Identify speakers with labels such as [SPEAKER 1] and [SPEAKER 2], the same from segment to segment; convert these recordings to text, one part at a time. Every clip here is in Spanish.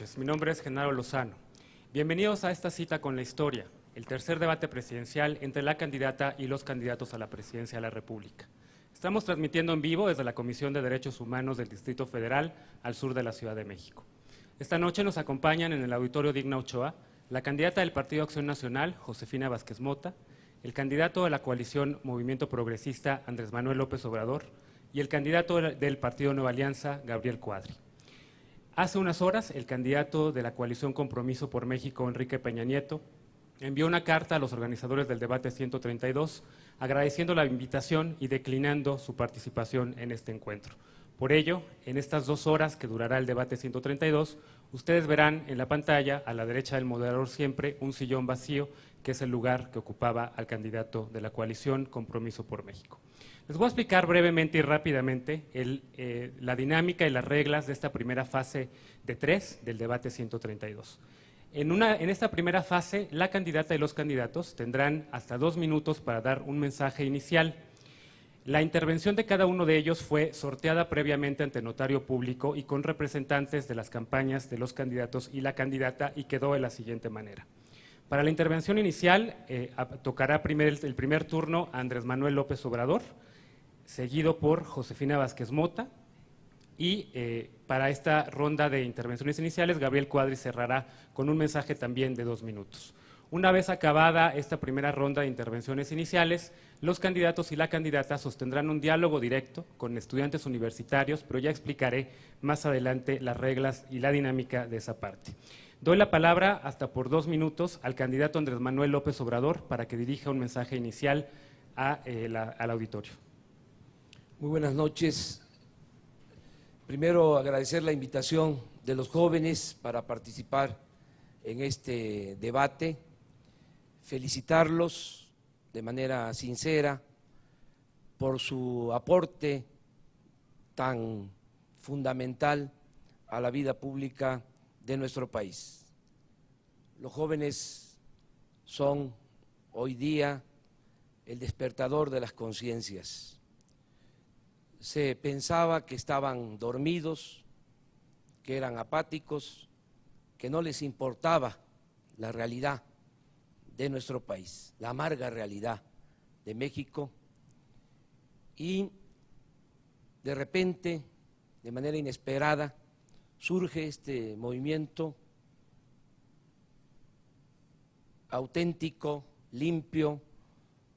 [SPEAKER 1] noches, mi nombre es Genaro Lozano. Bienvenidos a esta cita con la historia, el tercer debate presidencial entre la candidata y los candidatos a la presidencia de la República. Estamos transmitiendo en vivo desde la Comisión de Derechos Humanos del Distrito Federal al sur de la Ciudad de México. Esta noche nos acompañan en el Auditorio Digna Ochoa la candidata del Partido Acción Nacional, Josefina Vázquez Mota, el candidato de la coalición Movimiento Progresista, Andrés Manuel López Obrador, y el candidato del Partido Nueva Alianza, Gabriel Cuadri. Hace unas horas, el candidato de la coalición Compromiso por México, Enrique Peña Nieto, envió una carta a los organizadores del debate 132, agradeciendo la invitación y declinando su participación en este encuentro. Por ello, en estas 2 horas que durará el debate 132, ustedes verán en la pantalla, a la derecha del moderador siempre, un sillón vacío, que es el lugar que ocupaba al candidato de la coalición Compromiso por México. Les voy a explicar brevemente y rápidamente la dinámica y las reglas de esta primera fase de 3 del debate 132. En esta primera fase, la candidata y los candidatos tendrán hasta 2 minutos para dar un mensaje inicial. La intervención de cada uno de ellos fue sorteada previamente ante notario público y con representantes de las campañas de los candidatos y la candidata, y quedó de la siguiente manera. Para la intervención inicial, tocará el primer turno a Andrés Manuel López Obrador, seguido por Josefina Vázquez Mota, y para esta ronda de intervenciones iniciales, Gabriel Cuadri cerrará con un mensaje también de 2 minutos. Una vez acabada esta primera ronda de intervenciones iniciales, los candidatos y la candidata sostendrán un diálogo directo con estudiantes universitarios, pero ya explicaré más adelante las reglas y la dinámica de esa parte. Doy la palabra hasta por 2 minutos al candidato Andrés Manuel López Obrador para que dirija un mensaje inicial al auditorio.
[SPEAKER 2] Muy buenas noches. Primero, agradecer la invitación de los jóvenes para participar en este debate, felicitarlos de manera sincera por su aporte tan fundamental a la vida pública de nuestro país. Los jóvenes son hoy día el despertador de las conciencias. Se pensaba que estaban dormidos, que eran apáticos, que no les importaba la realidad de nuestro país, la amarga realidad de México, y de repente, de manera inesperada, surge este movimiento auténtico, limpio,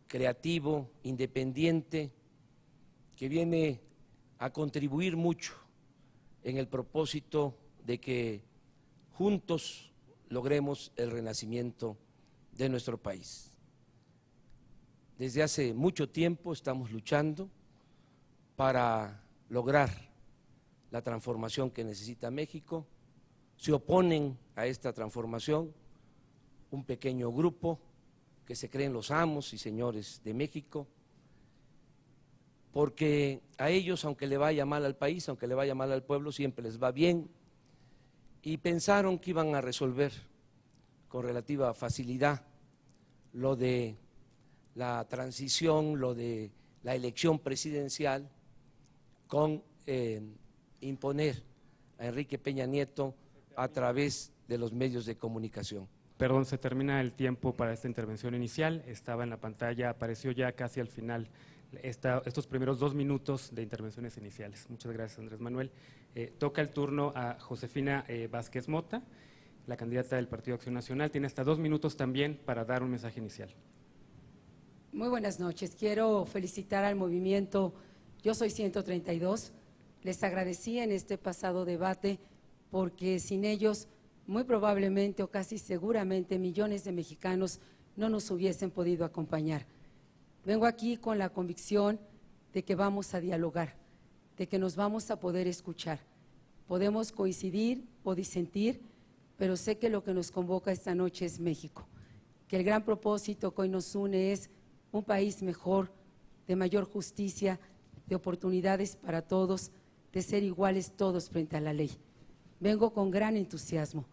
[SPEAKER 2] creativo, independiente, que viene a contribuir mucho en el propósito de que juntos logremos el renacimiento de nuestro país. Desde hace mucho tiempo estamos luchando para lograr la transformación que necesita México. Se oponen a esta transformación un pequeño grupo que se creen los amos y señores de México, porque a ellos, aunque le vaya mal al país, aunque le vaya mal al pueblo, siempre les va bien, y pensaron que iban a resolver con relativa facilidad lo de la transición, lo de la elección presidencial, con imponer a Enrique Peña Nieto a través de los medios de comunicación.
[SPEAKER 1] Perdón, se termina el tiempo para esta intervención inicial, estaba en la pantalla, apareció ya casi al final estos primeros 2 minutos de intervenciones iniciales. Muchas gracias, Andrés Manuel. Toca el turno a Josefina Vázquez Mota, la candidata del Partido Acción Nacional. Tiene hasta 2 minutos también para dar un mensaje inicial.
[SPEAKER 3] Muy buenas noches. Quiero felicitar al movimiento Yo Soy 132. Les agradecí en este pasado debate porque sin ellos muy probablemente o casi seguramente millones de mexicanos no nos hubiesen podido acompañar. Vengo aquí con la convicción de que vamos a dialogar, de que nos vamos a poder escuchar. Podemos coincidir o disentir, pero sé que lo que nos convoca esta noche es México, que el gran propósito que hoy nos une es un país mejor, de mayor justicia, de oportunidades para todos, de ser iguales todos frente a la ley. Vengo con gran entusiasmo.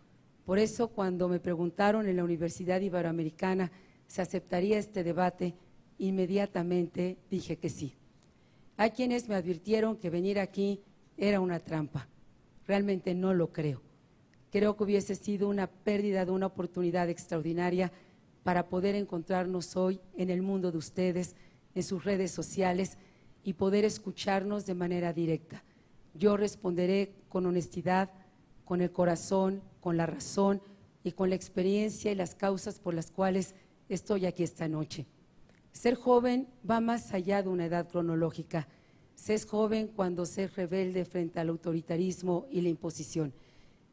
[SPEAKER 3] Por eso, cuando me preguntaron en la Universidad Iberoamericana si aceptaría este debate, inmediatamente dije que sí. Hay quienes me advirtieron que venir aquí era una trampa. Realmente no lo creo. creo que hubiese sido una pérdida de una oportunidad extraordinaria para poder encontrarnos hoy en el mundo de ustedes, en sus redes sociales y poder escucharnos de manera directa. Yo responderé con honestidad, con el corazón, con la razón y con la experiencia y las causas por las cuales estoy aquí esta noche. Ser joven va más allá de una edad cronológica. Se es joven cuando se es rebelde frente al autoritarismo y la imposición.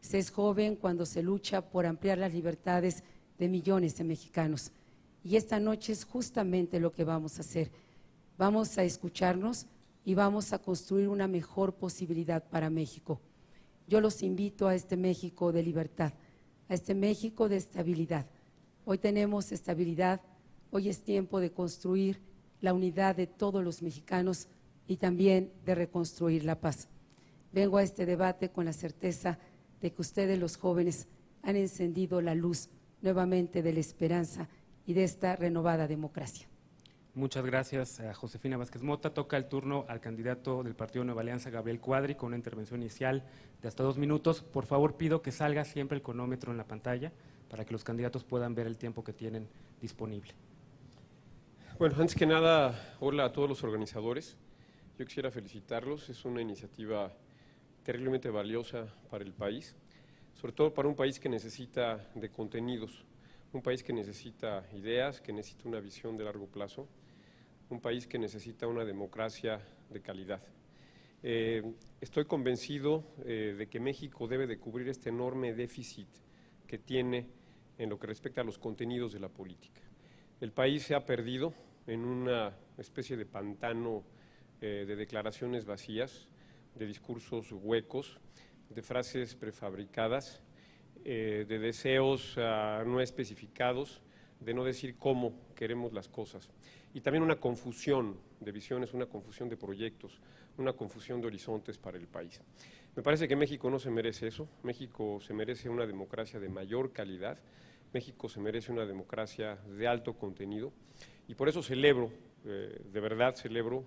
[SPEAKER 3] Se es joven cuando se lucha por ampliar las libertades de millones de mexicanos. Y esta noche es justamente lo que vamos a hacer. Vamos a escucharnos y vamos a construir una mejor posibilidad para México. Yo los invito a este México de libertad, a este México de estabilidad. Hoy tenemos estabilidad, hoy es tiempo de construir la unidad de todos los mexicanos y también de reconstruir la paz. Vengo a este debate con la certeza de que ustedes, los jóvenes, han encendido la luz nuevamente de la esperanza y de esta renovada democracia.
[SPEAKER 1] Muchas gracias a Josefina Vázquez Mota. Toca el turno al candidato del Partido Nueva Alianza, Gabriel Cuadri, con una intervención inicial de hasta 2 minutos. Por favor, pido que salga siempre el cronómetro en la pantalla para que los candidatos puedan ver el tiempo que tienen disponible.
[SPEAKER 4] Bueno, antes que nada, hola a todos los organizadores. Yo quisiera felicitarlos, es una iniciativa terriblemente valiosa para el país, sobre todo para un país que necesita de contenidos, un país que necesita ideas, que necesita una visión de largo plazo, un país que necesita una democracia de calidad. Estoy convencido de que México debe de cubrir este enorme déficit que tiene en lo que respecta a los contenidos de la política. El país se ha perdido en una especie de pantano de declaraciones vacías, de discursos huecos, de frases prefabricadas, de deseos no especificados, de no decir cómo queremos las cosas. Y también una confusión de visiones, una confusión de proyectos, una confusión de horizontes para el país. Me parece que México no se merece eso. México se merece una democracia de mayor calidad. México se merece una democracia de alto contenido. Y por eso celebro, de verdad celebro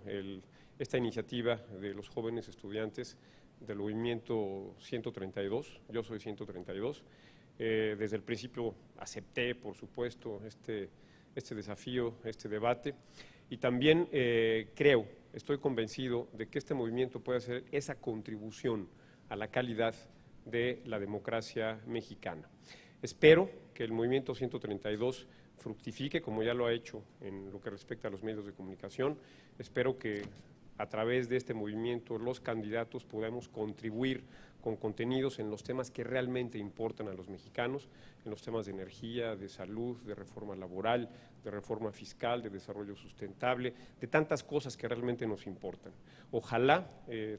[SPEAKER 4] esta iniciativa de los jóvenes estudiantes del movimiento 132, yo soy 132. Desde el principio acepté, por supuesto, este desafío, este debate, y también estoy convencido de que este movimiento puede hacer esa contribución a la calidad de la democracia mexicana. Espero que el movimiento 132 fructifique, como ya lo ha hecho en lo que respecta a los medios de comunicación. Espero que a través de este movimiento los candidatos podamos contribuir con contenidos en los temas que realmente importan a los mexicanos, en los temas de energía, de salud, de reforma laboral, de reforma fiscal, de desarrollo sustentable, de tantas cosas que realmente nos importan. Ojalá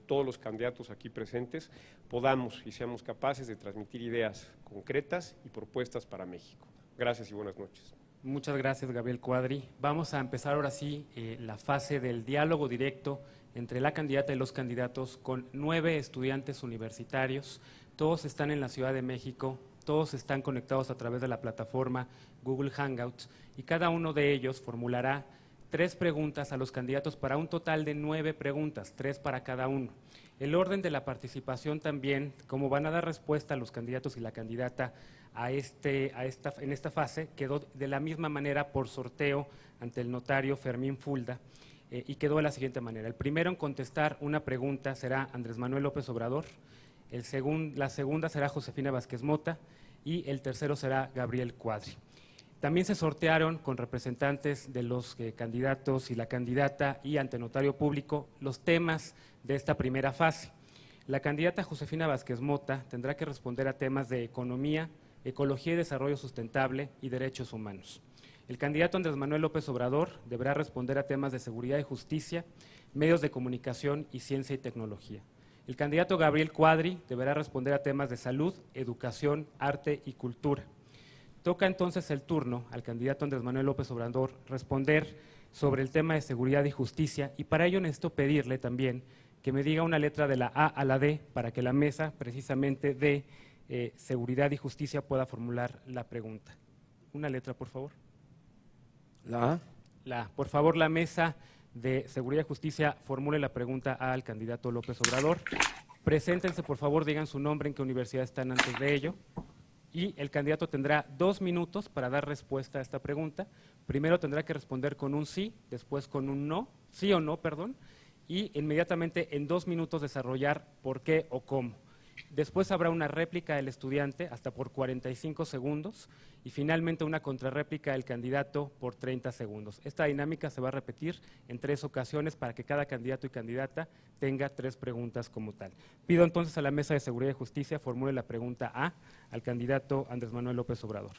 [SPEAKER 4] todos los candidatos aquí presentes podamos y seamos capaces de transmitir ideas concretas y propuestas para México. Gracias y buenas noches.
[SPEAKER 1] Muchas gracias, Gabriel Cuadri. Vamos a empezar ahora sí la fase del diálogo directo entre la candidata y los candidatos con 9 estudiantes universitarios. Todos están en la Ciudad de México, todos están conectados a través de la plataforma Google Hangouts y cada uno de ellos formulará 3 preguntas a los candidatos para un total de 9 preguntas, 3 para cada uno. El orden de la participación también, como van a dar respuesta a los candidatos y la candidata en esta fase, quedó de la misma manera por sorteo ante el notario Fermín Fulda y quedó de la siguiente manera. El primero en contestar una pregunta será Andrés Manuel López Obrador, la segunda será Josefina Vázquez Mota y el tercero será Gabriel Cuadri. También se sortearon con representantes de los candidatos y la candidata y ante notario público los temas de esta primera fase. La candidata Josefina Vázquez Mota tendrá que responder a temas de economía, ecología y desarrollo sustentable y derechos humanos. El candidato Andrés Manuel López Obrador deberá responder a temas de seguridad y justicia, medios de comunicación y ciencia y tecnología. El candidato Gabriel Cuadri deberá responder a temas de salud, educación, arte y cultura. Toca entonces el turno al candidato Andrés Manuel López Obrador responder sobre el tema de seguridad y justicia y para ello necesito pedirle también que me diga una letra de la A a la D para que la mesa precisamente de seguridad y justicia pueda formular la pregunta. Una letra, por favor.
[SPEAKER 2] ¿La A?
[SPEAKER 1] La A. Por favor, la mesa de seguridad y justicia formule la pregunta al candidato López Obrador. Preséntense, por favor, digan su nombre, en qué universidad están antes de ello. Y el candidato tendrá 2 minutos para dar respuesta a esta pregunta. Primero tendrá que responder con un sí, después con un no, sí o no, perdón, y inmediatamente en 2 minutos desarrollar por qué o cómo. Después habrá una réplica del estudiante hasta por 45 segundos y finalmente una contrarréplica del candidato por 30 segundos. Esta dinámica se va a repetir en 3 ocasiones para que cada candidato y candidata tenga 3 preguntas como tal. Pido entonces a la Mesa de Seguridad y Justicia formule la pregunta A al candidato Andrés Manuel López Obrador.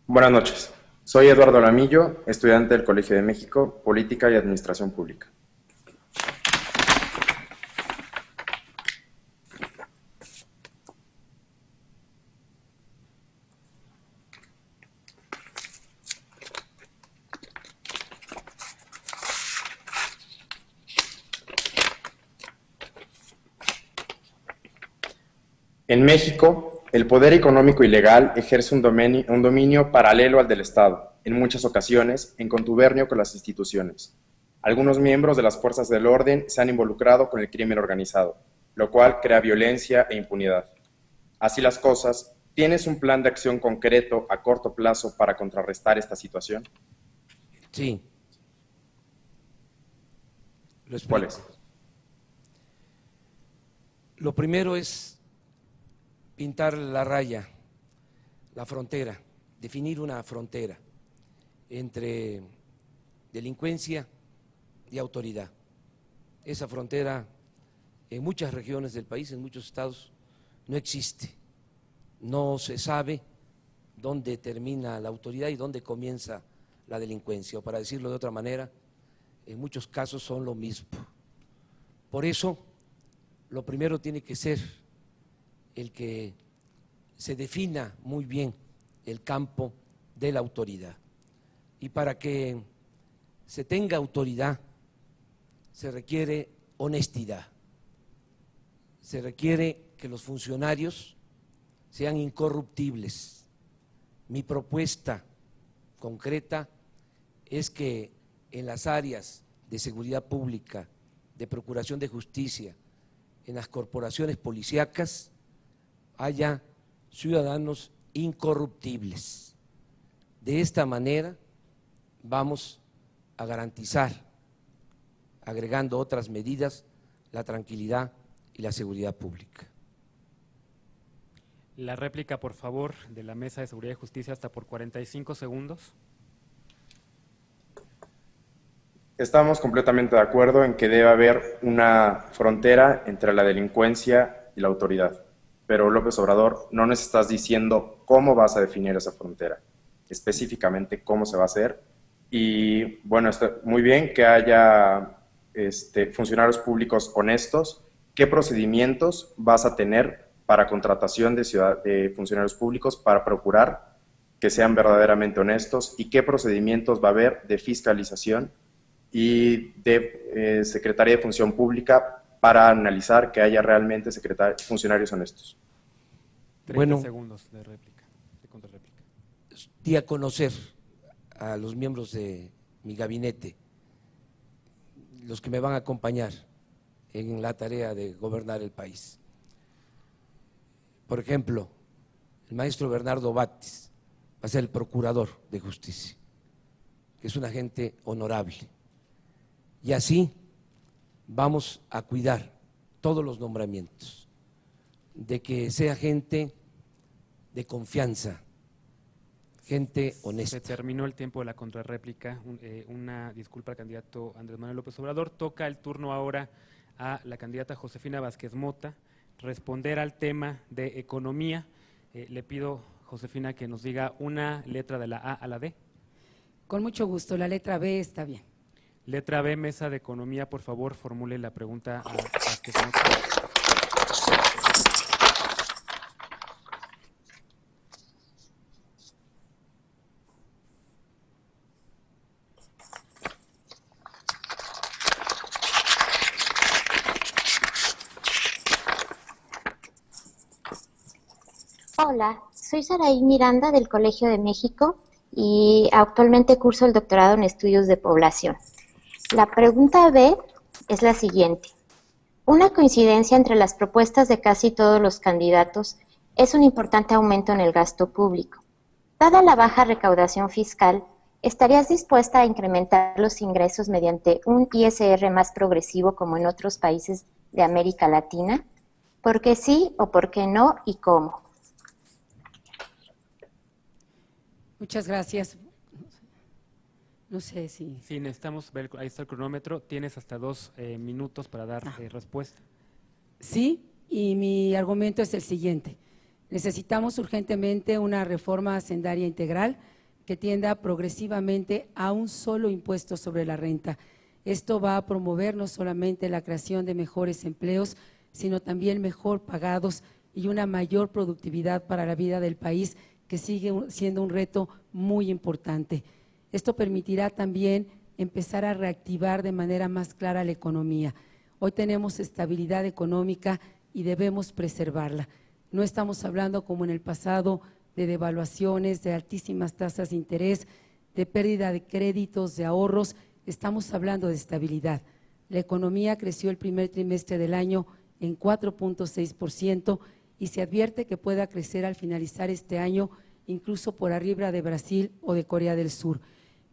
[SPEAKER 5] Buenas noches. Soy Eduardo Lamillo, estudiante del Colegio de México, Política y Administración Pública. En México, el poder económico y legal ejerce un dominio paralelo al del Estado, en muchas ocasiones en contubernio con las instituciones. Algunos miembros de las fuerzas del orden se han involucrado con el crimen organizado, lo cual crea violencia e impunidad. Así las cosas, ¿tienes un plan de acción concreto a corto plazo para contrarrestar esta situación?
[SPEAKER 2] Sí. Lo explico.
[SPEAKER 5] ¿Cuál es?
[SPEAKER 2] Lo primero es pintar la raya, la frontera, definir una frontera entre delincuencia y autoridad. Esa frontera en muchas regiones del país, en muchos estados, no existe. No se sabe dónde termina la autoridad y dónde comienza la delincuencia, o para decirlo de otra manera, en muchos casos son lo mismo. Por eso, lo primero tiene que ser el que se defina muy bien el campo de la autoridad. Y para que se tenga autoridad se requiere honestidad, se requiere que los funcionarios sean incorruptibles. Mi propuesta concreta es que en las áreas de seguridad pública, de procuración de justicia, en las corporaciones policíacas, haya ciudadanos incorruptibles. De esta manera vamos a garantizar, agregando otras medidas, la tranquilidad y la seguridad pública.
[SPEAKER 1] La réplica, por favor, de la Mesa de Seguridad y Justicia hasta por 45 segundos.
[SPEAKER 5] Estamos completamente de acuerdo en que debe haber una frontera entre la delincuencia y la autoridad. Pero López Obrador, no nos estás diciendo cómo vas a definir esa frontera, específicamente cómo se va a hacer. Y bueno, está muy bien que haya funcionarios públicos honestos. ¿Qué procedimientos vas a tener para contratación de funcionarios públicos para procurar que sean verdaderamente honestos? ¿Y qué procedimientos va a haber de fiscalización y de Secretaría de Función Pública para analizar que haya realmente funcionarios honestos?
[SPEAKER 1] 30 segundos de réplica, de contrarréplica.
[SPEAKER 2] Di a conocer a los miembros de mi gabinete, los que me van a acompañar en la tarea de gobernar el país. Por ejemplo, el maestro Bernardo Batis va a ser el procurador de justicia, que es una gente honorable. Y así vamos a cuidar todos los nombramientos, de que sea gente de confianza, gente honesta.
[SPEAKER 1] Se terminó el tiempo de la contrarréplica. Una disculpa al candidato Andrés Manuel López Obrador. Toca el turno ahora a la candidata Josefina Vázquez Mota responder al tema de economía. Le pido, Josefina, que nos diga una letra de la A a la D.
[SPEAKER 3] Con mucho gusto, la letra B está bien.
[SPEAKER 1] Letra B, Mesa de Economía, por favor, formule la pregunta a Vázquez Mota.
[SPEAKER 6] Hola, soy Saraí Miranda del Colegio de México y actualmente curso el doctorado en estudios de población. La pregunta B es la siguiente. Una coincidencia entre las propuestas de casi todos los candidatos es un importante aumento en el gasto público. Dada la baja recaudación fiscal, ¿estarías dispuesta a incrementar los ingresos mediante un ISR más progresivo como en otros países de América Latina? ¿Por qué sí o por qué no y cómo?
[SPEAKER 3] Muchas gracias. No sé si…
[SPEAKER 1] Sí, necesitamos ver, ahí está el cronómetro, tienes hasta 2 minutos para dar respuesta.
[SPEAKER 3] Sí, y mi argumento es el siguiente. Necesitamos urgentemente una reforma hacendaria integral que tienda progresivamente a un solo impuesto sobre la renta. Esto va a promover no solamente la creación de mejores empleos, sino también mejor pagados y una mayor productividad para la vida del país, que sigue siendo un reto muy importante. Esto permitirá también empezar a reactivar de manera más clara la economía. Hoy tenemos estabilidad económica y debemos preservarla. No estamos hablando como en el pasado de devaluaciones, de altísimas tasas de interés, de pérdida de créditos, de ahorros. Estamos hablando de estabilidad. La economía creció el primer trimestre del año en 4.6% y se advierte que pueda crecer al finalizar este año incluso por arriba de Brasil o de Corea del Sur.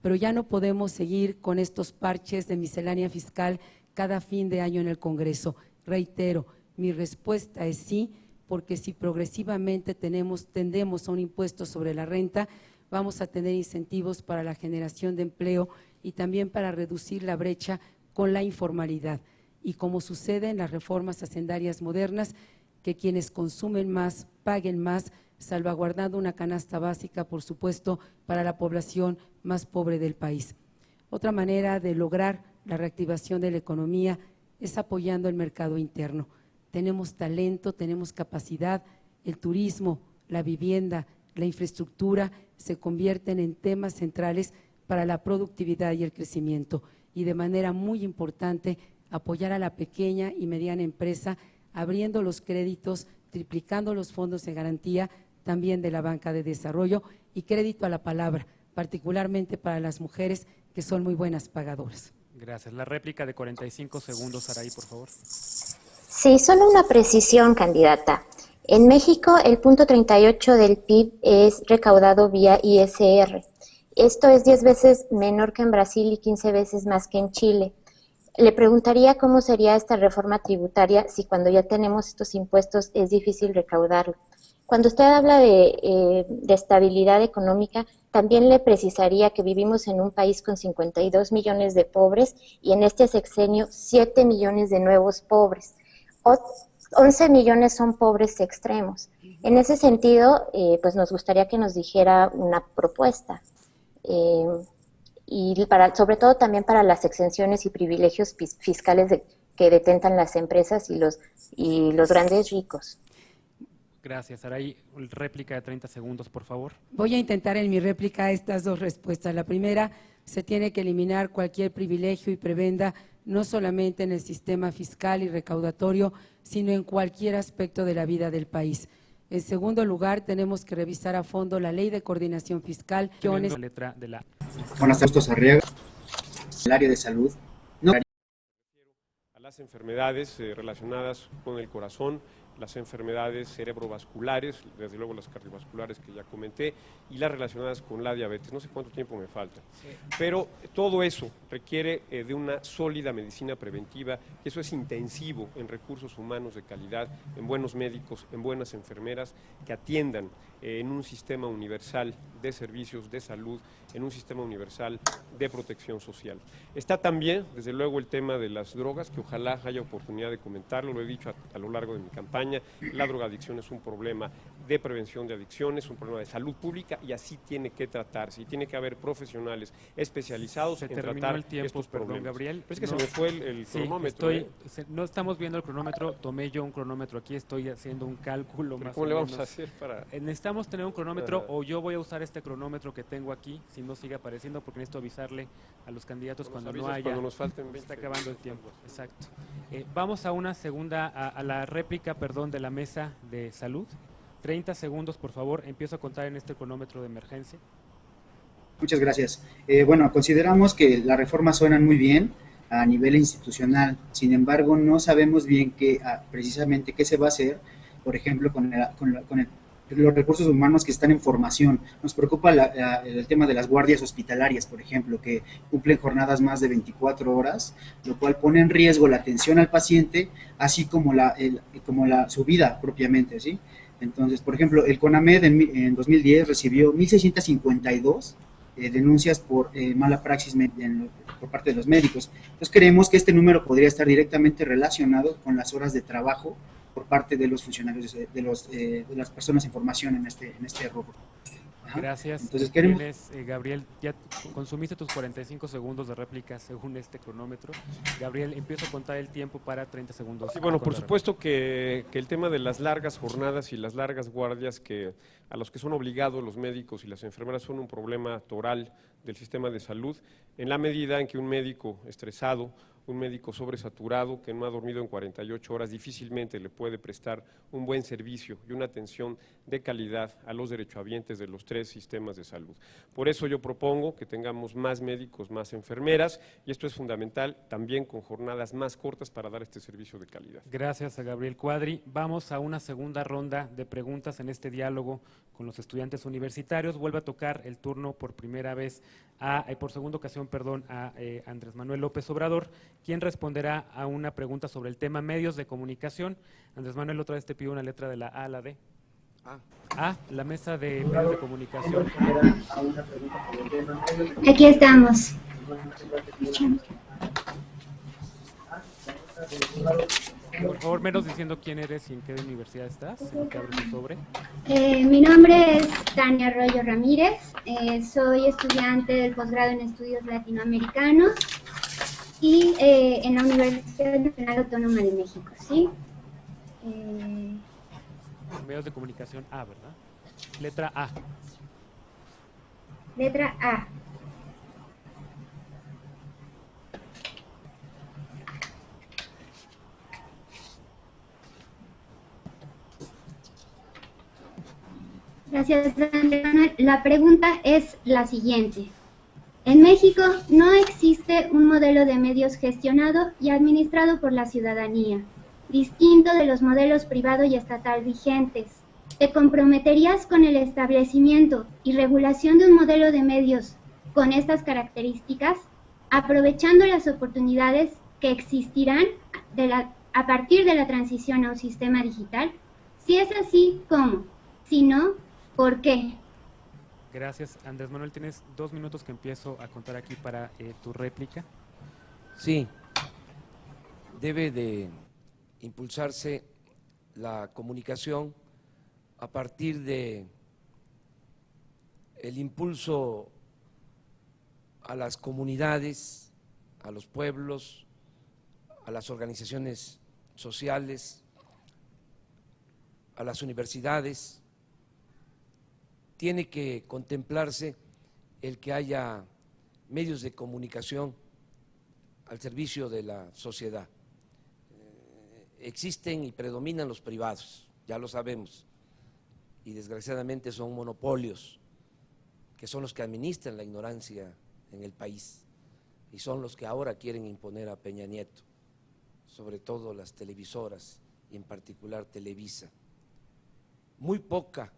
[SPEAKER 3] Pero ya no podemos seguir con estos parches de miscelánea fiscal cada fin de año en el Congreso. Reitero, mi respuesta es sí, porque si progresivamente tendemos a un impuesto sobre la renta, vamos a tener incentivos para la generación de empleo y también para reducir la brecha con la informalidad. Y como sucede en las reformas hacendarias modernas, que quienes consumen más paguen más, salvaguardando una canasta básica, por supuesto, para la población más pobre del país. Otra manera de lograr la reactivación de la economía es apoyando el mercado interno. Tenemos talento, tenemos capacidad, el turismo, la vivienda, la infraestructura se convierten en temas centrales para la productividad y el crecimiento, y de manera muy importante apoyar a la pequeña y mediana empresa, abriendo los créditos, triplicando los fondos de garantía también de la banca de desarrollo y crédito a la palabra, particularmente para las mujeres que son muy buenas pagadoras.
[SPEAKER 1] Gracias. La réplica de 45 segundos, Saraí, por favor.
[SPEAKER 6] Sí, solo una precisión, candidata. En México, el 0.38 del PIB es recaudado vía ISR. Esto es 10 veces menor que en Brasil y 15 veces más que en Chile. Le preguntaría cómo sería esta reforma tributaria si cuando ya tenemos estos impuestos es difícil recaudarlo. Cuando usted habla de estabilidad económica, también le precisaría que vivimos en un país con 52 millones de pobres y en este sexenio 7 millones de nuevos pobres. 11 millones son pobres extremos. En ese sentido, pues nos gustaría que nos dijera una propuesta. Y sobre todo también para las exenciones y privilegios fiscales que detentan las empresas y los grandes ricos.
[SPEAKER 1] Gracias, Saraí. Réplica de 30 segundos, por favor.
[SPEAKER 3] Voy a intentar en mi réplica estas dos respuestas. La primera, se tiene que eliminar cualquier privilegio y prebenda, no solamente en el sistema fiscal y recaudatorio, sino en cualquier aspecto de la vida del país. En segundo lugar, tenemos que revisar a fondo la Ley de Coordinación Fiscal.
[SPEAKER 1] La letra de la…
[SPEAKER 7] Buenas tardes, Arriaga. El área de salud. No.
[SPEAKER 4] A las enfermedades relacionadas con el corazón, las enfermedades cerebrovasculares, desde luego las cardiovasculares que ya comenté, y las relacionadas con la diabetes. No sé cuánto tiempo me falta, pero todo eso requiere de una sólida medicina preventiva, y eso es intensivo en recursos humanos de calidad, en buenos médicos, en buenas enfermeras que atiendan en un sistema universal de servicios de salud, en un sistema universal de protección social. Está también, desde luego, el tema de las drogas, que ojalá haya oportunidad de comentarlo, lo he dicho a lo largo de mi campaña. La drogadicción es un problema de prevención de adicciones, un problema de salud pública, y así tiene que tratarse, y tiene que haber profesionales especializados en tratar
[SPEAKER 1] el tiempo,
[SPEAKER 4] estos
[SPEAKER 1] perdón,
[SPEAKER 4] problemas.
[SPEAKER 1] Gabriel.
[SPEAKER 4] Pero es que se me fue el
[SPEAKER 1] Sí,
[SPEAKER 4] cronómetro.
[SPEAKER 1] no estamos viendo el cronómetro, tomé yo un cronómetro aquí, estoy haciendo un cálculo más
[SPEAKER 4] ¿Cómo
[SPEAKER 1] o
[SPEAKER 4] le vamos
[SPEAKER 1] menos.
[SPEAKER 4] a hacer para...?
[SPEAKER 1] Necesitamos tener un cronómetro, o yo voy a usar este cronómetro que tengo aquí, si no sigue apareciendo, porque necesito avisarle a los candidatos cuando no haya…
[SPEAKER 4] Cuando nos falten 20
[SPEAKER 1] está acabando el tiempo, exacto. Vamos a una segunda, a la réplica, perdón, de la mesa de salud. 30 segundos, por favor. Empiezo a contar en este cronómetro de emergencia.
[SPEAKER 7] Muchas gracias. Bueno, consideramos que las reformas suenan muy bien, a nivel institucional. Sin embargo, no sabemos bien precisamente qué se va a hacer, por ejemplo, con los recursos humanos que están en formación. Nos preocupa el tema de las guardias hospitalarias, por ejemplo, que cumplen jornadas más de 24 horas, lo cual pone en riesgo la atención al paciente, así como su vida propiamente, ¿sí? Entonces, por ejemplo, el CONAMED en 2010 recibió 1.652 denuncias por mala praxis por parte de los médicos. Entonces creemos que este número podría estar directamente relacionado con las horas de trabajo por parte de los funcionarios, de las personas en formación en este rubro. Ajá.
[SPEAKER 1] Gracias.
[SPEAKER 7] Entonces, queremos...
[SPEAKER 1] Gabriel, ya consumiste tus 45 segundos de réplica según este cronómetro. Gabriel, empiezo a contar el tiempo para 30 segundos.
[SPEAKER 4] Sí, bueno, por supuesto que el tema de las largas jornadas y las largas guardias a los que son obligados los médicos y las enfermeras son un problema toral del sistema de salud, en la medida en que un médico estresado, un médico sobresaturado que no ha dormido en 48 horas difícilmente le puede prestar un buen servicio y una atención de calidad a los derechohabientes de los 3 sistemas de salud. Por eso yo propongo que tengamos más médicos, más enfermeras, y esto es fundamental también con jornadas más cortas para dar este servicio de calidad.
[SPEAKER 1] Gracias a Gabriel Cuadri. Vamos a una segunda ronda de preguntas en este diálogo con los estudiantes universitarios. Vuelve a tocar el turno por primera vez, por segunda ocasión, a Andrés Manuel López Obrador, quien responderá a una pregunta sobre el tema medios de comunicación. Andrés Manuel, otra vez te pido una letra de la A a la D. La mesa de medios de comunicación.
[SPEAKER 6] Aquí estamos.
[SPEAKER 1] Por favor, menos diciendo quién eres y en qué universidad estás, en que abres el sobre.
[SPEAKER 6] Mi nombre es Tania Arroyo Ramírez, soy estudiante del posgrado en estudios latinoamericanos y en la Universidad Nacional Autónoma de México, ¿sí?
[SPEAKER 1] Medios de comunicación A, ¿verdad? Letra A.
[SPEAKER 6] Letra A. Gracias, Andrés Manuel. La pregunta es la siguiente. En México no existe un modelo de medios gestionado y administrado por la ciudadanía, distinto de los modelos privado y estatal vigentes. ¿Te comprometerías con el establecimiento y regulación de un modelo de medios con estas características, aprovechando las oportunidades que existirán a partir de la transición a un sistema digital? Si es así, ¿cómo? Si no, ¿por qué?
[SPEAKER 1] Gracias. Andrés Manuel, tienes 2 minutos que empiezo a contar aquí para tu réplica.
[SPEAKER 2] Sí, debe de impulsarse la comunicación a partir de el impulso a las comunidades, a los pueblos, a las organizaciones sociales, a las universidades. Tiene que contemplarse el que haya medios de comunicación al servicio de la sociedad. Existen y predominan los privados, ya lo sabemos, y desgraciadamente son monopolios que son los que administran la ignorancia en el país y son los que ahora quieren imponer a Peña Nieto, sobre todo las televisoras y en particular Televisa. Muy poca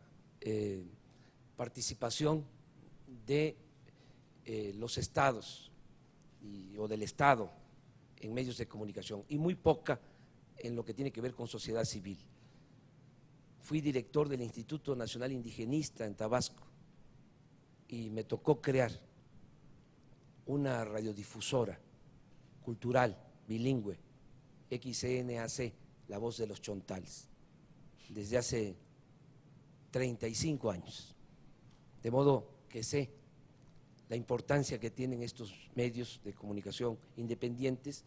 [SPEAKER 2] participación de los estados o del Estado en medios de comunicación y muy poca en lo que tiene que ver con sociedad civil. Fui director del Instituto Nacional Indigenista en Tabasco y me tocó crear una radiodifusora cultural, bilingüe, XNAC, La Voz de los Chontales, desde hace 35 años. De modo que sé la importancia que tienen estos medios de comunicación independientes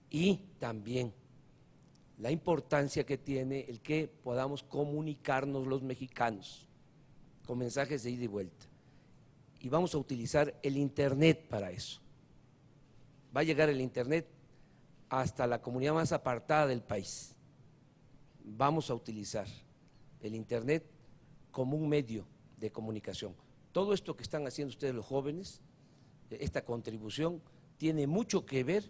[SPEAKER 2] y también la importancia que tiene el que podamos comunicarnos los mexicanos con mensajes de ida y vuelta. Y vamos a utilizar el Internet para eso. Va a llegar el Internet hasta la comunidad más apartada del país. Vamos a utilizar el Internet como un medio de comunicación. Todo esto que están haciendo ustedes los jóvenes, esta contribución, tiene mucho que ver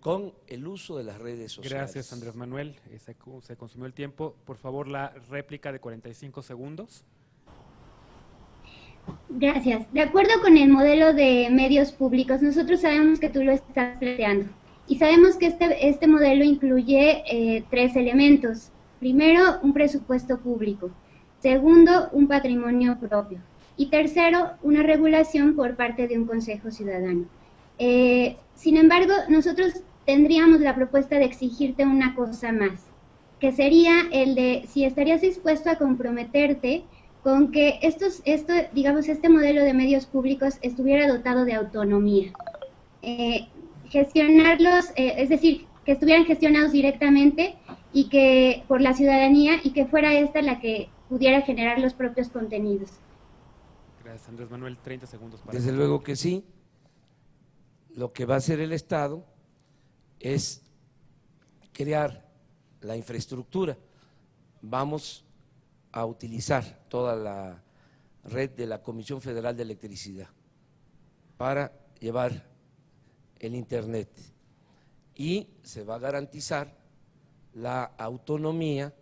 [SPEAKER 2] con el uso de las redes sociales.
[SPEAKER 1] Gracias, Andrés Manuel. Se consumió el tiempo. Por favor, la réplica de 45 segundos.
[SPEAKER 8] Gracias. De acuerdo con el modelo de medios públicos, nosotros sabemos que tú lo estás planteando y sabemos que este modelo incluye 3 elementos. Primero, un presupuesto público. Segundo, un patrimonio propio. Y tercero, una regulación por parte de un consejo ciudadano. Sin embargo, nosotros tendríamos la propuesta de exigirte una cosa más, que sería el de si estarías dispuesto a comprometerte con que este modelo de medios públicos estuviera dotado de autonomía. Gestionarlos, es decir, que estuvieran gestionados directamente y que por la ciudadanía y que fuera esta la que pudiera generar los propios contenidos.
[SPEAKER 1] Gracias, Andrés Manuel. 30 segundos para…
[SPEAKER 2] Desde luego que sí. Lo que va a hacer el Estado es crear la infraestructura. Vamos a utilizar toda la red de la Comisión Federal de Electricidad para llevar el Internet y se va a garantizar la autonomía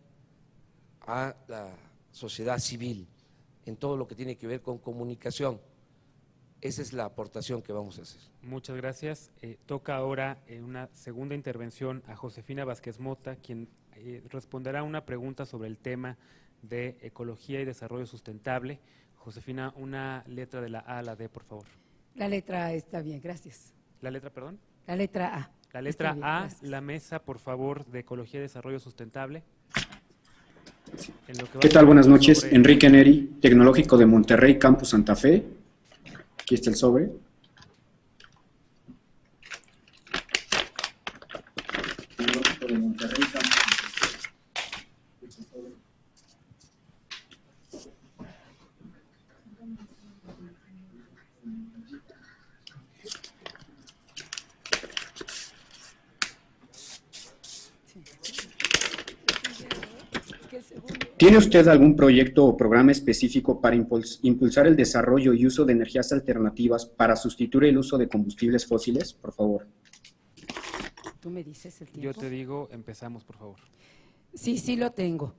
[SPEAKER 2] a la sociedad civil en todo lo que tiene que ver con comunicación. Esa es la aportación que vamos a hacer.
[SPEAKER 1] Muchas gracias. Toca ahora una segunda intervención a Josefina Vázquez Mota, quien responderá a una pregunta sobre el tema de ecología y desarrollo sustentable. Josefina, una letra de la A a la D, por favor.
[SPEAKER 3] La letra A está bien, gracias.
[SPEAKER 1] ¿La letra, perdón?
[SPEAKER 3] La letra A.
[SPEAKER 1] La letra
[SPEAKER 3] bien,
[SPEAKER 1] A,
[SPEAKER 3] gracias.
[SPEAKER 1] la mesa, por favor, de ecología y desarrollo sustentable.
[SPEAKER 9] ¿Qué tal? Buenas noches. Enrique Neri, Tecnológico de Monterrey, Campus Santa Fe. Aquí está el sobre. Tecnológico de Monterrey, Campus Santa Fe. ¿Tiene usted algún proyecto o programa específico para impulsar el desarrollo y uso de energías alternativas para sustituir el uso de combustibles fósiles? Por favor.
[SPEAKER 3] Tú me dices el tiempo.
[SPEAKER 1] Yo te digo, empezamos, por favor.
[SPEAKER 3] Sí lo tengo.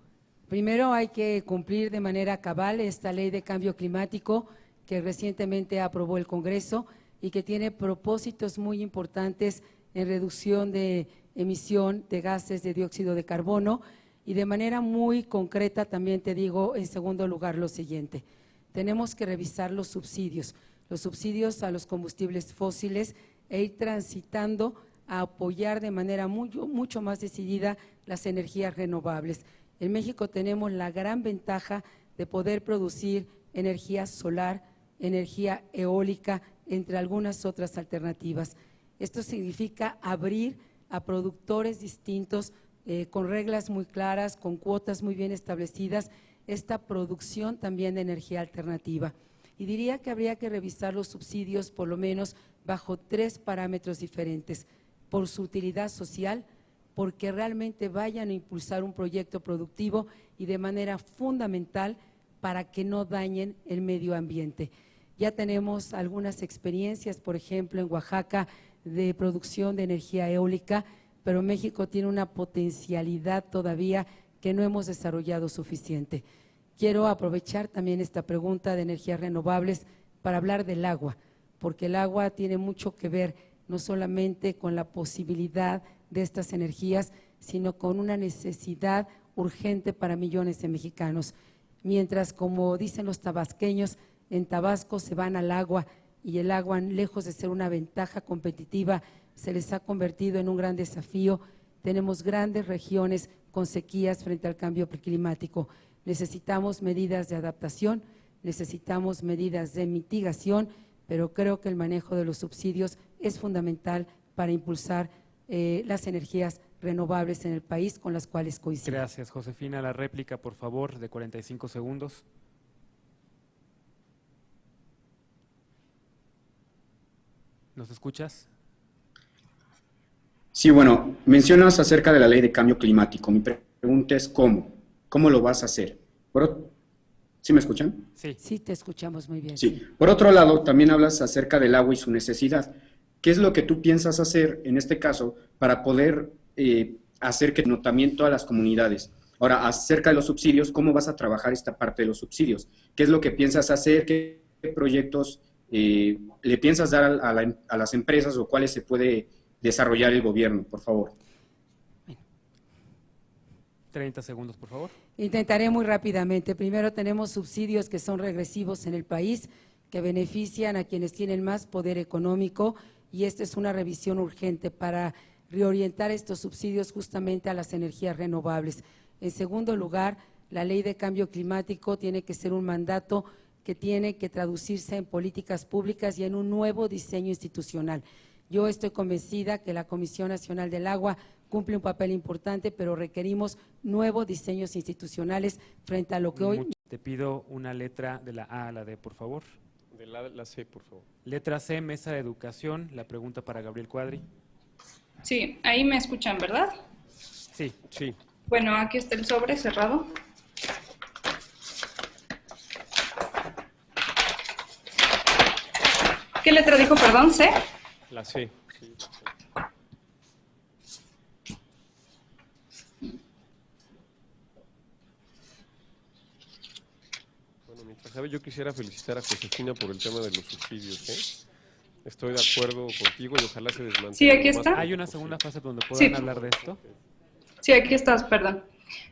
[SPEAKER 3] Primero hay que cumplir de manera cabal esta ley de cambio climático que recientemente aprobó el Congreso y que tiene propósitos muy importantes en reducción de emisión de gases de dióxido de carbono. Y de manera muy concreta también te digo en segundo lugar lo siguiente: tenemos que revisar los subsidios a los combustibles fósiles e ir transitando a apoyar de manera mucho más decidida las energías renovables. En México tenemos la gran ventaja de poder producir energía solar, energía eólica, entre algunas otras alternativas. Esto significa abrir a productores distintos con reglas muy claras, con cuotas muy bien establecidas, esta producción también de energía alternativa. Y diría que habría que revisar los subsidios por lo menos bajo 3 parámetros diferentes: por su utilidad social, porque realmente vayan a impulsar un proyecto productivo y de manera fundamental para que no dañen el medio ambiente. Ya tenemos algunas experiencias, por ejemplo, en Oaxaca, de producción de energía eólica, pero México tiene una potencialidad todavía que no hemos desarrollado suficiente. Quiero aprovechar también esta pregunta de energías renovables para hablar del agua, porque el agua tiene mucho que ver no solamente con la posibilidad de estas energías, sino con una necesidad urgente para millones de mexicanos. Mientras, como dicen los tabasqueños, en Tabasco se van al agua y el agua, lejos de ser una ventaja competitiva, se les ha convertido en un gran desafío. Tenemos grandes regiones con sequías frente al cambio climático. Necesitamos medidas de adaptación, necesitamos medidas de mitigación, pero creo que el manejo de los subsidios es fundamental para impulsar las energías renovables en el país, con las cuales coincido.
[SPEAKER 1] Gracias, Josefina. La réplica, por favor, de 45 segundos. ¿Nos escuchas?
[SPEAKER 9] Sí, bueno, mencionas acerca de la ley de cambio climático. Mi pregunta es ¿cómo? ¿Cómo lo vas a hacer? ¿Sí me escuchan?
[SPEAKER 1] Sí.
[SPEAKER 3] Sí, te escuchamos muy bien.
[SPEAKER 9] Sí. Por otro lado, también hablas acerca del agua y su necesidad. ¿qué es lo que tú piensas hacer en este caso para poder hacer que también todas las comunidades? Ahora, acerca de los subsidios, ¿cómo vas a trabajar esta parte de los subsidios? ¿Qué es lo que piensas hacer? ¿Qué proyectos le piensas dar a las empresas o cuáles se puede desarrollar el gobierno, por favor?
[SPEAKER 1] 30 segundos, por favor.
[SPEAKER 3] Intentaré muy rápidamente. Primero, tenemos subsidios que son regresivos en el país, que benefician a quienes tienen más poder económico, y esta es una revisión urgente para reorientar estos subsidios justamente a las energías renovables. En segundo lugar, la ley de cambio climático tiene que ser un mandato que tiene que traducirse en políticas públicas y en un nuevo diseño institucional. Yo estoy convencida que la Comisión Nacional del Agua cumple un papel importante, pero requerimos nuevos diseños institucionales frente a lo que hoy…
[SPEAKER 1] Te pido una letra de la A a la D, por favor.
[SPEAKER 4] De la C, por favor.
[SPEAKER 1] Letra C, Mesa de Educación. La pregunta para Gabriel Cuadri.
[SPEAKER 10] Sí, ahí me escuchan, ¿verdad?
[SPEAKER 1] Sí.
[SPEAKER 4] Sí.
[SPEAKER 10] Bueno, aquí está el sobre cerrado. ¿Qué letra dijo, perdón? ¿C?
[SPEAKER 4] La C. Sí, la C. Bueno, mientras sabe, yo quisiera felicitar a Josefina por el tema de los subsidios, Estoy de acuerdo contigo y ojalá se desmantele.
[SPEAKER 10] Sí, aquí está.
[SPEAKER 1] ¿Hay una segunda fase donde puedan hablar de esto?
[SPEAKER 10] Sí, aquí estás, perdón.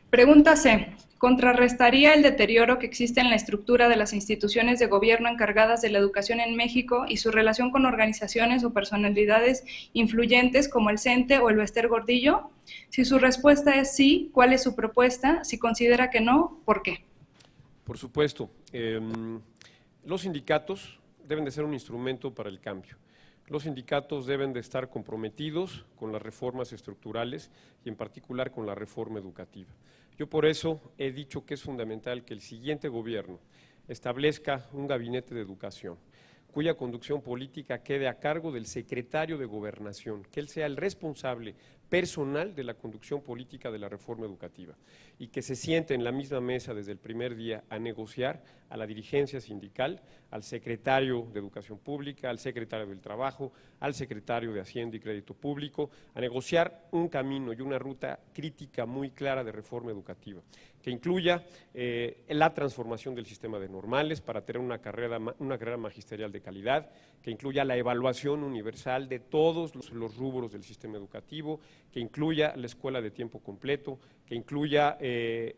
[SPEAKER 10] Pregunta C. ¿Contrarrestaría el deterioro que existe en la estructura de las instituciones de gobierno encargadas de la educación en México y su relación con organizaciones o personalidades influyentes como el CENTE o el Bester Gordillo? Si su respuesta es sí, ¿cuál es su propuesta? Si considera que no, ¿por qué?
[SPEAKER 4] Por supuesto. Los sindicatos deben de ser un instrumento para el cambio. Los sindicatos deben de estar comprometidos con las reformas estructurales y en particular con la reforma educativa. Yo por eso he dicho que es fundamental que el siguiente gobierno establezca un gabinete de educación cuya conducción política quede a cargo del secretario de Gobernación, que él sea el responsable personal de la conducción política de la reforma educativa y que se siente en la misma mesa desde el primer día a negociar a la dirigencia sindical, al secretario de Educación Pública, al secretario del Trabajo, al secretario de Hacienda y Crédito Público, a negociar un camino y una ruta crítica muy clara de reforma educativa, que incluya la transformación del sistema de normales para tener una carrera magisterial de calidad, que incluya la evaluación universal de todos los rubros del sistema educativo, que incluya la escuela de tiempo completo, que incluya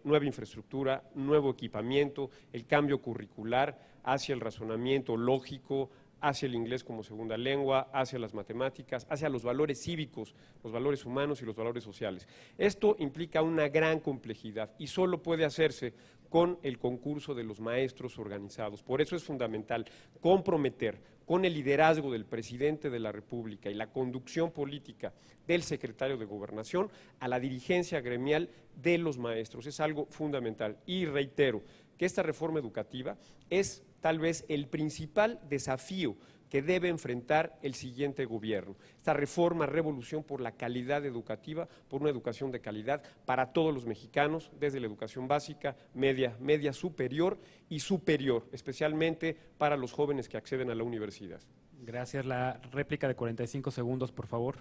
[SPEAKER 4] nueva infraestructura, nuevo equipamiento, el cambio curricular hacia el razonamiento lógico, hacia el inglés como segunda lengua, hacia las matemáticas, hacia los valores cívicos, los valores humanos y los valores sociales. Esto implica una gran complejidad y solo puede hacerse con el concurso de los maestros organizados. Por eso es fundamental comprometer con el liderazgo del presidente de la República y la conducción política del secretario de Gobernación a la dirigencia gremial de los maestros. Es algo fundamental y reitero que esta reforma educativa es tal vez el principal desafío que debe enfrentar el siguiente gobierno. Esta reforma, revolución por la calidad educativa, por una educación de calidad para todos los mexicanos, desde la educación básica, media superior y superior, especialmente para los jóvenes que acceden a la universidad.
[SPEAKER 1] Gracias. La réplica de 45 segundos, por favor.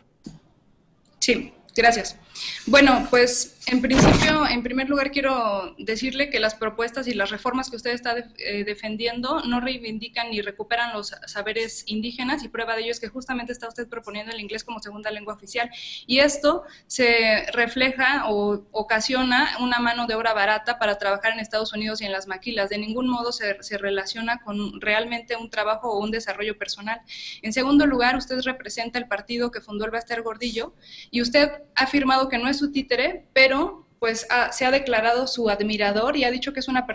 [SPEAKER 10] Sí, gracias. Bueno, pues en principio, en primer lugar quiero decirle que las propuestas y las reformas que usted está defendiendo no reivindican ni recuperan los saberes indígenas, y prueba de ello es que justamente está usted proponiendo el inglés como segunda lengua oficial, y esto se refleja o ocasiona una mano de obra barata para trabajar en Estados Unidos y en las maquilas. De ningún modo se relaciona con realmente un trabajo o un desarrollo personal. En segundo lugar, usted representa el partido que fundó el Bester Gordillo, y usted ha afirmado que no es su títere, pero pues se ha declarado su admirador y ha dicho que es una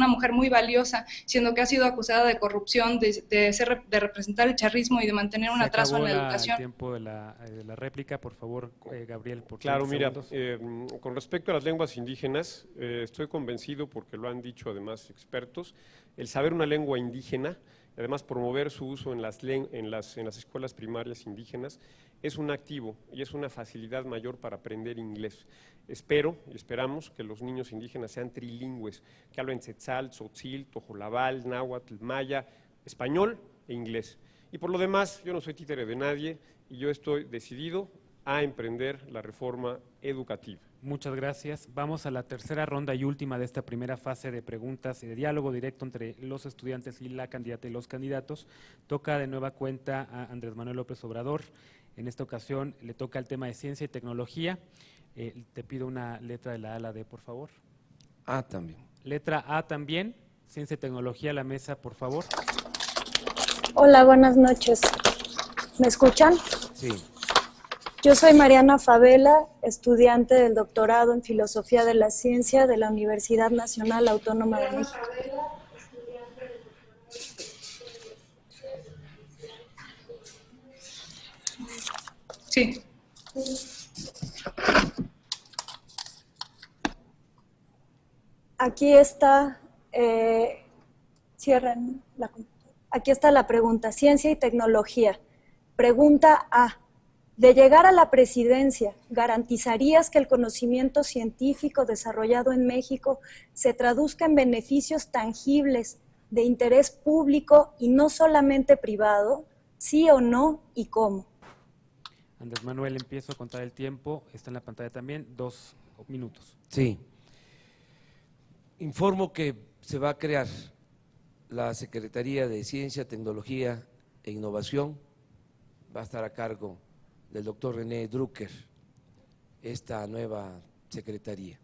[SPEAKER 10] mujer muy valiosa, siendo que ha sido acusada de corrupción, de representar el charrismo y de mantener un atraso en la educación.
[SPEAKER 1] El tiempo de la réplica, por favor, Gabriel, por
[SPEAKER 4] Claro, mira,
[SPEAKER 1] segundos.
[SPEAKER 4] con respecto a las lenguas indígenas, estoy convencido, porque lo han dicho además expertos, el saber una lengua indígena, además promover su uso en las escuelas primarias indígenas, es un activo y es una facilidad mayor para aprender inglés. Espero y esperamos que los niños indígenas sean trilingües, que hablen tzetzal, tzotzil, tojolabal, náhuatl, maya, español e inglés. Y por lo demás, yo no soy títere de nadie y yo estoy decidido a emprender la reforma educativa.
[SPEAKER 1] Muchas gracias. Vamos a la tercera ronda y última de esta primera fase de preguntas y de diálogo directo entre los estudiantes y la candidata y los candidatos. Toca de nueva cuenta a Andrés Manuel López Obrador. En esta ocasión le toca el tema de ciencia y tecnología. Te pido una letra de la A a la D, por favor.
[SPEAKER 2] A también.
[SPEAKER 1] Letra A también. Ciencia y tecnología, la mesa, por favor.
[SPEAKER 11] Hola, buenas noches. ¿Me escuchan?
[SPEAKER 2] Sí.
[SPEAKER 11] Yo soy Mariana Favela, estudiante del doctorado en Filosofía de la Ciencia de la Universidad Nacional Autónoma de México.
[SPEAKER 10] Sí.
[SPEAKER 11] Aquí está, cierren la computadora. Aquí está la pregunta, ciencia y tecnología. Pregunta A. De llegar a la presidencia, ¿garantizarías que el conocimiento científico desarrollado en México se traduzca en beneficios tangibles de interés público y no solamente privado? ¿Sí o no y cómo?
[SPEAKER 1] Andrés Manuel, empiezo a contar el tiempo. Está en la pantalla también, 2 minutos.
[SPEAKER 2] Sí. Informo que se va a crear la Secretaría de Ciencia, Tecnología e Innovación. Va a estar a cargo del doctor René Drucker, esta nueva secretaría.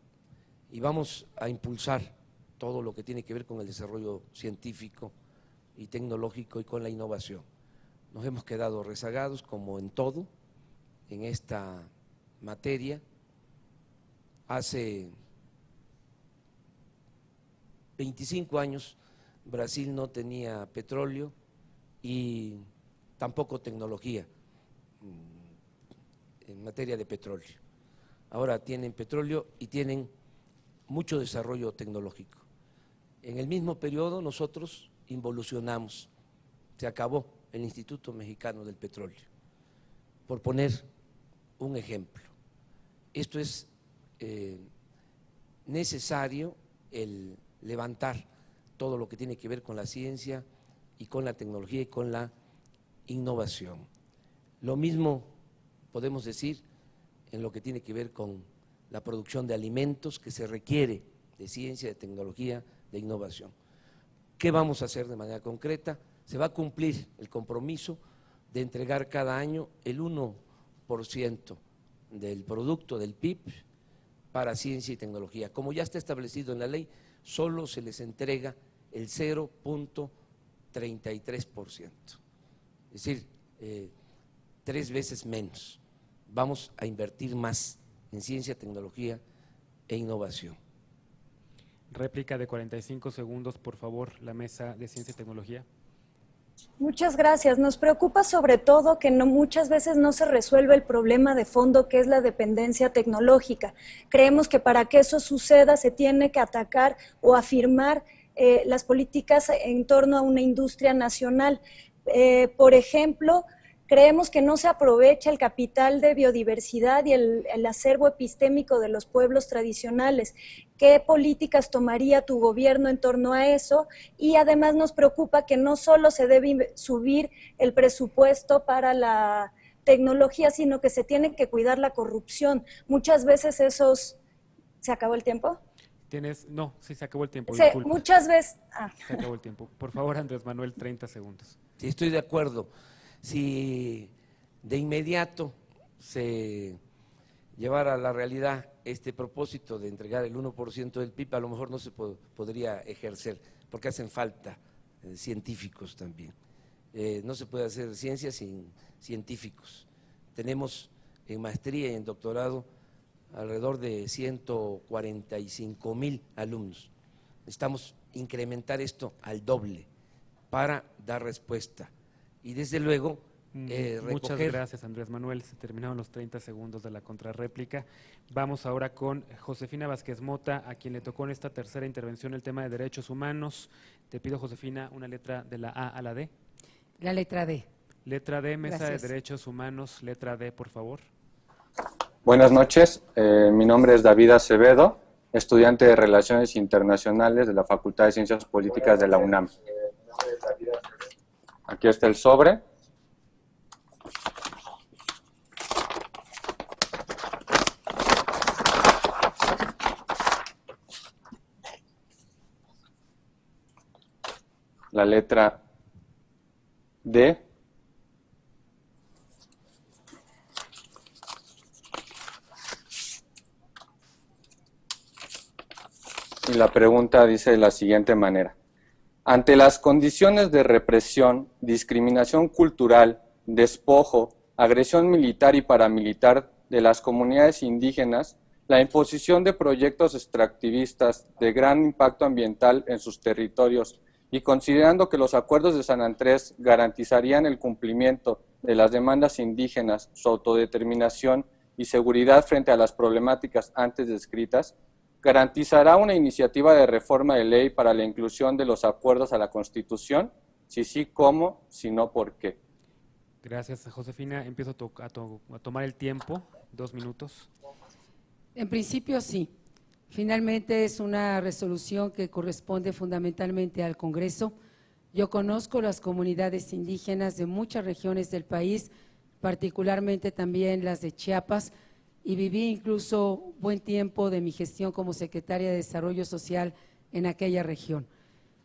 [SPEAKER 2] Y vamos a impulsar todo lo que tiene que ver con el desarrollo científico y tecnológico y con la innovación. Nos hemos quedado rezagados, como en todo, en esta materia. Hace 25 años Brasil no tenía petróleo y tampoco tecnología en materia de petróleo. Ahora tienen petróleo y tienen mucho desarrollo tecnológico. En el mismo periodo nosotros involucionamos, se acabó el Instituto Mexicano del Petróleo, por poner un ejemplo. Esto es necesario, el levantar todo lo que tiene que ver con la ciencia y con la tecnología y con la innovación. Lo mismo podemos decir en lo que tiene que ver con la producción de alimentos, que se requiere de ciencia, de tecnología, de innovación. ¿Qué vamos a hacer de manera concreta? Se va a cumplir el compromiso de entregar cada año el 1% del producto del PIB para ciencia y tecnología. Como ya está establecido en la ley, solo se les entrega el 0.33%, es decir, 3 veces menos. Vamos a invertir más en ciencia, tecnología e innovación.
[SPEAKER 1] Réplica de 45 segundos, por favor, la mesa de ciencia y tecnología.
[SPEAKER 11] Muchas gracias. Nos preocupa sobre todo que muchas veces no se resuelve el problema de fondo, que es la dependencia tecnológica. Creemos que para que eso suceda se tiene que atacar o afirmar las políticas en torno a una industria nacional. Por ejemplo, creemos que no se aprovecha el capital de biodiversidad y el acervo epistémico de los pueblos tradicionales. ¿Qué políticas tomaría tu gobierno en torno a eso? Y además nos preocupa que no solo se debe subir el presupuesto para la tecnología, sino que se tiene que cuidar la corrupción. Muchas veces esos... ¿Se acabó el tiempo?
[SPEAKER 1] No, sí, se acabó el tiempo.
[SPEAKER 11] Muchas veces...
[SPEAKER 1] Se acabó el tiempo. Por favor, Andrés Manuel, 30 segundos.
[SPEAKER 2] Sí, estoy de acuerdo. Si de inmediato se llevara a la realidad este propósito de entregar el 1% del PIB, a lo mejor no se podría ejercer, porque hacen falta científicos también. No se puede hacer ciencia sin científicos. Tenemos en maestría y en doctorado alrededor de 145,000 alumnos. Necesitamos incrementar esto al doble para dar respuesta. Y desde luego,
[SPEAKER 1] Muchas gracias, Andrés Manuel. Se terminaron los 30 segundos de la contrarréplica. Vamos ahora con Josefina Vázquez Mota, a quien le tocó en esta tercera intervención el tema de derechos humanos. Te pido, Josefina, una letra de la A a la D.
[SPEAKER 3] La letra D.
[SPEAKER 1] Letra D, Mesa
[SPEAKER 3] Gracias.
[SPEAKER 1] de Derechos Humanos. Letra D, por favor.
[SPEAKER 12] Buenas noches, mi nombre es David Acevedo, estudiante de Relaciones Internacionales de la Facultad de Ciencias Políticas de la UNAM. Aquí está el sobre. la letra D. Y la pregunta dice de la siguiente manera. Ante las condiciones de represión, discriminación cultural, despojo, agresión militar y paramilitar de las comunidades indígenas, la imposición de proyectos extractivistas de gran impacto ambiental en sus territorios y considerando que los acuerdos de San Andrés garantizarían el cumplimiento de las demandas indígenas, su autodeterminación y seguridad frente a las problemáticas antes descritas, ¿garantizará una iniciativa de reforma de ley para la inclusión de los acuerdos a la Constitución? Si sí, ¿cómo? Si no, ¿por qué?
[SPEAKER 1] Gracias, Josefina. Empiezo a tomar el tiempo, 2 minutos.
[SPEAKER 3] En principio, sí. Finalmente es una resolución que corresponde fundamentalmente al Congreso. Yo conozco las comunidades indígenas de muchas regiones del país, particularmente también las de Chiapas, y viví incluso buen tiempo de mi gestión como secretaria de Desarrollo Social en aquella región.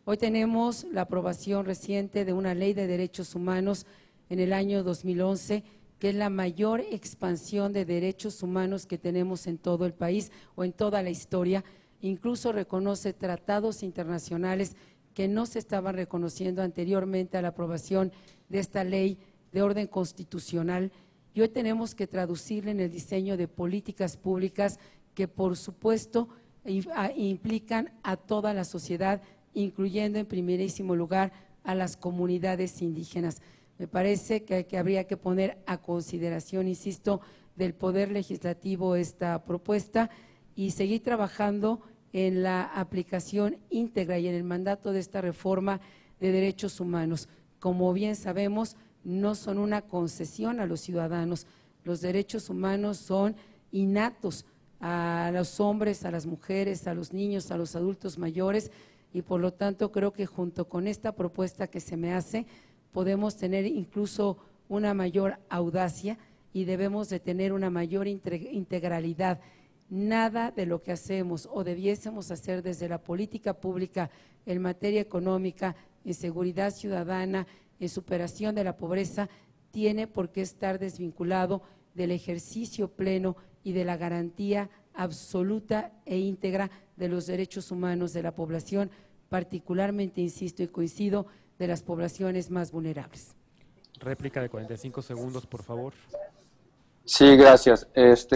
[SPEAKER 3] Hoy tenemos la aprobación reciente de una ley de derechos humanos en el año 2011, que es la mayor expansión de derechos humanos que tenemos en todo el país o en toda la historia. Incluso reconoce tratados internacionales que no se estaban reconociendo anteriormente a la aprobación de esta ley de orden constitucional. Y hoy tenemos que traducirla en el diseño de políticas públicas que, por supuesto, implican a toda la sociedad, incluyendo en primerísimo lugar a las comunidades indígenas. Me parece que habría que poner a consideración, insisto, del Poder Legislativo esta propuesta y seguir trabajando en la aplicación íntegra y en el mandato de esta reforma de derechos humanos. Como bien sabemos, no son una concesión a los ciudadanos. Los derechos humanos son innatos a los hombres, a las mujeres, a los niños, a los adultos mayores y por lo tanto creo que junto con esta propuesta que se me hace podemos tener incluso una mayor audacia y debemos de tener una mayor integralidad. Nada de lo que hacemos o debiésemos hacer desde la política pública en materia económica, en seguridad ciudadana, en superación de la pobreza, tiene por qué estar desvinculado del ejercicio pleno y de la garantía absoluta e íntegra de los derechos humanos de la población, particularmente, insisto y coincido, de las poblaciones más vulnerables.
[SPEAKER 1] Réplica de 45 segundos, por favor.
[SPEAKER 12] Sí, gracias.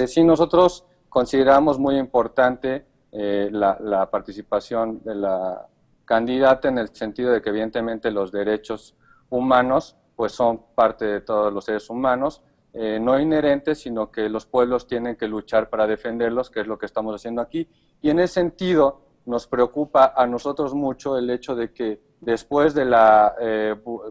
[SPEAKER 12] Sí, nosotros consideramos muy importante la participación de la candidata en el sentido de que evidentemente los derechos humanos pues son parte de todos los seres humanos, no inherentes, sino que los pueblos tienen que luchar para defenderlos, que es lo que estamos haciendo aquí. Y en ese sentido nos preocupa a nosotros mucho el hecho de que después de la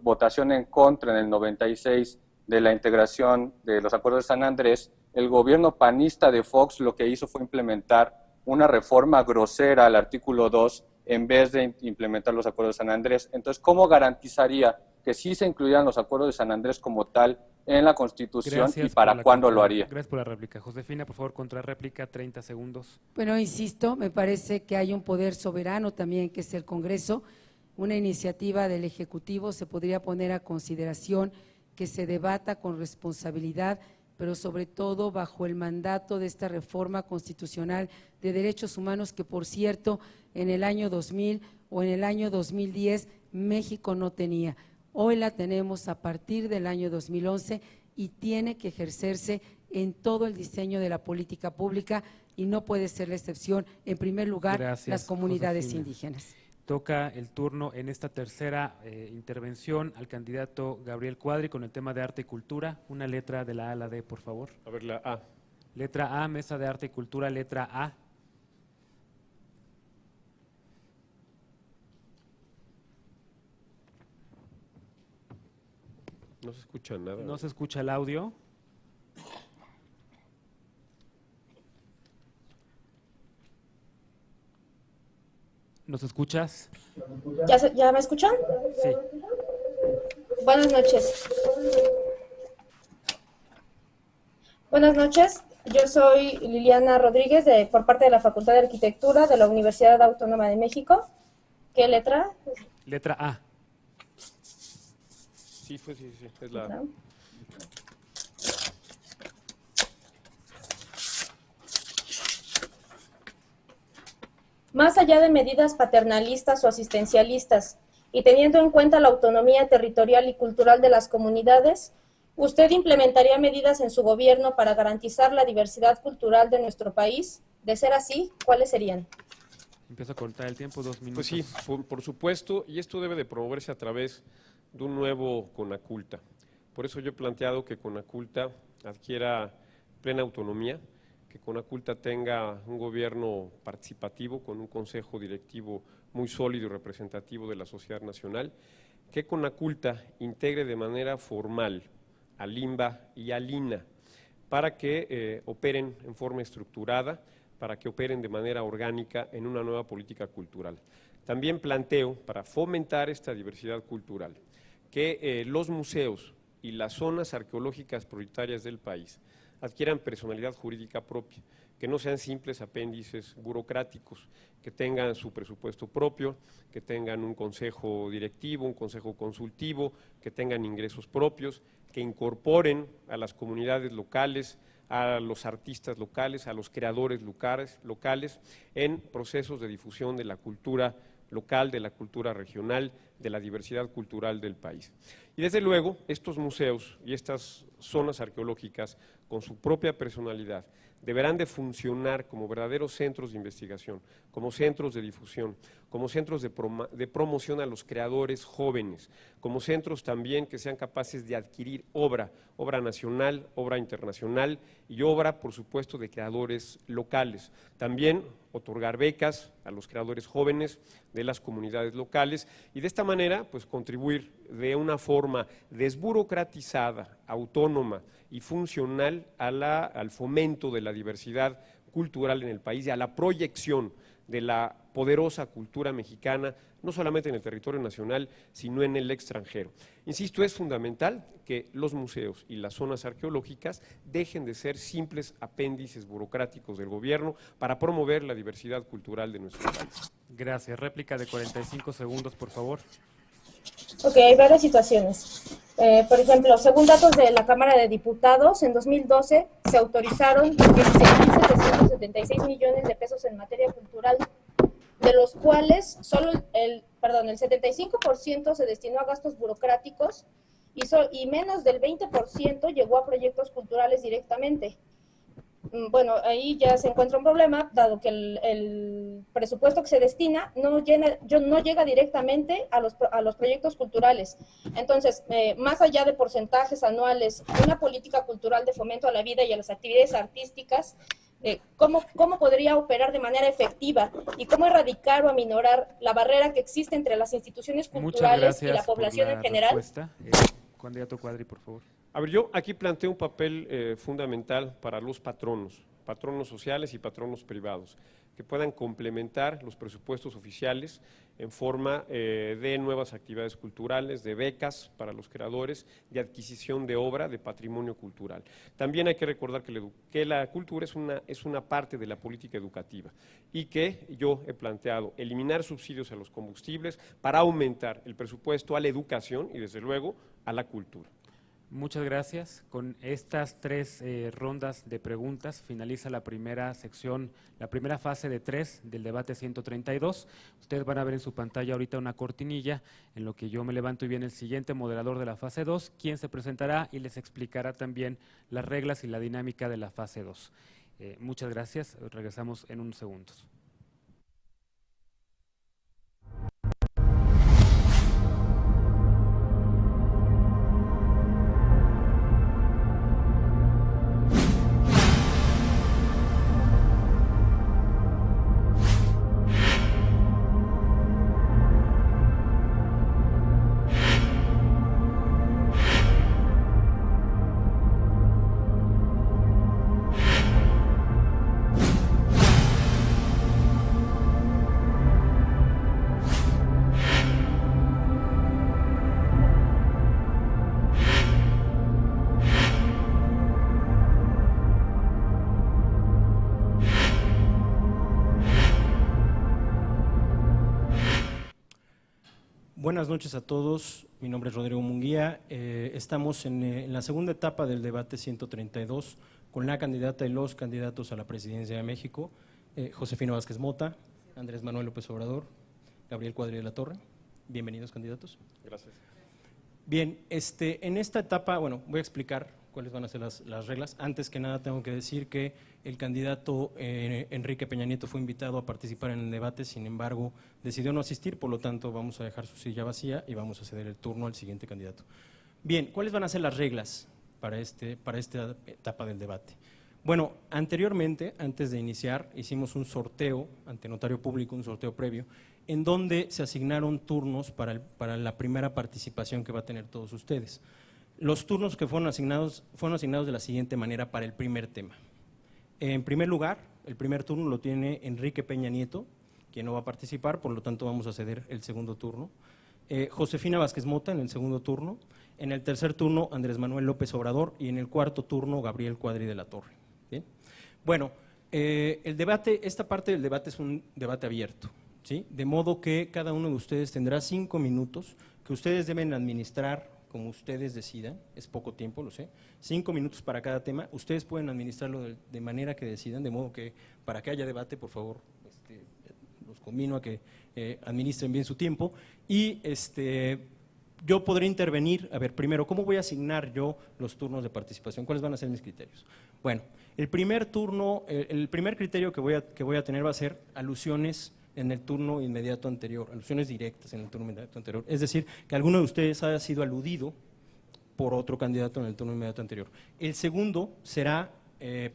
[SPEAKER 12] votación en contra en el 96 de la integración de los acuerdos de San Andrés, el gobierno panista de Fox lo que hizo fue implementar una reforma grosera al artículo 2 en vez de implementar los acuerdos de San Andrés. Entonces, ¿cómo garantizaría que sí se incluyeran los acuerdos de San Andrés como tal en la Constitución?
[SPEAKER 1] Gracias,
[SPEAKER 12] y para cuándo lo haría?
[SPEAKER 1] Gracias por la réplica. Josefina, por favor, contrarréplica, 30 segundos.
[SPEAKER 3] Bueno, insisto, me parece que hay un poder soberano también, que es el Congreso. Una iniciativa del Ejecutivo se podría poner a consideración, que se debata con responsabilidad, pero sobre todo bajo el mandato de esta reforma constitucional de derechos humanos que, por cierto, en el año 2000 o en el año 2010 México no tenía. Hoy la tenemos a partir del año 2011 y tiene que ejercerse en todo el diseño de la política pública y no puede ser la excepción, en primer lugar,
[SPEAKER 1] Gracias,
[SPEAKER 3] las comunidades
[SPEAKER 1] Josefina.
[SPEAKER 3] indígenas.
[SPEAKER 1] Toca el turno en esta tercera intervención al candidato Gabriel Cuadri con el tema de arte y cultura. Una letra de la A a la D, por favor.
[SPEAKER 4] A ver, la A.
[SPEAKER 1] Letra A, Mesa de Arte y Cultura, letra A.
[SPEAKER 4] No se escucha nada.
[SPEAKER 1] No se escucha el audio. ¿Nos escuchas?
[SPEAKER 13] ¿Ya me escuchan?
[SPEAKER 1] Sí.
[SPEAKER 13] Buenas noches. Buenas noches. Yo soy Liliana Rodríguez por parte de la Facultad de Arquitectura de la Universidad Autónoma de México. ¿Qué letra?
[SPEAKER 1] Letra A.
[SPEAKER 4] Sí, es la...
[SPEAKER 13] ¿No? Más allá de medidas paternalistas o asistencialistas, y teniendo en cuenta la autonomía territorial y cultural de las comunidades, ¿usted implementaría medidas en su gobierno para garantizar la diversidad cultural de nuestro país? De ser así, ¿cuáles serían?
[SPEAKER 1] Empiezo a cortar el tiempo, 2 minutos.
[SPEAKER 4] Pues sí, por supuesto, y esto debe de promoverse a través de un nuevo CONACULTA. Por eso yo he planteado que CONACULTA adquiera plena autonomía, que CONACULTA tenga un gobierno participativo con un consejo directivo muy sólido y representativo de la sociedad nacional, que CONACULTA integre de manera formal al INBA y al INA para que operen en forma estructurada, para que operen de manera orgánica en una nueva política cultural. También planteo, para fomentar esta diversidad cultural, que los museos y las zonas arqueológicas prioritarias del país adquieran personalidad jurídica propia, que no sean simples apéndices burocráticos, que tengan su presupuesto propio, que tengan un consejo directivo, un consejo consultivo, que tengan ingresos propios, que incorporen a las comunidades locales, a los artistas locales, a los creadores locales en procesos de difusión de la cultura local, de la cultura regional, de la diversidad cultural del país. Y desde luego, estos museos y estas zonas arqueológicas, con su propia personalidad, deberán de funcionar como verdaderos centros de investigación, como centros de difusión, como centros de promoción a los creadores jóvenes, como centros también que sean capaces de adquirir obra nacional, obra internacional y obra, por supuesto, de creadores locales. También otorgar becas a los creadores jóvenes de las comunidades locales y de esta manera pues contribuir de una forma desburocratizada, autónoma y funcional al fomento de la diversidad cultural en el país y a la proyección de la poderosa cultura mexicana, no solamente en el territorio nacional, sino en el extranjero. Insisto, es fundamental que los museos y las zonas arqueológicas dejen de ser simples apéndices burocráticos del gobierno para promover la diversidad cultural de nuestro país.
[SPEAKER 1] Gracias. Réplica de 45 segundos, por favor.
[SPEAKER 13] Ok, hay varias situaciones. Por ejemplo, según datos de la Cámara de Diputados, en 2012 se autorizaron 16.776 millones de pesos en materia cultural, de los cuales solo el 75% se destinó a gastos burocráticos y menos del 20% llegó a proyectos culturales directamente. Bueno, ahí ya se encuentra un problema, dado que el presupuesto que se destina no llega directamente a los proyectos culturales. Entonces, más allá de porcentajes anuales, una política cultural de fomento a la vida y a las actividades artísticas, ¿cómo podría operar de manera efectiva y cómo erradicar o aminorar la barrera que existe entre las instituciones culturales y la población en general?
[SPEAKER 1] Candidato Cuadri, por favor.
[SPEAKER 4] A ver, yo aquí planteo un papel fundamental para los patronos sociales y patronos privados, que puedan complementar los presupuestos oficiales en forma de nuevas actividades culturales, de becas para los creadores, de adquisición de obra, de patrimonio cultural. También hay que recordar que la cultura es una parte de la política educativa y que yo he planteado eliminar subsidios a los combustibles para aumentar el presupuesto a la educación y, desde luego, a la cultura.
[SPEAKER 1] Muchas gracias. Con estas 3 rondas de preguntas finaliza la primera sección, la primera fase de 3 del debate 132. Ustedes van a ver en su pantalla ahorita una cortinilla en lo que yo me levanto y viene el siguiente moderador de la fase 2, quien se presentará y les explicará también las reglas y la dinámica de la fase 2. Muchas gracias. Regresamos en unos segundos.
[SPEAKER 14] Buenas noches a todos, mi nombre es Rodrigo Munguía, estamos en la segunda etapa del debate 132 con la candidata y los candidatos a la presidencia de México, Josefina Vázquez Mota, Andrés Manuel López Obrador, Gabriel Cuadri de la Torre. Bienvenidos, candidatos.
[SPEAKER 4] Gracias.
[SPEAKER 14] Bien, en esta etapa, bueno, voy a explicar cuáles van a ser las reglas. Antes que nada tengo que decir que el candidato Enrique Peña Nieto fue invitado a participar en el debate, sin embargo decidió no asistir, por lo tanto vamos a dejar su silla vacía y vamos a ceder el turno al siguiente candidato. Bien, ¿cuáles van a ser las reglas para esta etapa del debate? Bueno, anteriormente, antes de iniciar, hicimos un sorteo ante notario público, un sorteo previo, en donde se asignaron turnos para la primera participación que va a tener todos ustedes. Los turnos que fueron asignados de la siguiente manera para el primer tema. En primer lugar, el primer turno lo tiene Enrique Peña Nieto, quien no va a participar, por lo tanto vamos a ceder el segundo turno. Josefina Vázquez Mota en el segundo turno. En el tercer turno, Andrés Manuel López Obrador, y en el cuarto turno, Gabriel Cuadri de la Torre. ¿Bien? Bueno, esta parte del debate es un debate abierto, ¿sí? De modo que cada uno de ustedes tendrá 5 minutos que ustedes deben administrar como ustedes decidan, es poco tiempo, lo sé, 5 minutos para cada tema, ustedes pueden administrarlo de manera que decidan, de modo que para que haya debate, por favor, los convino a que administren bien su tiempo y yo podré intervenir. A ver, primero, ¿cómo voy a asignar yo los turnos de participación? ¿Cuáles van a ser mis criterios? Bueno, el primer turno, el primer criterio que voy a tener va a ser alusiones en el turno inmediato anterior, alusiones directas en el turno inmediato anterior, es decir, que alguno de ustedes haya sido aludido por otro candidato en el turno inmediato anterior. El segundo será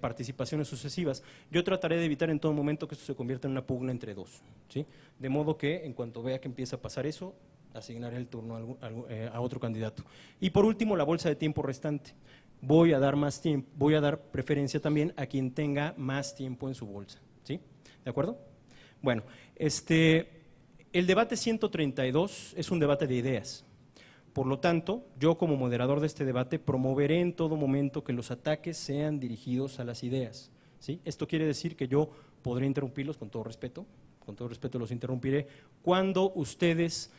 [SPEAKER 14] participaciones sucesivas. Yo trataré de evitar en todo momento que esto se convierta en una pugna entre dos, ¿sí? De modo que en cuanto vea que empieza a pasar eso, asignaré el turno a otro candidato. Y por último, la bolsa de tiempo restante. Voy a dar más tiempo, voy a dar preferencia también a quien tenga más tiempo en su bolsa, ¿sí? ¿De acuerdo? Bueno, el debate 132 es un debate de ideas. Por lo tanto, yo como moderador de este debate promoveré en todo momento que los ataques sean dirigidos a las ideas, ¿sí? Esto quiere decir que yo podré interrumpirlos con todo respeto los interrumpiré cuando ustedes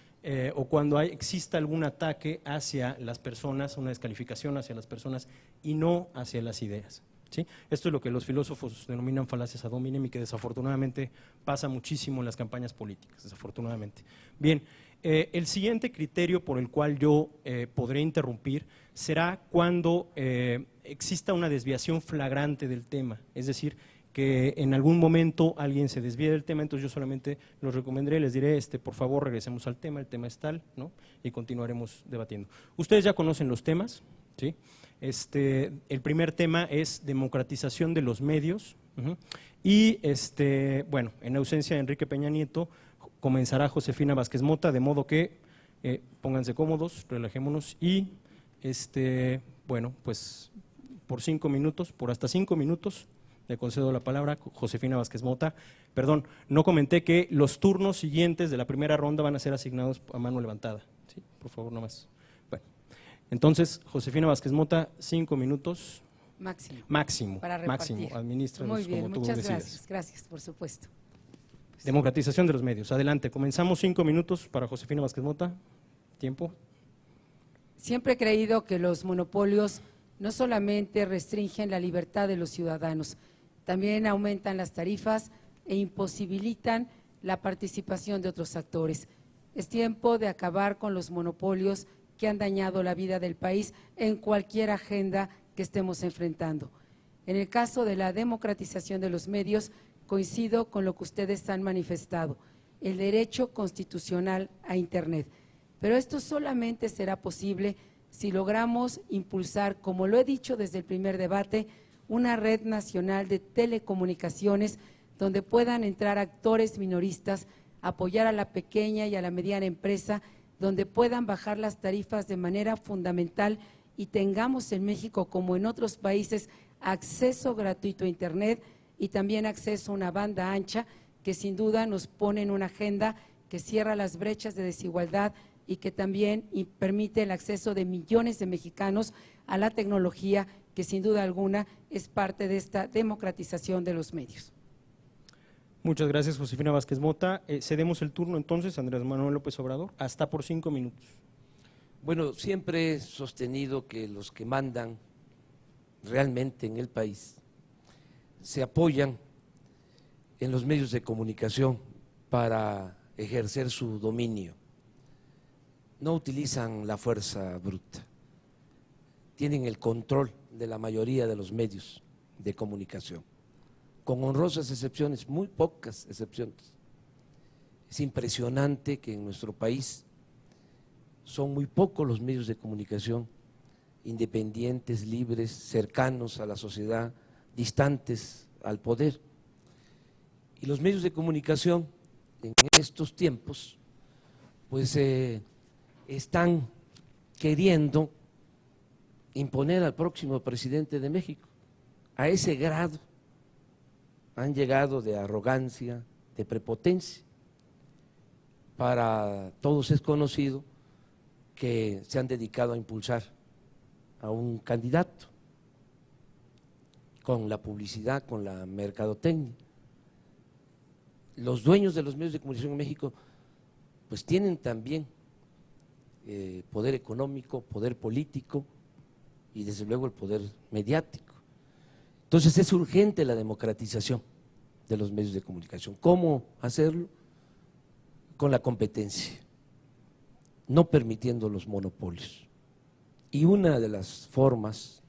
[SPEAKER 14] o cuando exista algún ataque hacia las personas, una descalificación hacia las personas y no hacia las ideas. ¿Sí? Esto es lo que los filósofos denominan falacias ad hominem y que desafortunadamente pasa muchísimo en las campañas políticas, desafortunadamente. Bien, el siguiente criterio por el cual yo podré interrumpir será cuando exista una desviación flagrante del tema, es decir, que en algún momento alguien se desvíe del tema, entonces yo solamente los recomendaré, les diré, por favor regresemos al tema, el tema es tal, ¿no? Y continuaremos debatiendo. Ustedes ya conocen los temas, ¿sí? El primer tema es democratización de los medios, y bueno, en ausencia de Enrique Peña Nieto, comenzará Josefina Vázquez Mota, de modo que pónganse cómodos, relajémonos y bueno, pues por hasta 5 minutos le concedo la palabra a Josefina Vázquez Mota. Perdón, no comenté que los turnos siguientes de la primera ronda van a ser asignados a mano levantada, ¿sí? Por favor, no más. Entonces, Josefina Vázquez Mota, 5 minutos. Máximo.
[SPEAKER 3] Para repartir.
[SPEAKER 14] Máximo, administralos
[SPEAKER 3] muy bien,
[SPEAKER 14] como tú
[SPEAKER 3] muchas
[SPEAKER 14] decidas.
[SPEAKER 3] Gracias, por supuesto.
[SPEAKER 14] Democratización de los medios. Adelante, comenzamos 5 minutos para Josefina Vázquez Mota. Tiempo.
[SPEAKER 3] Siempre he creído que los monopolios no solamente restringen la libertad de los ciudadanos, también aumentan las tarifas e imposibilitan la participación de otros actores. Es tiempo de acabar con los monopolios que han dañado la vida del país en cualquier agenda que estemos enfrentando. En el caso de la democratización de los medios, coincido con lo que ustedes han manifestado, el derecho constitucional a Internet. Pero esto solamente será posible si logramos impulsar, como lo he dicho desde el primer debate, una red nacional de telecomunicaciones donde puedan entrar actores minoristas, apoyar a la pequeña y a la mediana empresa, donde puedan bajar las tarifas de manera fundamental y tengamos en México, como en otros países, acceso gratuito a Internet y también acceso a una banda ancha que sin duda nos pone en una agenda que cierra las brechas de desigualdad y que también permite el acceso de millones de mexicanos a la tecnología, que sin duda alguna es parte de esta democratización de los medios.
[SPEAKER 14] Muchas gracias, Josefina Vázquez Mota. Cedemos el turno entonces a Andrés Manuel López Obrador, hasta por 5 minutos.
[SPEAKER 2] Bueno, siempre he sostenido que los que mandan realmente en el país se apoyan en los medios de comunicación para ejercer su dominio. No utilizan la fuerza bruta, tienen el control de la mayoría de los medios de comunicación, con honrosas excepciones, muy pocas excepciones. Es impresionante que en nuestro país son muy pocos los medios de comunicación independientes, libres, cercanos a la sociedad, distantes al poder. Y los medios de comunicación en estos tiempos pues están queriendo imponer al próximo presidente de México. A ese grado han llegado de arrogancia, de prepotencia. Para todos es conocido que se han dedicado a impulsar a un candidato con la publicidad, con la mercadotecnia. Los dueños de los medios de comunicación en México pues tienen también poder económico, poder político y desde luego el poder mediático. Entonces es urgente la democratización de los medios de comunicación. ¿Cómo hacerlo? Con la competencia, no permitiendo los monopolios. Y una de las formas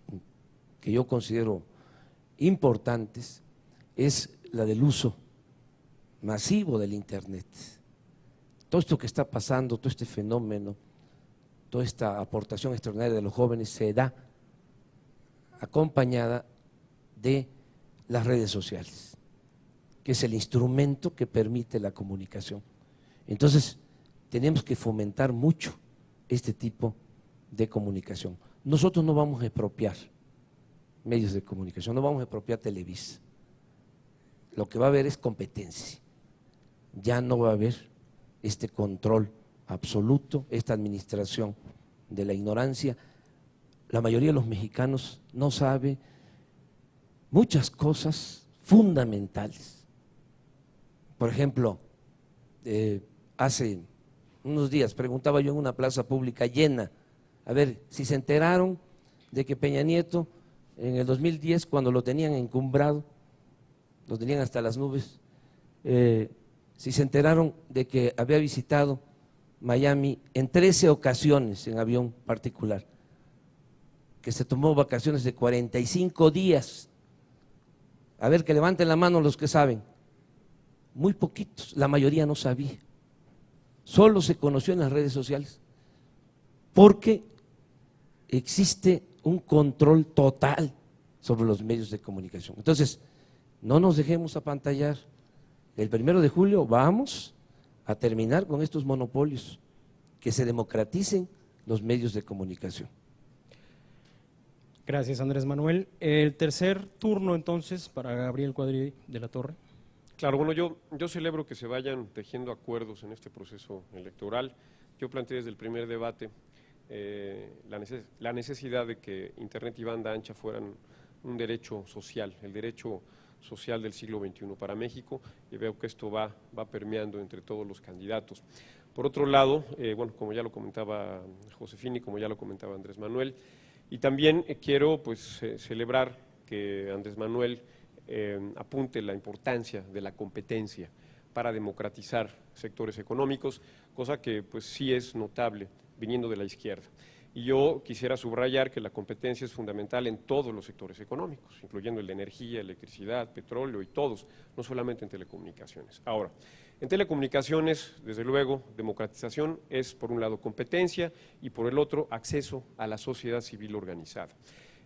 [SPEAKER 2] que yo considero importantes es la del uso masivo del Internet. Todo esto que está pasando, todo este fenómeno, toda esta aportación extraordinaria de los jóvenes se da acompañada de las redes sociales, que es el instrumento que permite la comunicación. Entonces, tenemos que fomentar mucho este tipo de comunicación. Nosotros no vamos a expropiar medios de comunicación, no vamos a expropiar Televisa. Lo que va a haber es competencia. Ya no va a haber este control absoluto, esta administración de la ignorancia. La mayoría de los mexicanos no sabe muchas cosas fundamentales. Por ejemplo, hace unos días preguntaba yo en una plaza pública llena, a ver si se enteraron de que Peña Nieto en el 2010, cuando lo tenían encumbrado, lo tenían hasta las nubes, si se enteraron de que había visitado Miami en 13 ocasiones en avión particular, que se tomó vacaciones de 45 días. A ver, que levanten la mano los que saben. Muy poquitos, la mayoría no sabía. Solo se conoció en las redes sociales, porque existe un control total sobre los medios de comunicación. Entonces, no nos dejemos apantallar. El 1 de julio vamos a terminar con estos monopolios, que se democraticen los medios de comunicación.
[SPEAKER 14] Gracias, Andrés Manuel. El tercer turno entonces para Gabriel Cuadri de la Torre.
[SPEAKER 4] Claro, bueno, yo celebro que se vayan tejiendo acuerdos en este proceso electoral. Yo planteé desde el primer debate la necesidad de que Internet y banda ancha fueran un derecho social, el derecho social del siglo XXI para México, y veo que esto va permeando entre todos los candidatos. Por otro lado, bueno, como ya lo comentaba Josefina y como ya lo comentaba Andrés Manuel, y también quiero pues celebrar que Andrés Manuel apunte la importancia de la competencia para democratizar sectores económicos, cosa que pues sí es notable viniendo de la izquierda. Y yo quisiera subrayar que la competencia es fundamental en todos los sectores económicos, incluyendo el de energía, electricidad, petróleo y todos, no solamente en telecomunicaciones. Ahora, en telecomunicaciones, desde luego, democratización es por un lado competencia y por el otro acceso a la sociedad civil organizada.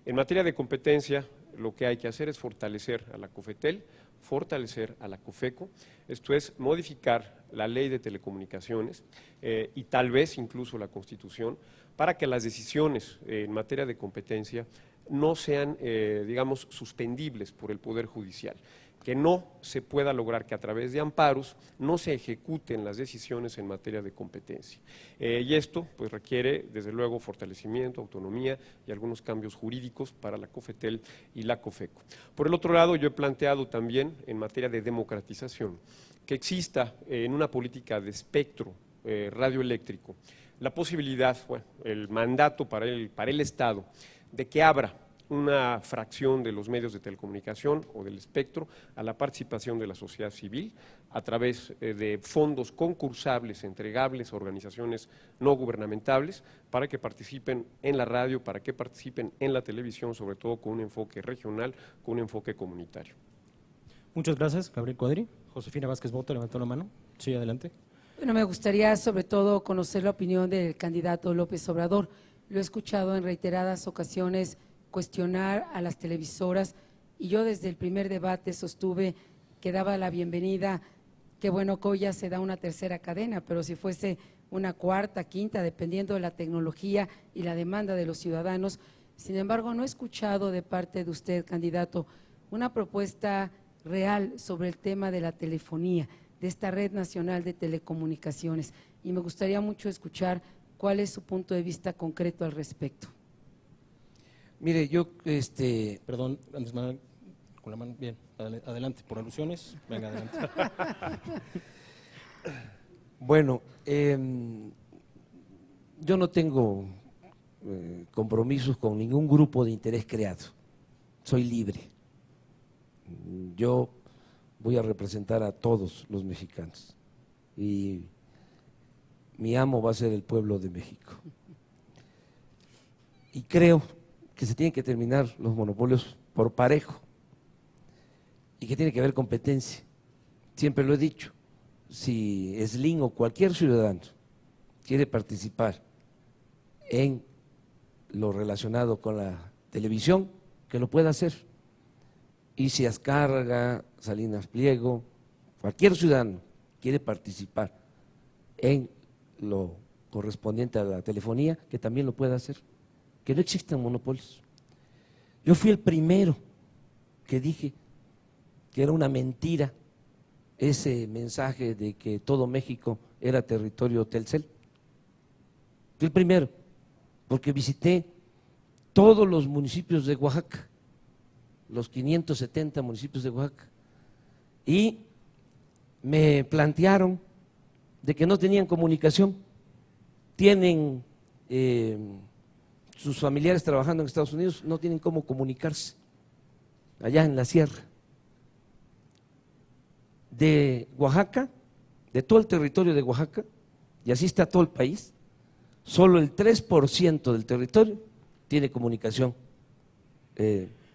[SPEAKER 4] En materia de competencia, lo que hay que hacer es fortalecer a la COFETEL, fortalecer a la COFECO, esto es modificar la ley de telecomunicaciones y tal vez incluso la Constitución, para que las decisiones en materia de competencia no sean, digamos, suspendibles por el Poder Judicial, que no se pueda lograr que a través de amparos no se ejecuten las decisiones en materia de competencia. Y esto pues requiere desde luego fortalecimiento, autonomía y algunos cambios jurídicos para la COFETEL y la COFECO. Por el otro lado, yo he planteado también en materia de democratización que exista en una política de espectro radioeléctrico la posibilidad, bueno, el mandato para el Estado de que abra una fracción de los medios de telecomunicación o del espectro a la participación de la sociedad civil a través de fondos concursables, entregables a organizaciones no gubernamentales para que participen en la radio, para que participen en la televisión, sobre todo con un enfoque regional, con un enfoque comunitario.
[SPEAKER 14] Muchas gracias, Gabriel Cuadri. Josefina Vázquez Bota levantó la mano. Sí, adelante.
[SPEAKER 3] Bueno, me gustaría sobre todo conocer la opinión del candidato López Obrador. Lo he escuchado en reiteradas ocasiones cuestionar a las televisoras y yo desde el primer debate sostuve que daba la bienvenida, que bueno que hoy ya se da una tercera cadena, pero si fuese una cuarta, quinta, dependiendo de la tecnología y la demanda de los ciudadanos. Sin embargo, no he escuchado de parte de usted, candidato, una propuesta real sobre el tema de la telefonía, de esta red nacional de telecomunicaciones, y me gustaría mucho escuchar cuál es su punto de vista concreto al respecto.
[SPEAKER 2] Mire, yo…
[SPEAKER 14] Perdón, Andrés Manuel, con la mano, bien, adelante, por alusiones, venga, adelante.
[SPEAKER 2] Bueno, yo no tengo compromisos con ningún grupo de interés creado, soy libre. Yo voy a representar a todos los mexicanos y mi amo va a ser el pueblo de México. Y creo que se tienen que terminar los monopolios por parejo y que tiene que haber competencia. Siempre lo he dicho, si Slim o cualquier ciudadano quiere participar en lo relacionado con la televisión, que lo pueda hacer. Y si Azcárraga, Salinas Pliego, cualquier ciudadano quiere participar en lo correspondiente a la telefonía, que también lo pueda hacer, que no existan monopolios. Yo fui el primero que dije que era una mentira ese mensaje de que todo México era territorio Telcel. Fui el primero, porque visité todos los municipios de Oaxaca, los 570 municipios de Oaxaca, y me plantearon de que no tenían comunicación, tienen sus familiares trabajando en Estados Unidos, no tienen cómo comunicarse, allá en la sierra. De Oaxaca, de todo el territorio de Oaxaca, y así está todo el país, solo el 3% del territorio tiene comunicación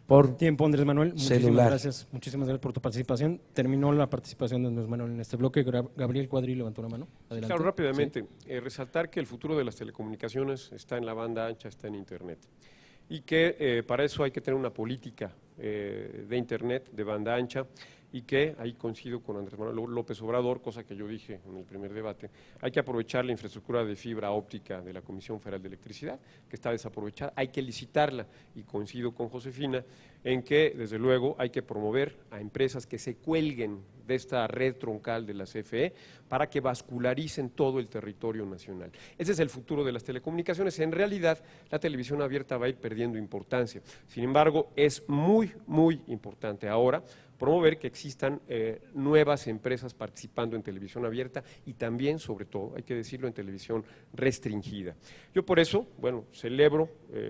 [SPEAKER 2] por
[SPEAKER 14] tiempo, Andrés Manuel.
[SPEAKER 2] celular.
[SPEAKER 14] Muchísimas gracias por tu participación. Terminó la participación de Andrés Manuel en este bloque. Gabriel Cuadri levantó la mano. Adelante.
[SPEAKER 4] Claro, rápidamente, sí. Resaltar que el futuro de las telecomunicaciones está en la banda ancha, está en Internet, y que para eso hay que tener una política de Internet, de banda ancha, y que, ahí coincido con Andrés Manuel López Obrador, cosa que yo dije en el primer debate, hay que aprovechar la infraestructura de fibra óptica de la Comisión Federal de Electricidad, que está desaprovechada, hay que licitarla, y coincido con Josefina en que, desde luego, hay que promover a empresas que se cuelguen de esta red troncal de la CFE para que vascularicen todo el territorio nacional. Ese es el futuro de las telecomunicaciones. En realidad, la televisión abierta va a ir perdiendo importancia. Sin embargo, es muy, muy importante ahora promover que existan nuevas empresas participando en televisión abierta y también, sobre todo, hay que decirlo, en televisión restringida. Yo por eso, bueno, celebro,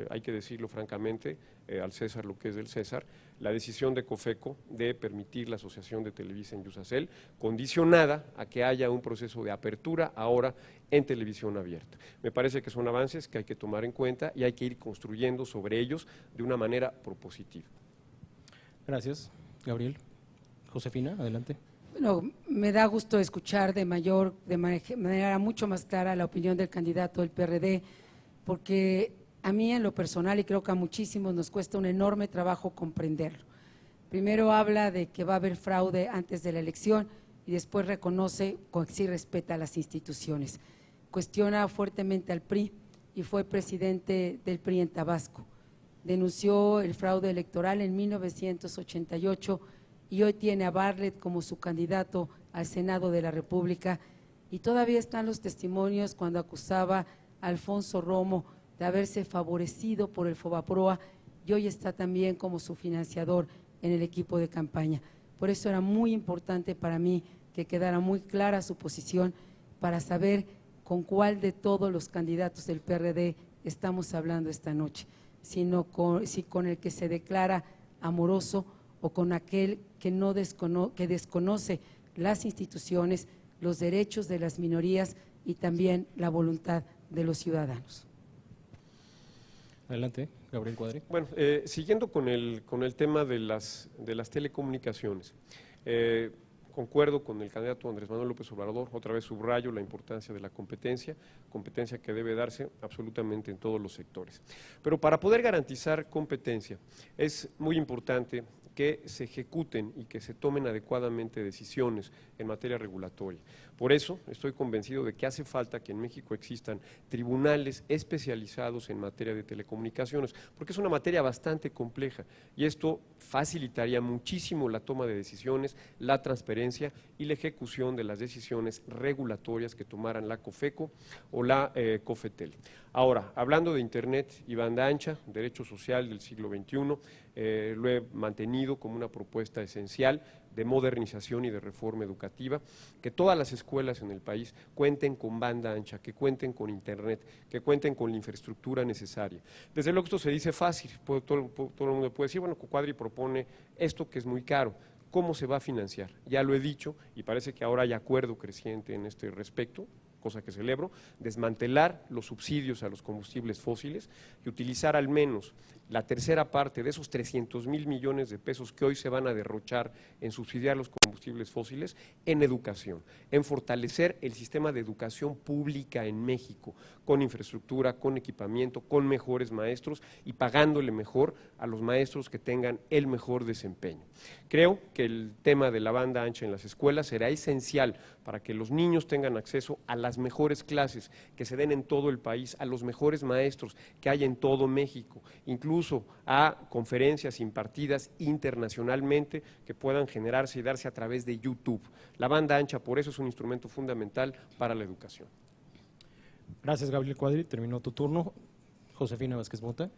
[SPEAKER 4] hay que decirlo francamente, al César lo que es del César, la decisión de COFECO de permitir la asociación de Televisa en Yusacel, condicionada a que haya un proceso de apertura ahora en televisión abierta. Me parece que son avances que hay que tomar en cuenta y hay que ir construyendo sobre ellos de una manera propositiva.
[SPEAKER 14] Gracias, Gabriel. Josefina, adelante.
[SPEAKER 3] Bueno, me da gusto escuchar de manera mucho más clara la opinión del candidato del PRD, porque a mí en lo personal, y creo que a muchísimos nos cuesta un enorme trabajo comprenderlo. Primero habla de que va a haber fraude antes de la elección y después reconoce que sí respeta a las instituciones. Cuestiona fuertemente al PRI y fue presidente del PRI en Tabasco. Denunció el fraude electoral en 1988 y hoy tiene a Bartlett como su candidato al Senado de la República, y todavía están los testimonios cuando acusaba a Alfonso Romo de haberse favorecido por el Fobaproa, y hoy está también como su financiador en el equipo de campaña. Por eso era muy importante para mí que quedara muy clara su posición para saber con cuál de todos los candidatos del PRD estamos hablando esta noche, si con el que se declara amoroso o con aquel que desconoce las instituciones, los derechos de las minorías y también la voluntad de los ciudadanos.
[SPEAKER 14] Adelante, Gabriel Cuadri.
[SPEAKER 4] Bueno, siguiendo con el tema de las telecomunicaciones, concuerdo con el candidato Andrés Manuel López Obrador, otra vez subrayo la importancia de la competencia que debe darse absolutamente en todos los sectores. Pero para poder garantizar competencia es muy importante que se ejecuten y que se tomen adecuadamente decisiones en materia regulatoria. Por eso estoy convencido de que hace falta que en México existan tribunales especializados en materia de telecomunicaciones, porque es una materia bastante compleja y esto facilitaría muchísimo la toma de decisiones, la transparencia y la ejecución de las decisiones regulatorias que tomaran la COFECO o la COFETEL. Ahora, hablando de Internet y banda ancha, derecho social del siglo XXI, lo he mantenido como una propuesta esencial de modernización y de reforma educativa, que todas las escuelas en el país cuenten con banda ancha, que cuenten con Internet, que cuenten con la infraestructura necesaria. Desde luego esto se dice fácil, todo el mundo puede decir, bueno, Cuadri propone esto que es muy caro. ¿Cómo se va a financiar? Ya lo he dicho y parece que ahora hay acuerdo creciente en este respecto, cosa que celebro, desmantelar los subsidios a los combustibles fósiles y utilizar al menos la tercera parte de esos 300,000 millones de pesos que hoy se van a derrochar en subsidiar los combustibles fósiles en educación, en fortalecer el sistema de educación pública en México, con infraestructura, con equipamiento, con mejores maestros y pagándole mejor a los maestros que tengan el mejor desempeño. Creo que el tema de la banda ancha en las escuelas será esencial para que los niños tengan acceso a las mejores clases que se den en todo el país, a los mejores maestros que hay en todo México, incluso a conferencias impartidas internacionalmente que puedan generarse y darse a través de YouTube. La banda ancha, por eso, es un instrumento fundamental para la educación.
[SPEAKER 14] Gracias, Gabriel Cuadri. Terminó tu turno. Josefina Vázquez Mota.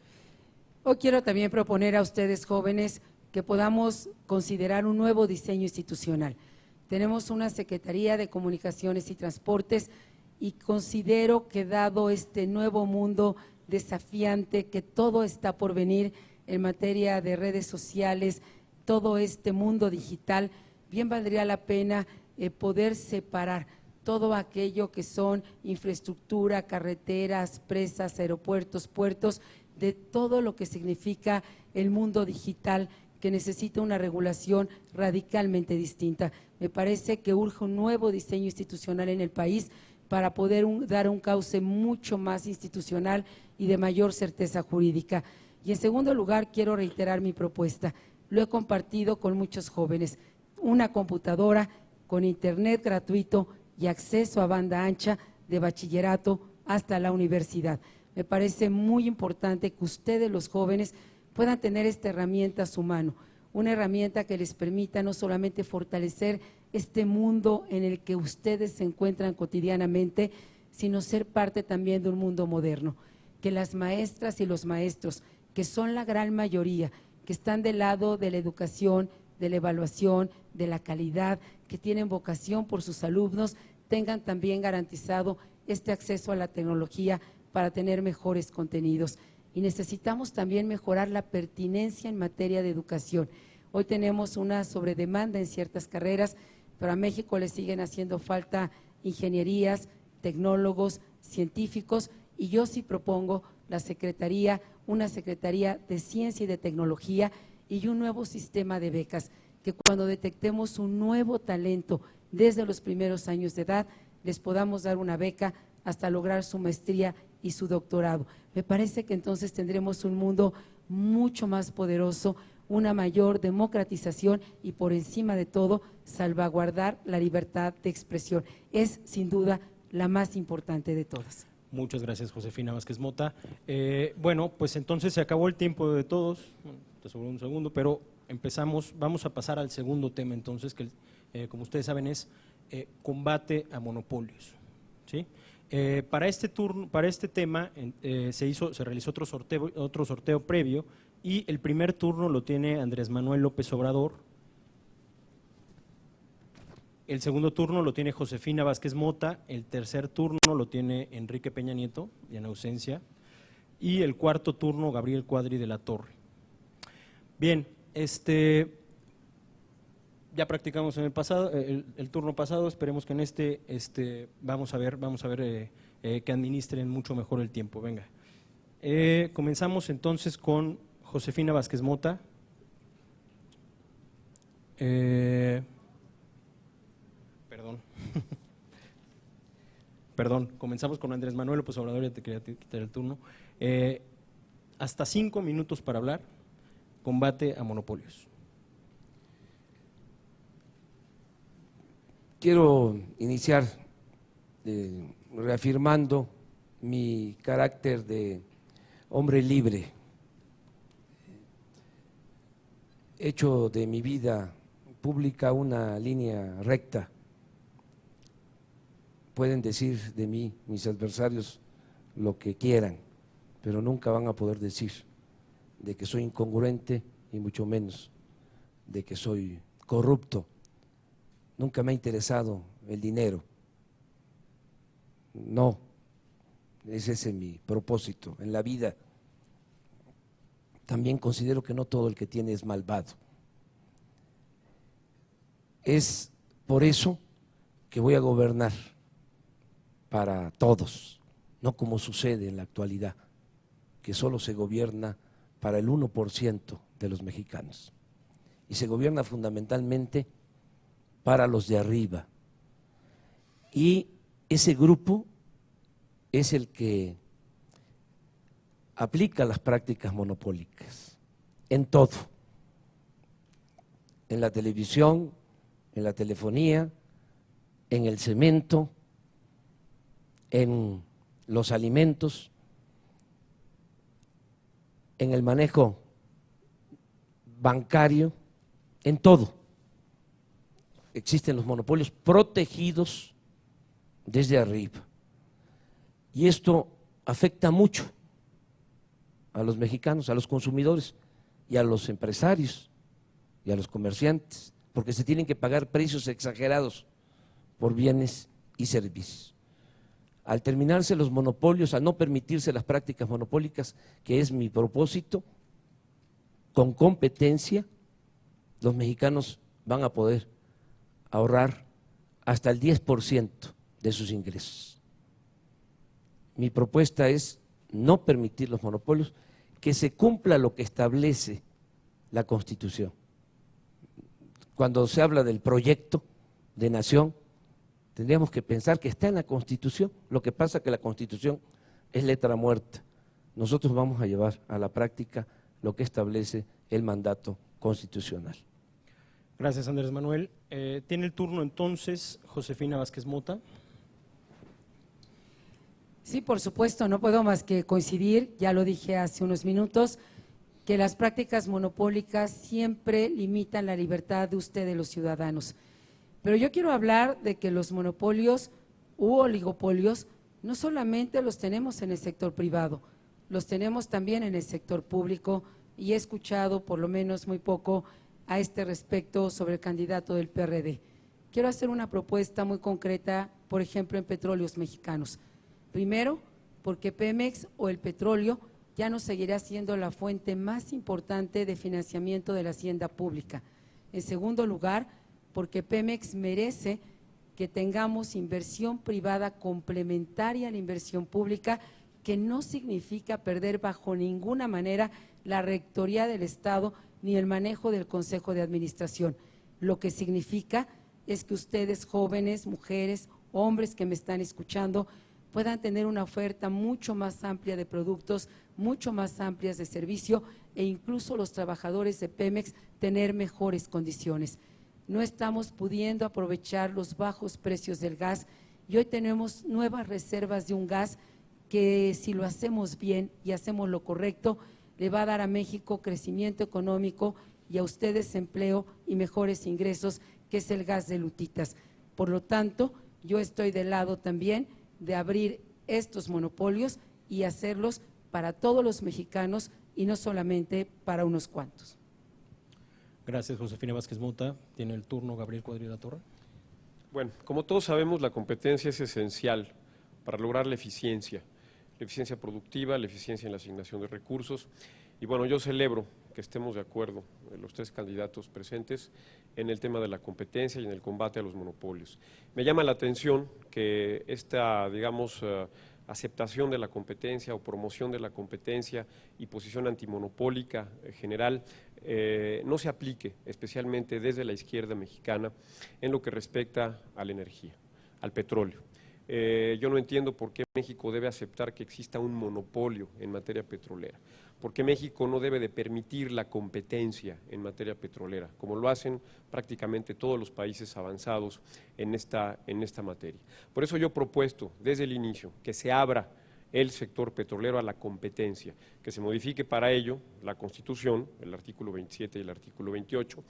[SPEAKER 3] Hoy quiero también proponer a ustedes, jóvenes, que podamos considerar un nuevo diseño institucional. Tenemos una Secretaría de Comunicaciones y Transportes y considero que dado este nuevo mundo desafiante, que todo está por venir en materia de redes sociales, todo este mundo digital, bien valdría la pena poder separar todo aquello que son infraestructura, carreteras, presas, aeropuertos, puertos, de todo lo que significa el mundo digital, que necesita una regulación radicalmente distinta. Me parece que urge un nuevo diseño institucional en el país para poder dar un cauce mucho más institucional y de mayor certeza jurídica. Y en segundo lugar, quiero reiterar mi propuesta. Lo he compartido con muchos jóvenes. Una computadora con Internet gratuito y acceso a banda ancha de bachillerato hasta la universidad. Me parece muy importante que ustedes, los jóvenes, puedan tener esta herramienta a su mano, una herramienta que les permita no solamente fortalecer este mundo en el que ustedes se encuentran cotidianamente, sino ser parte también de un mundo moderno, que las maestras y los maestros, que son la gran mayoría, que están del lado de la educación, de la evaluación, de la calidad, que tienen vocación por sus alumnos, tengan también garantizado este acceso a la tecnología para tener mejores contenidos. Y necesitamos también mejorar la pertinencia en materia de educación. Hoy tenemos una sobredemanda en ciertas carreras, pero a México le siguen haciendo falta ingenierías, tecnólogos, científicos, y yo sí propongo una Secretaría de Ciencia y de Tecnología y un nuevo sistema de becas, que cuando detectemos un nuevo talento desde los primeros años de edad, les podamos dar una beca hasta lograr su maestría y su doctorado. Me parece que entonces tendremos un mundo mucho más poderoso, una mayor democratización y por encima de todo salvaguardar la libertad de expresión. Es sin duda la más importante de todas.
[SPEAKER 14] Muchas gracias, Josefina Vázquez Mota. Bueno, pues entonces se acabó el tiempo de todos, te sobró un segundo, pero vamos a pasar al segundo tema entonces, que como ustedes saben es combate a monopolios, ¿sí? Para este tema se realizó otro sorteo previo y el primer turno lo tiene Andrés Manuel López Obrador, el segundo turno lo tiene Josefina Vázquez Mota, el tercer turno lo tiene Enrique Peña Nieto, y en ausencia, y el cuarto turno Gabriel Cuadri de la Torre. Bien, ya practicamos en el turno pasado, esperemos que en vamos a ver que administren mucho mejor el tiempo. Venga, comenzamos entonces con Josefina Vázquez Mota. Perdón, comenzamos con Andrés Manuel López Obrador, ya te quería quitar el turno. Hasta 5 minutos para hablar, combate a monopolios.
[SPEAKER 2] Quiero iniciar reafirmando mi carácter de hombre libre. He hecho de mi vida pública una línea recta. Pueden decir de mí, mis adversarios, lo que quieran, pero nunca van a poder decir de que soy incongruente y mucho menos de que soy corrupto. Nunca me ha interesado el dinero. No, ese es mi propósito en la vida. También considero que no todo el que tiene es malvado. Es por eso que voy a gobernar para todos, no como sucede en la actualidad, que solo se gobierna para el 1% de los mexicanos. Y se gobierna fundamentalmente para los de arriba. Y ese grupo es el que aplica las prácticas monopólicas en todo, en la televisión, en la telefonía, en el cemento, en los alimentos, en el manejo bancario, en todo. Existen los monopolios protegidos desde arriba. Y esto afecta mucho a los mexicanos, a los consumidores y a los empresarios y a los comerciantes, porque se tienen que pagar precios exagerados por bienes y servicios. Al terminarse los monopolios, al no permitirse las prácticas monopólicas, que es mi propósito, con competencia, los mexicanos van a poder ahorrar hasta el 10% de sus ingresos. Mi propuesta es no permitir los monopolios, que se cumpla lo que establece la Constitución. Cuando se habla del proyecto de nación, tendríamos que pensar que está en la Constitución. Lo que pasa es que la Constitución es letra muerta. Nosotros vamos a llevar a la práctica lo que establece el mandato constitucional.
[SPEAKER 14] Gracias, Andrés Manuel. Tiene el turno entonces Josefina Vázquez Mota.
[SPEAKER 3] Sí, por supuesto, no puedo más que coincidir, ya lo dije hace unos minutos, que las prácticas monopólicas siempre limitan la libertad de ustedes, los ciudadanos. Pero yo quiero hablar de que los monopolios u oligopolios no solamente los tenemos en el sector privado, los tenemos también en el sector público, y he escuchado por lo menos muy poco a este respecto sobre el candidato del PRD. Quiero hacer una propuesta muy concreta, por ejemplo, en Petróleos Mexicanos. Primero, porque Pemex o el petróleo ya no seguirá siendo la fuente más importante de financiamiento de la hacienda pública. En segundo lugar, porque Pemex merece que tengamos inversión privada complementaria a la inversión pública, que no significa perder bajo ninguna manera la rectoría del Estado ni el manejo del Consejo de Administración. Lo que significa es que ustedes, jóvenes, mujeres, hombres que me están escuchando, puedan tener una oferta mucho más amplia de productos, mucho más amplias de servicio, e incluso los trabajadores de Pemex tener mejores condiciones. No estamos pudiendo aprovechar los bajos precios del gas y hoy tenemos nuevas reservas de un gas que, si lo hacemos bien y hacemos lo correcto, le va a dar a México crecimiento económico y a ustedes empleo y mejores ingresos, que es el gas de Lutitas. Por lo tanto, yo estoy del lado también de abrir estos monopolios y hacerlos para todos los mexicanos y no solamente para unos cuantos.
[SPEAKER 14] Gracias, Josefina Vázquez Mota. Tiene el turno Gabriel Cuadri de la Torre.
[SPEAKER 4] Bueno, como todos sabemos, la competencia es esencial para lograr la eficiencia productiva, la eficiencia en la asignación de recursos. Y bueno, yo celebro que estemos de acuerdo los tres candidatos presentes en el tema de la competencia y en el combate a los monopolios. Me llama la atención que esta, digamos, aceptación de la competencia o promoción de la competencia y posición antimonopólica general no se aplique, especialmente desde la izquierda mexicana, en lo que respecta a la energía, al petróleo. Yo no entiendo por qué México debe aceptar que exista un monopolio en materia petrolera, por qué México no debe de permitir la competencia en materia petrolera, como lo hacen prácticamente todos los países avanzados en esta materia. Por eso yo he propuesto desde el inicio que se abra el sector petrolero a la competencia, que se modifique para ello la Constitución, el artículo 27 y el artículo 28,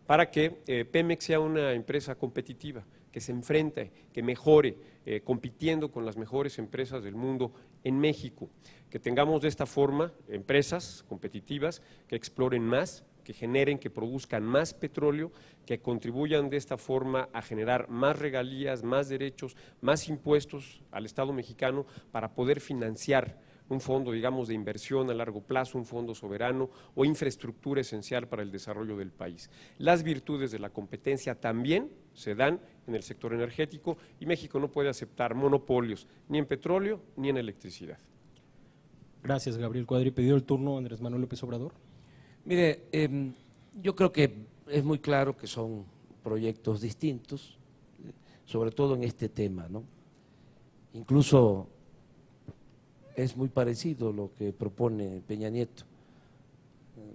[SPEAKER 4] para que Pemex sea una empresa competitiva, que se enfrente, que mejore, compitiendo con las mejores empresas del mundo en México, que tengamos de esta forma empresas competitivas que exploren más, que generen, que produzcan más petróleo, que contribuyan de esta forma a generar más regalías, más derechos, más impuestos al Estado mexicano para poder financiar un fondo, digamos, de inversión a largo plazo, un fondo soberano o infraestructura esencial para el desarrollo del país. Las virtudes de la competencia también se dan en el sector energético y México no puede aceptar monopolios ni en petróleo ni en electricidad.
[SPEAKER 14] Gracias, Gabriel Cuadri. Pedido el turno Andrés Manuel López Obrador.
[SPEAKER 2] Mire, yo creo que es muy claro que son proyectos distintos, sobre todo en este tema, ¿no? Incluso es muy parecido lo que propone Peña Nieto.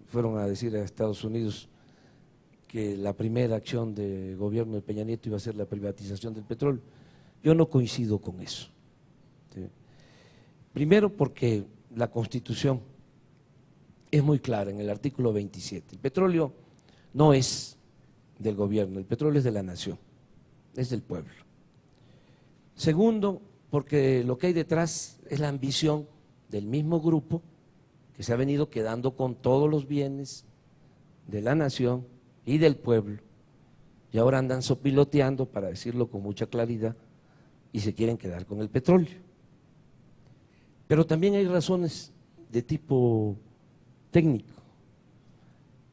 [SPEAKER 2] Fueron a decir a Estados Unidos que la primera acción de gobierno de Peña Nieto iba a ser la privatización del petróleo. Yo no coincido con eso. ¿Sí? Primero porque la Constitución es muy clara en el artículo 27. El petróleo no es del gobierno, el petróleo es de la nación, es del pueblo. Segundo, porque lo que hay detrás es la ambición del mismo grupo que se ha venido quedando con todos los bienes de la nación y del pueblo, y ahora andan sopiloteando, para decirlo con mucha claridad, y se quieren quedar con el petróleo. Pero también hay razones de tipo técnico.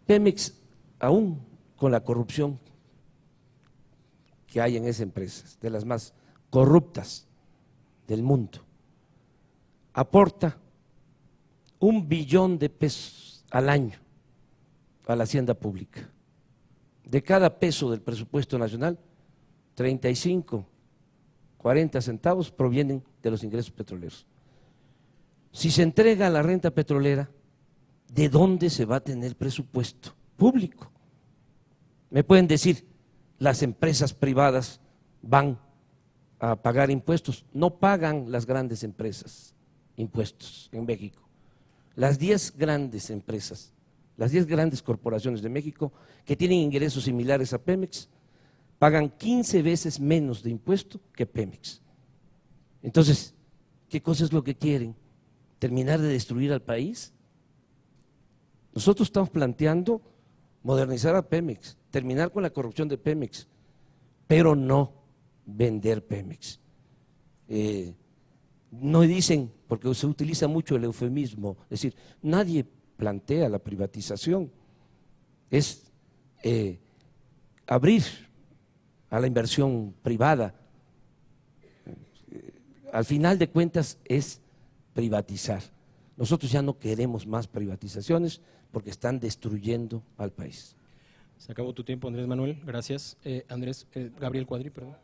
[SPEAKER 2] Pemex, aún con la corrupción que hay en esa empresa, de las más corruptas del mundo, aporta $1 billón al año a la hacienda pública. De cada peso del presupuesto nacional, 35, 40 centavos provienen de los ingresos petroleros. Si se entrega la renta petrolera, ¿de dónde se va a tener presupuesto público? Me pueden decir, las empresas privadas van a pagar impuestos. No pagan las grandes empresas impuestos en México. Las 10 grandes empresas, las 10 grandes corporaciones de México que tienen ingresos similares a Pemex, pagan 15 veces menos de impuesto que Pemex. Entonces, ¿qué cosa es lo que quieren? ¿Terminar de destruir al país? Nosotros estamos planteando modernizar a Pemex, terminar con la corrupción de Pemex, pero no vender Pemex. No dicen, porque se utiliza mucho el eufemismo, es decir, nadie plantea la privatización, es abrir a la inversión privada. Al final de cuentas es privatizar. Nosotros ya no queremos más privatizaciones porque están destruyendo al país.
[SPEAKER 14] Se acabó tu tiempo, Andrés Manuel. Gracias. Gabriel Cuadri, perdón.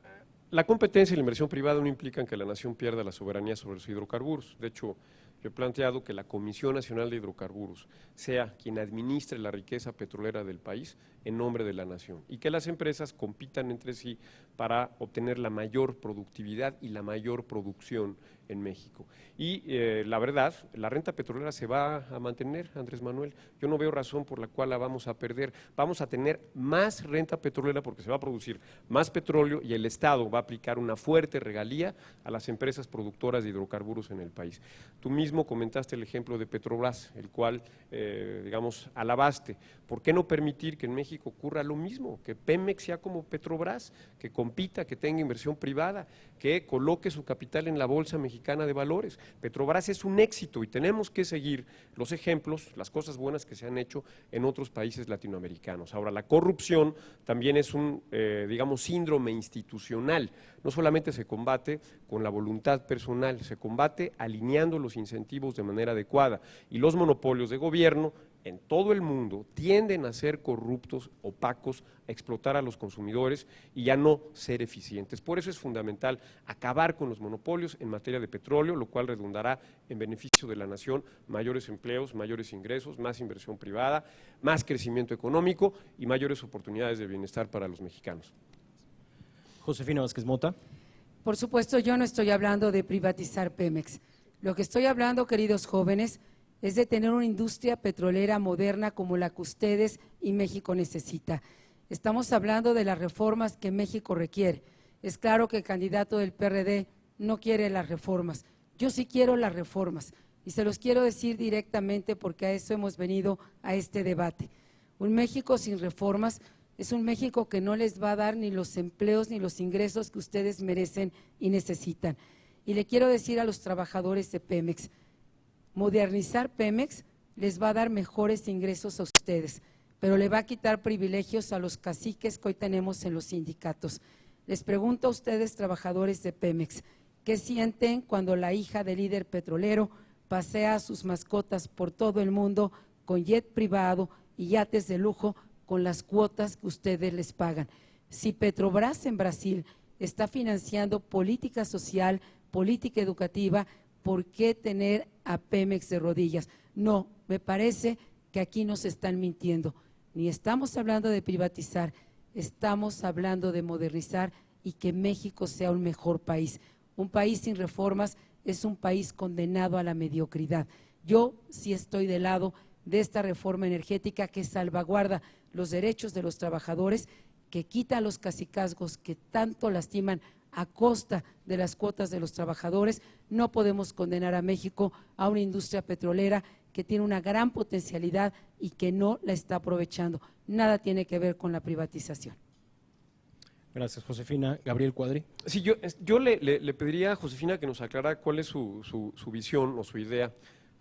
[SPEAKER 4] La competencia y la inversión privada no implican que la nación pierda la soberanía sobre los hidrocarburos. De hecho, Yo he planteado que la Comisión Nacional de Hidrocarburos sea quien administre la riqueza petrolera del país en nombre de la nación y que las empresas compitan entre sí para obtener la mayor productividad y la mayor producción en México. Y la verdad, la renta petrolera se va a mantener, Andrés Manuel. Yo no veo razón por la cual la vamos a perder. Vamos a tener más renta petrolera porque se va a producir más petróleo y el Estado va a aplicar una fuerte regalía a las empresas productoras de hidrocarburos en el país. Tú mismo comentaste el ejemplo de Petrobras, el cual, digamos, alabaste. ¿Por qué no permitir que en México ocurra lo mismo? Que Pemex sea como Petrobras, que compita, que tenga inversión privada, que coloque su capital en la Bolsa Mexicana de Valores. Petrobras es un éxito y tenemos que seguir los ejemplos, las cosas buenas que se han hecho en otros países latinoamericanos. Ahora, la corrupción también es un, digamos, síndrome institucional. No solamente se combate con la voluntad personal, se combate alineando los incentivos de manera adecuada. Y los monopolios de gobierno en todo el mundo tienden a ser corruptos, opacos, a explotar a los consumidores y a no ser eficientes. Por eso es fundamental acabar con los monopolios en materia de petróleo, lo cual redundará en beneficio de la nación, mayores empleos, mayores ingresos, más inversión privada, más crecimiento económico y mayores oportunidades de bienestar para los mexicanos.
[SPEAKER 14] Josefina Vázquez Mota.
[SPEAKER 3] Por supuesto, yo no estoy hablando de privatizar Pemex. Lo que estoy hablando, queridos jóvenes, es de tener una industria petrolera moderna como la que ustedes y México necesita. Estamos hablando de las reformas que México requiere. Es claro que el candidato del PRD no quiere las reformas. Yo sí quiero las reformas y se los quiero decir directamente porque a eso hemos venido a este debate. Un México sin reformas es un México que no les va a dar ni los empleos ni los ingresos que ustedes merecen y necesitan. Y le quiero decir a los trabajadores de Pemex, modernizar Pemex les va a dar mejores ingresos a ustedes, pero le va a quitar privilegios a los caciques que hoy tenemos en los sindicatos. Les pregunto a ustedes, trabajadores de Pemex, ¿qué sienten cuando la hija del líder petrolero pasea a sus mascotas por todo el mundo con jet privado y yates de lujo con las cuotas que ustedes les pagan? Si Petrobras en Brasil está financiando política social, política educativa, ¿por qué tener a Pemex de rodillas? No, me parece que aquí nos están mintiendo. Ni estamos hablando de privatizar, estamos hablando de modernizar y que México sea un mejor país. Un país sin reformas es un país condenado a la mediocridad. Yo sí estoy del lado de esta reforma energética que salvaguarda los derechos de los trabajadores, que quita los cacicazgos que tanto lastiman a costa de las cuotas de los trabajadores. No podemos condenar a México a una industria petrolera que tiene una gran potencialidad y que no la está aprovechando. Nada tiene que ver con la privatización.
[SPEAKER 14] Gracias, Josefina. Gabriel Cuadri.
[SPEAKER 4] Sí, yo le pediría a Josefina que nos aclarara cuál es su visión o su idea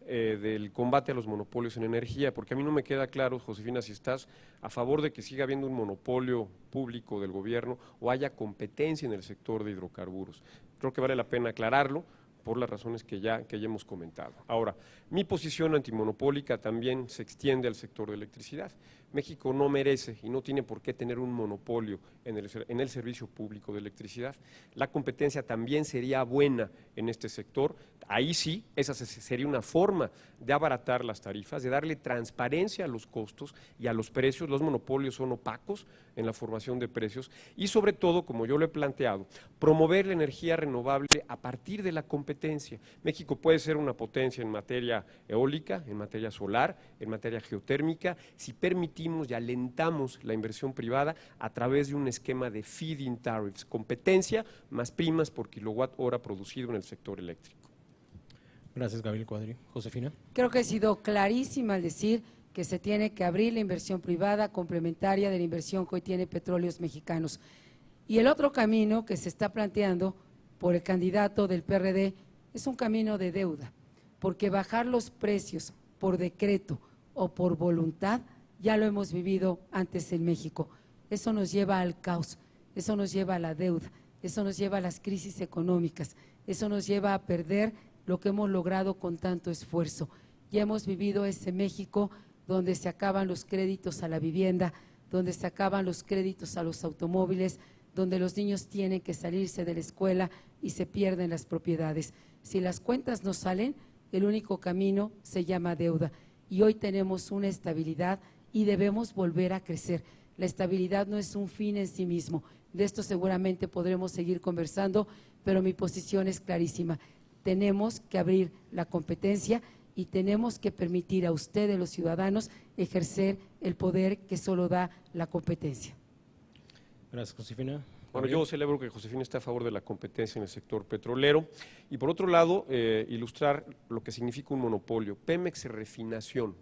[SPEAKER 4] del combate a los monopolios en energía, porque a mí no me queda claro, Josefina, si estás a favor de que siga habiendo un monopolio público del gobierno o haya competencia en el sector de hidrocarburos. Creo que vale la pena aclararlo por las razones que ya hemos comentado. Ahora, mi posición antimonopólica también se extiende al sector de electricidad. México no merece y no tiene por qué tener un monopolio en el servicio público de electricidad. La competencia también sería buena en este sector. Ahí sí, esa sería una forma de abaratar las tarifas, de darle transparencia a los costos y a los precios. Los monopolios son opacos en la formación de precios y sobre todo, como yo lo he planteado, promover la energía renovable a partir de la competencia. México puede ser una potencia en materia eólica, en materia solar, en materia geotérmica, si permitimos y alentamos la inversión privada a través de un esquema de feed-in tariffs, competencia más primas por kilowatt hora producido en el sector eléctrico.
[SPEAKER 14] Gracias, Gabriel Cuadri. Josefina.
[SPEAKER 3] Creo que he sido clarísima al decir que se tiene que abrir la inversión privada complementaria de la inversión que hoy tiene Petróleos Mexicanos. Y el otro camino que se está planteando por el candidato del PRD es un camino de deuda, porque bajar los precios por decreto o por voluntad ya lo hemos vivido antes en México. Eso nos lleva al caos, eso nos lleva a la deuda, eso nos lleva a las crisis económicas, eso nos lleva a perder lo que hemos logrado con tanto esfuerzo. Ya hemos vivido ese México donde se acaban los créditos a la vivienda, donde se acaban los créditos a los automóviles, donde los niños tienen que salirse de la escuela y se pierden las propiedades. Si las cuentas no salen, el único camino se llama deuda y hoy tenemos una estabilidad y debemos volver a crecer. La estabilidad no es un fin en sí mismo, de esto seguramente podremos seguir conversando, pero mi posición es clarísima. Tenemos que abrir la competencia y tenemos que permitir a ustedes, los ciudadanos, ejercer el poder que solo da la competencia.
[SPEAKER 14] Gracias, Josefina.
[SPEAKER 4] Bueno, yo celebro que Josefina esté a favor de la competencia en el sector petrolero y por otro lado, ilustrar lo que significa un monopolio. Pemex Refinación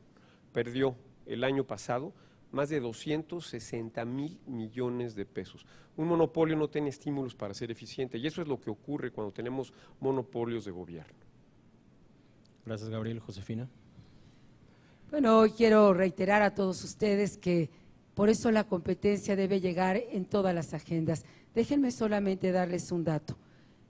[SPEAKER 4] perdió el año pasado más de 260,000 millones de pesos. Un monopolio no tiene estímulos para ser eficiente y eso es lo que ocurre cuando tenemos monopolios de gobierno.
[SPEAKER 14] Gracias, Gabriel. Josefina.
[SPEAKER 3] Bueno, hoy quiero reiterar a todos ustedes que por eso la competencia debe llegar en todas las agendas. Déjenme solamente darles un dato.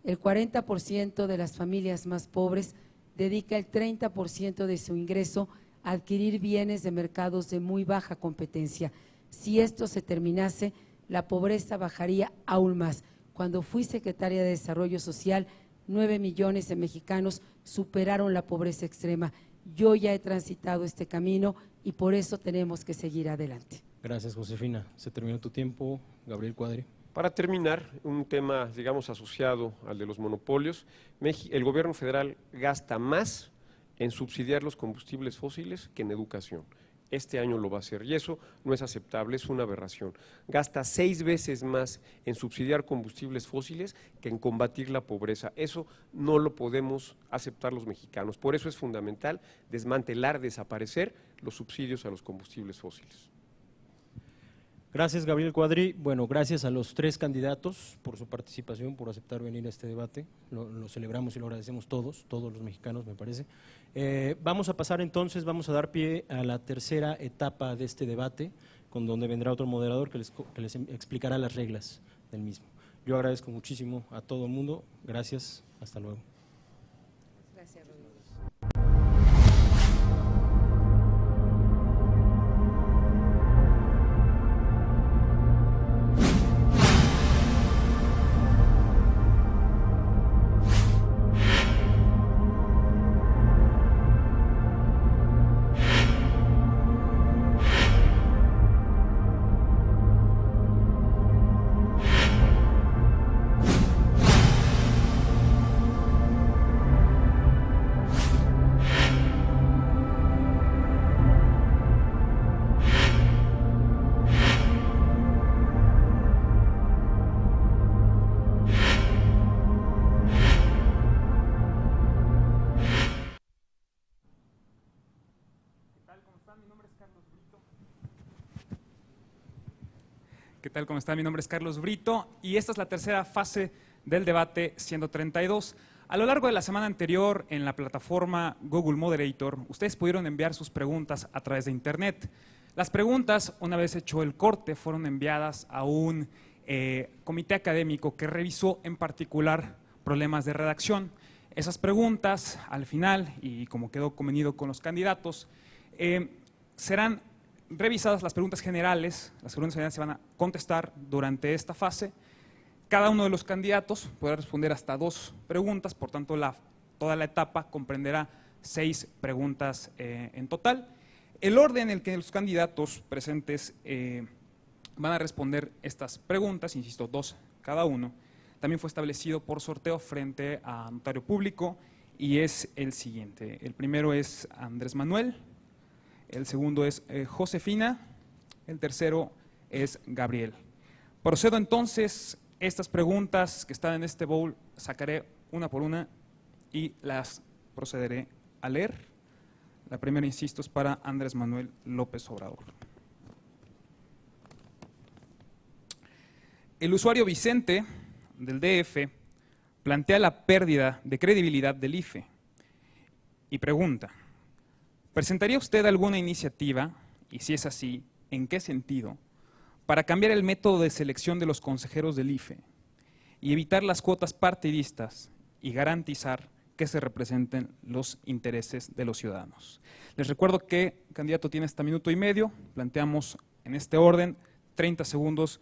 [SPEAKER 3] El 40% de las familias más pobres dedica el 30% de su ingreso a adquirir bienes de mercados de muy baja competencia. Si esto se terminase, la pobreza bajaría aún más. Cuando fui secretaria de Desarrollo Social, 9 millones de mexicanos superaron la pobreza extrema. Yo ya he transitado este camino y por eso tenemos que seguir adelante.
[SPEAKER 14] Gracias, Josefina. Se terminó tu tiempo. Gabriel Cuadri.
[SPEAKER 4] Para terminar, un tema, digamos, asociado al de los monopolios, el gobierno federal gasta más en subsidiar los combustibles fósiles que en educación. Este año lo va a hacer y eso no es aceptable, es una aberración. Gasta 6 veces más en subsidiar combustibles fósiles que en combatir la pobreza. Eso no lo podemos aceptar los mexicanos. Por eso es fundamental desmantelar, desaparecer los subsidios a los combustibles fósiles.
[SPEAKER 14] Gracias, Gabriel Cuadri. Bueno, gracias a los 3 candidatos por su participación, por aceptar venir a este debate. Lo celebramos y lo agradecemos todos los mexicanos, me parece. Vamos a pasar entonces, vamos a dar pie a la tercera etapa de este debate, con donde vendrá otro moderador que les explicará las reglas del mismo. Yo agradezco muchísimo a todo el mundo. Gracias. Hasta luego.
[SPEAKER 3] Gracias, Rodrigo.
[SPEAKER 15] ¿Qué tal? ¿Cómo está? Mi nombre es Carlos Brito y esta es la tercera fase del debate 132. A lo largo de la semana anterior, en la plataforma Google Moderator, ustedes pudieron enviar sus preguntas a través de Internet. Las preguntas, una vez hecho el corte, fueron enviadas a un comité académico que revisó en particular problemas de redacción. Esas preguntas, al final, y como quedó convenido con los candidatos, serán revisadas las preguntas generales. Las preguntas generales se van a contestar durante esta fase. Cada uno de los candidatos podrá responder hasta 2 preguntas, por tanto toda la etapa comprenderá 6 preguntas en total. El orden en el que los candidatos presentes van a responder estas preguntas, insisto, 2 cada uno, también fue establecido por sorteo frente a notario público y es el siguiente. El primero es Andrés Manuel, el segundo es Josefina, el tercero es Gabriel. Procedo entonces, estas preguntas que están en este bowl, sacaré una por una y las procederé a leer. La primera, insisto, es para Andrés Manuel López Obrador. El usuario Vicente, del DF, plantea la pérdida de credibilidad del IFE y pregunta: ¿presentaría usted alguna iniciativa, y si es así, en qué sentido, para cambiar el método de selección de los consejeros del IFE y evitar las cuotas partidistas y garantizar que se representen los intereses de los ciudadanos? Les recuerdo que el candidato tiene hasta minuto y medio, planteamos en este orden, 30 segundos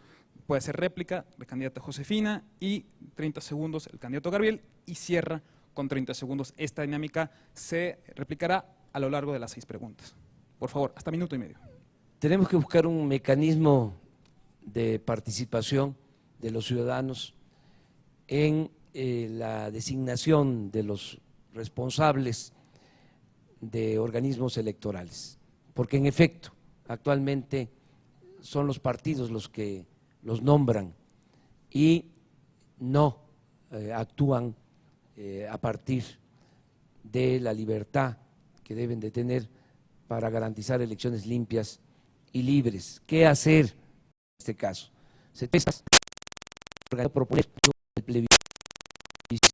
[SPEAKER 15] puede ser réplica de candidata Josefina y 30 segundos el candidato Gabriel y cierra con 30 segundos. Esta dinámica se replicará a lo largo de las 6 preguntas. Por favor, hasta minuto y medio.
[SPEAKER 2] Tenemos que buscar un mecanismo de participación de los ciudadanos en la designación de los responsables de organismos electorales, porque en efecto, actualmente son los partidos los que los nombran y no actúan a partir de la libertad que deben de tener para garantizar elecciones limpias y libres. ¿Qué hacer en este caso? Se trata de proponer el plebiscito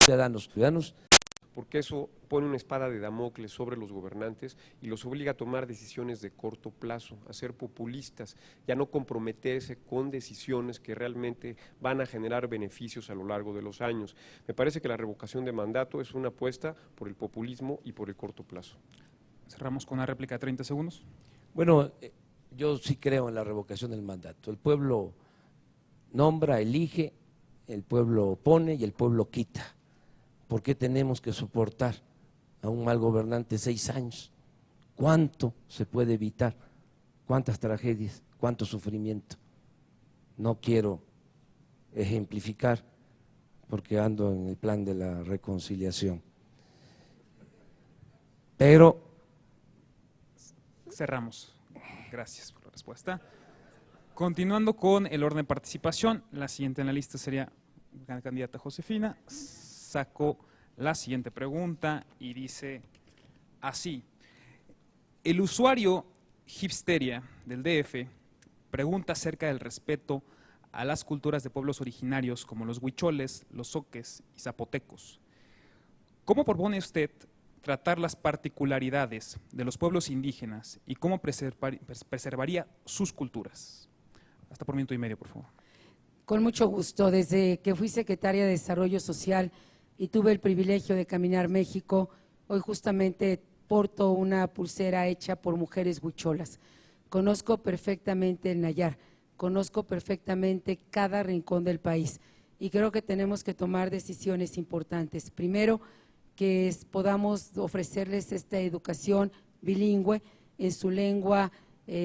[SPEAKER 2] ciudadanos.
[SPEAKER 4] Porque eso pone una espada de Damocles sobre los gobernantes y los obliga a tomar decisiones de corto plazo, a ser populistas y a no comprometerse con decisiones que realmente van a generar beneficios a lo largo de los años. Me parece que la revocación de mandato es una apuesta por el populismo y por el corto plazo.
[SPEAKER 15] Cerramos con una réplica de 30 segundos.
[SPEAKER 2] Bueno, yo sí creo en la revocación del mandato. El pueblo nombra, elige, el pueblo pone y el pueblo quita. ¿Por qué tenemos que soportar a un mal gobernante 6 años? ¿Cuánto se puede evitar? ¿Cuántas tragedias? ¿Cuánto sufrimiento? No quiero ejemplificar porque ando en el plan de la reconciliación. Pero
[SPEAKER 15] cerramos. Gracias por la respuesta. Continuando con el orden de participación, la siguiente en la lista sería la candidata Josefina. Saco la siguiente pregunta y dice así: el usuario Hipsteria del DF pregunta acerca del respeto a las culturas de pueblos originarios como los huicholes, los zoques y zapotecos. ¿Cómo propone usted tratar las particularidades de los pueblos indígenas y cómo preservaría sus culturas? Hasta por minuto y medio, por favor.
[SPEAKER 3] Con mucho gusto. Desde que fui secretaria de Desarrollo Social y tuve el privilegio de caminar México, hoy justamente porto una pulsera hecha por mujeres huicholas. Conozco perfectamente el Nayar, conozco perfectamente cada rincón del país y creo que tenemos que tomar decisiones importantes. Primero, que podamos ofrecerles esta educación bilingüe en su lengua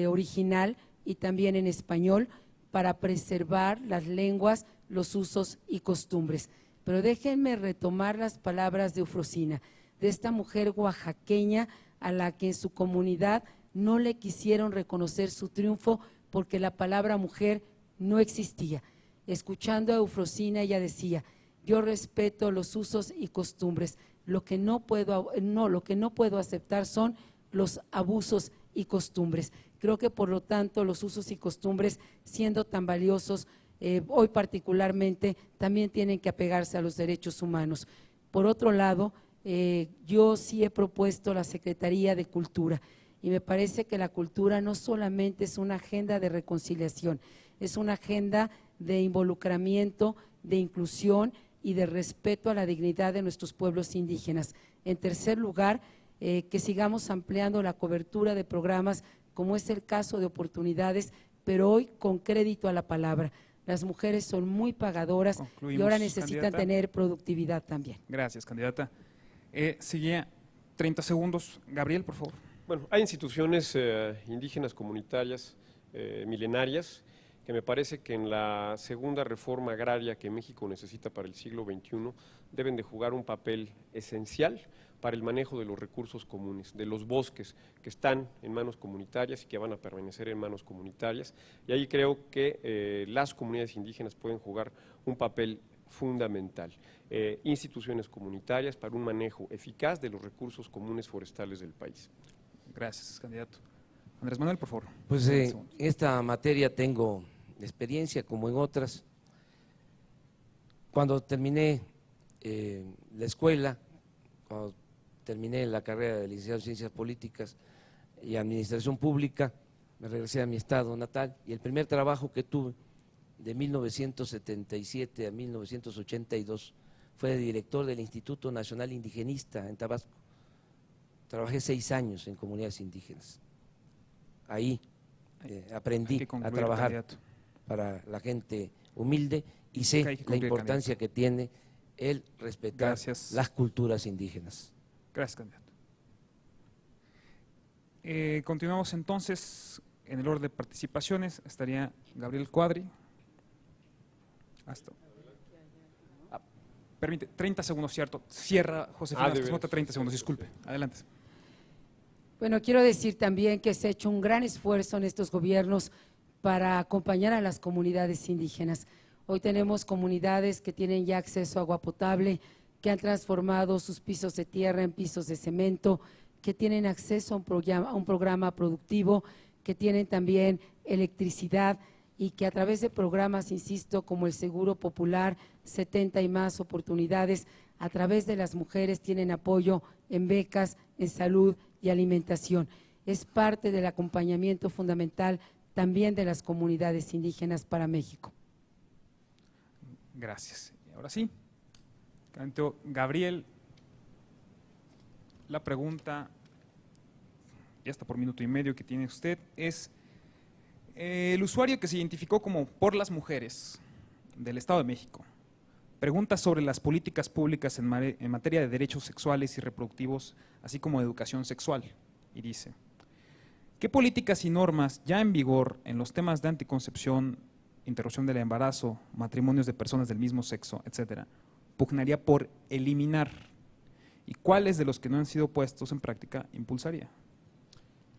[SPEAKER 3] original y también en español para preservar las lenguas, los usos y costumbres. Pero déjenme retomar las palabras de Eufrosina, de esta mujer oaxaqueña a la que en su comunidad no le quisieron reconocer su triunfo porque la palabra mujer no existía. Escuchando a Eufrosina, ella decía: yo respeto los usos y costumbres, lo que no puedo aceptar son los abusos y costumbres. Creo que por lo tanto los usos y costumbres, siendo tan valiosos, hoy particularmente también tienen que apegarse a los derechos humanos. Por otro lado, yo sí he propuesto la Secretaría de Cultura y me parece que la cultura no solamente es una agenda de reconciliación, es una agenda de involucramiento, de inclusión y de respeto a la dignidad de nuestros pueblos indígenas. En tercer lugar, que sigamos ampliando la cobertura de programas como es el caso de Oportunidades, pero hoy con crédito a la palabra. Las mujeres son muy pagadoras. Concluimos, y ahora necesitan candidata. Tener productividad también.
[SPEAKER 15] Gracias, candidata. Seguía 30 segundos. Gabriel, por favor.
[SPEAKER 4] Bueno, hay instituciones indígenas comunitarias milenarias que me parece que en la segunda reforma agraria que México necesita para el siglo XXI deben de jugar un papel esencial para el manejo de los recursos comunes, de los bosques que están en manos comunitarias y que van a permanecer en manos comunitarias. Y ahí creo que las comunidades indígenas pueden jugar un papel fundamental. Instituciones comunitarias para un manejo eficaz de los recursos comunes forestales del país.
[SPEAKER 15] Gracias, candidato. Andrés Manuel, por favor.
[SPEAKER 2] Pues en esta materia tengo experiencia como en otras. Cuando terminé la escuela, cuando terminé la carrera de licenciado en Ciencias Políticas y Administración Pública, me regresé a mi estado natal y el primer trabajo que tuve de 1977 a 1982 fue de director del Instituto Nacional Indigenista en Tabasco. Trabajé 6 años en comunidades indígenas. Ahí aprendí a trabajar para la gente humilde y sé la importancia que tiene el respetar las culturas indígenas.
[SPEAKER 15] Gracias, candidato. Continuamos entonces en el orden de participaciones. Estaría Gabriel Cuadri. Hasta. Permite, 30 segundos, ¿cierto? Cierra, Josefina, nota 30 segundos, disculpe. Adelante.
[SPEAKER 3] Bueno, quiero decir también que se ha hecho un gran esfuerzo en estos gobiernos para acompañar a las comunidades indígenas. Hoy tenemos comunidades que tienen ya acceso a agua potable, que han transformado sus pisos de tierra en pisos de cemento, que tienen acceso a un programa productivo, que tienen también electricidad y que a través de programas, insisto, como el Seguro Popular, 70 y más oportunidades, a través de las mujeres tienen apoyo en becas, en salud y alimentación. Es parte del acompañamiento fundamental también de las comunidades indígenas para México.
[SPEAKER 15] Gracias. Y ahora sí, Gabriel, la pregunta, ya está por minuto y medio que tiene usted, es el usuario que se identificó como por las mujeres del Estado de México. Pregunta sobre las políticas públicas en materia de derechos sexuales y reproductivos, así como de educación sexual, y dice: ¿qué políticas y normas ya en vigor en los temas de anticoncepción, interrupción del embarazo, matrimonios de personas del mismo sexo, etcétera, pugnaría por eliminar? ¿Y cuáles de los que no han sido puestos en práctica impulsaría?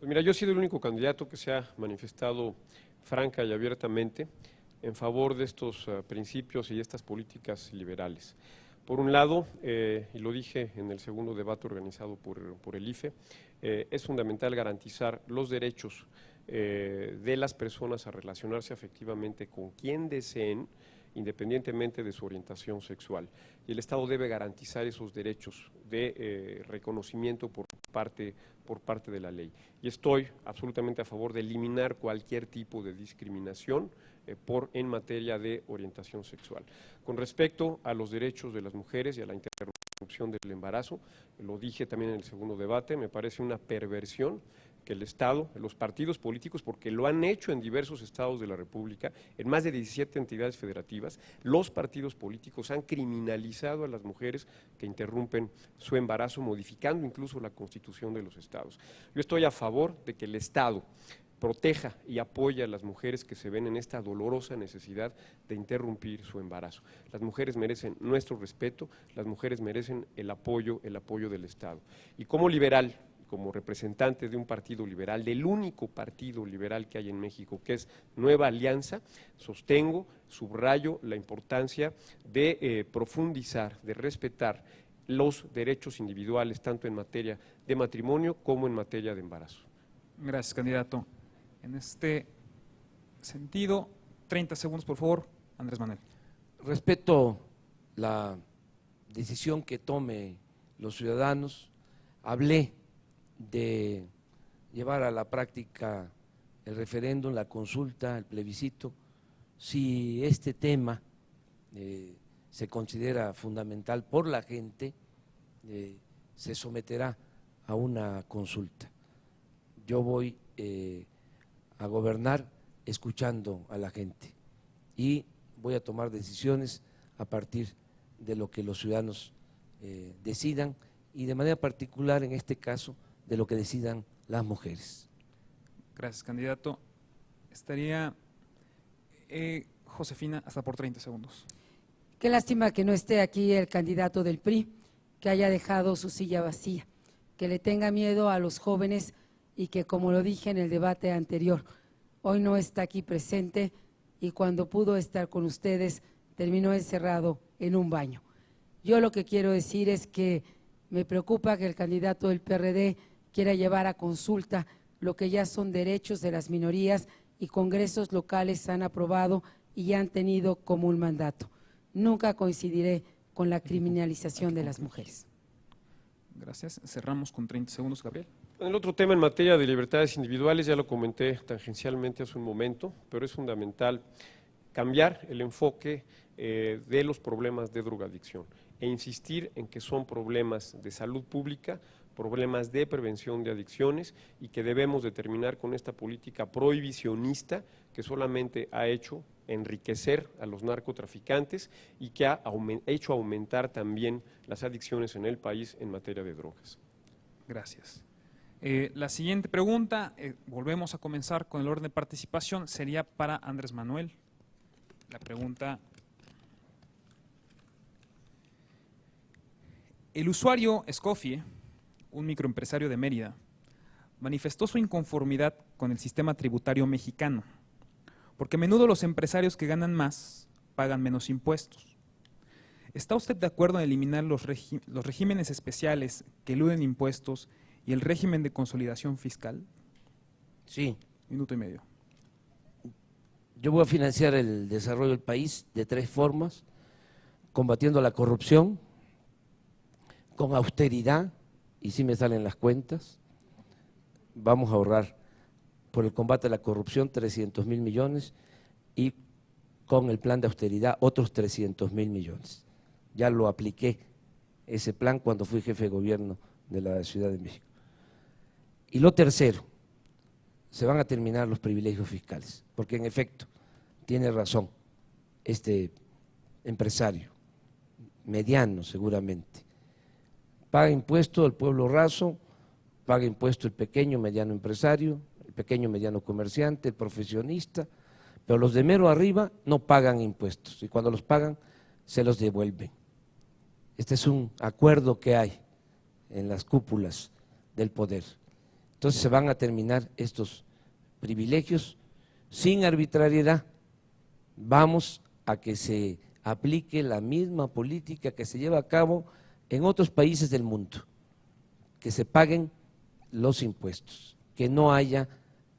[SPEAKER 4] Pues mira, yo he sido el único candidato que se ha manifestado franca y abiertamente en favor de estos principios y estas políticas liberales. Por un lado, y lo dije en el segundo debate organizado por el IFE, es fundamental garantizar los derechos de las personas a relacionarse afectivamente con quien deseen, independientemente de su orientación sexual. Y el Estado debe garantizar esos derechos de reconocimiento por parte de la ley. Y estoy absolutamente a favor de eliminar cualquier tipo de discriminación en materia de orientación sexual. Con respecto a los derechos de las mujeres y a la interrupción del embarazo, lo dije también en el segundo debate, me parece una perversión que el Estado, los partidos políticos, porque lo han hecho en diversos estados de la República, en más de 17 entidades federativas, los partidos políticos han criminalizado a las mujeres que interrumpen su embarazo, modificando incluso la Constitución de los estados. Yo estoy a favor de que el Estado proteja y apoye a las mujeres que se ven en esta dolorosa necesidad de interrumpir su embarazo. Las mujeres merecen nuestro respeto, las mujeres merecen el apoyo del Estado. Y como liberal, como representante de un partido liberal, del único partido liberal que hay en México, que es Nueva Alianza, sostengo, subrayo la importancia de profundizar, de respetar los derechos individuales, tanto en materia de matrimonio como en materia de embarazo.
[SPEAKER 15] Gracias, candidato. En este sentido, 30 segundos, por favor, Andrés Manuel.
[SPEAKER 2] Respeto la decisión que tome los ciudadanos. Hablé de llevar a la práctica el referéndum, la consulta, el plebiscito. Si este tema se considera fundamental por la gente, se someterá a una consulta. Yo voy a gobernar escuchando a la gente y voy a tomar decisiones a partir de lo que los ciudadanos decidan y de manera particular en este caso de lo que decidan las mujeres.
[SPEAKER 15] Gracias, candidato. Estaría Josefina, hasta por 30 segundos.
[SPEAKER 3] Qué lástima que no esté aquí el candidato del PRI, que haya dejado su silla vacía, que le tenga miedo a los jóvenes y que, como lo dije en el debate anterior, hoy no está aquí presente y cuando pudo estar con ustedes terminó encerrado en un baño. Yo lo que quiero decir es que me preocupa que el candidato del PRD quiera llevar a consulta lo que ya son derechos de las minorías y congresos locales han aprobado y ya han tenido como un mandato. Nunca coincidiré con la criminalización de las mujeres.
[SPEAKER 15] Gracias. Cerramos con 30 segundos, Gabriel.
[SPEAKER 4] El otro tema en materia de libertades individuales, ya lo comenté tangencialmente hace un momento, pero es fundamental cambiar el enfoque de los problemas de drogadicción e insistir en que son problemas de salud pública, problemas de prevención de adicciones y que debemos de terminar con esta política prohibicionista que solamente ha hecho enriquecer a los narcotraficantes y que ha hecho aumentar también las adicciones en el país en materia de drogas.
[SPEAKER 15] Gracias. La siguiente pregunta, volvemos a comenzar con el orden de participación, sería para Andrés Manuel. La pregunta: el usuario Escofie, un microempresario de Mérida, manifestó su inconformidad con el sistema tributario mexicano, porque a menudo los empresarios que ganan más pagan menos impuestos. ¿Está usted de acuerdo en eliminar los regímenes especiales que eluden impuestos y el régimen de consolidación fiscal?
[SPEAKER 2] Sí.
[SPEAKER 15] Minuto y medio.
[SPEAKER 2] Yo voy a financiar el desarrollo del país de 3 formas: combatiendo la corrupción, con austeridad, y si me salen las cuentas, vamos a ahorrar por el combate a la corrupción 300,000 millones y con el plan de austeridad otros 300,000 millones. Ya lo apliqué, ese plan, cuando fui jefe de gobierno de la Ciudad de México. Y lo tercero, se van a terminar los privilegios fiscales, porque en efecto, tiene razón este empresario, mediano seguramente. Paga impuesto el pueblo raso, paga impuesto el pequeño, mediano empresario, el pequeño, mediano comerciante, el profesionista, pero los de mero arriba no pagan impuestos y cuando los pagan se los devuelven. Este es un acuerdo que hay en las cúpulas del poder. Entonces se van a terminar estos privilegios sin arbitrariedad. Vamos a que se aplique la misma política que se lleva a cabo en otros países del mundo, que se paguen los impuestos, que no haya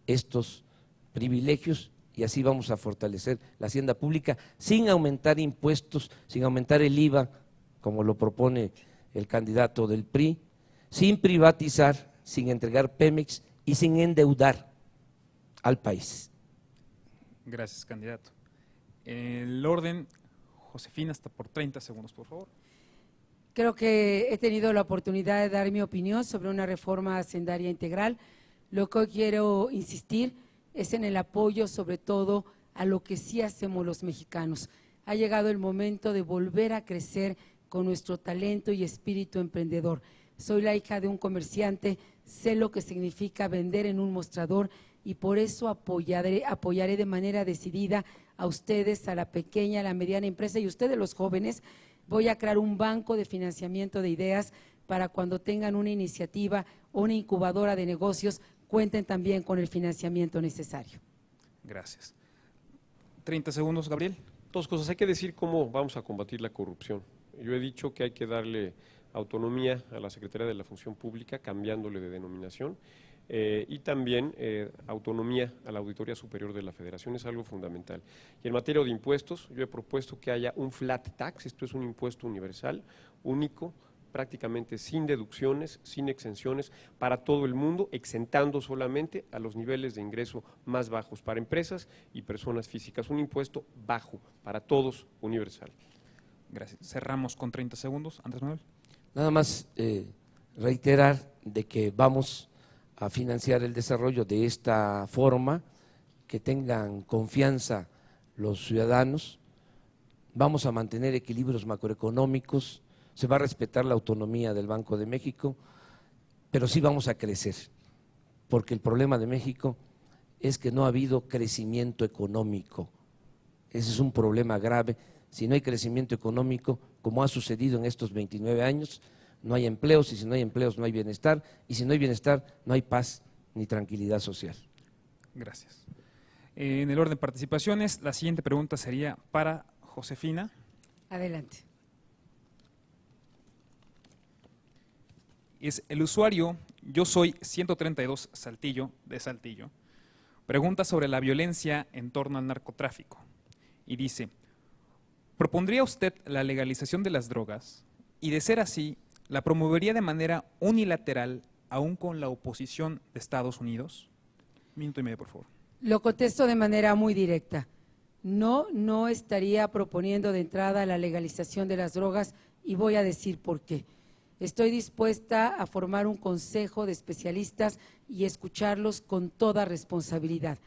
[SPEAKER 2] estos privilegios y así vamos a fortalecer la hacienda pública sin aumentar impuestos, sin aumentar el IVA, como lo propone el candidato del PRI, sin privatizar, sin entregar Pemex y sin endeudar al país.
[SPEAKER 15] Gracias, candidato. El orden, Josefina, hasta por 30 segundos, por favor.
[SPEAKER 3] Creo que he tenido la oportunidad de dar mi opinión sobre una reforma hacendaria integral. Lo que hoy quiero insistir es en el apoyo sobre todo a lo que sí hacemos los mexicanos. Ha llegado el momento de volver a crecer con nuestro talento y espíritu emprendedor. Soy la hija de un comerciante, sé lo que significa vender en un mostrador y por eso apoyaré de manera decidida a ustedes, a la pequeña, a la mediana empresa y ustedes los jóvenes. Voy a crear un banco de financiamiento de ideas para cuando tengan una iniciativa o una incubadora de negocios, cuenten también con el financiamiento necesario.
[SPEAKER 15] Gracias. 30 segundos, Gabriel.
[SPEAKER 4] 2 cosas. Hay que decir cómo vamos a combatir la corrupción. Yo he dicho que hay que darle autonomía a la Secretaría de la Función Pública, cambiándole de denominación, y también autonomía a la Auditoría Superior de la Federación, es algo fundamental. Y en materia de impuestos, yo he propuesto que haya un flat tax, esto es un impuesto universal, único, prácticamente sin deducciones, sin exenciones, para todo el mundo, exentando solamente a los niveles de ingreso más bajos para empresas y personas físicas, un impuesto bajo, para todos, universal.
[SPEAKER 15] Gracias. Cerramos con 30 segundos. Andrés Manuel.
[SPEAKER 2] Nada más reiterar de que vamos a financiar el desarrollo de esta forma, que tengan confianza los ciudadanos, vamos a mantener equilibrios macroeconómicos, se va a respetar la autonomía del Banco de México, pero sí vamos a crecer, porque el problema de México es que no ha habido crecimiento económico, ese es un problema grave. Si no hay crecimiento económico, como ha sucedido en estos 29 años, no hay empleos, y si no hay empleos no hay bienestar, y si no hay bienestar no hay paz ni tranquilidad social.
[SPEAKER 15] Gracias. En el orden de participaciones, la siguiente pregunta sería para Josefina.
[SPEAKER 3] Adelante.
[SPEAKER 15] Es el usuario Yo Soy 132 Saltillo, de Saltillo, pregunta sobre la violencia en torno al narcotráfico y dice: ¿propondría usted la legalización de las drogas y, de ser así, la promovería de manera unilateral aún con la oposición de Estados Unidos? Minuto y medio, por favor.
[SPEAKER 3] Lo contesto de manera muy directa. No estaría proponiendo de entrada la legalización de las drogas y voy a decir por qué. Estoy dispuesta a formar un consejo de especialistas y escucharlos con toda responsabilidad.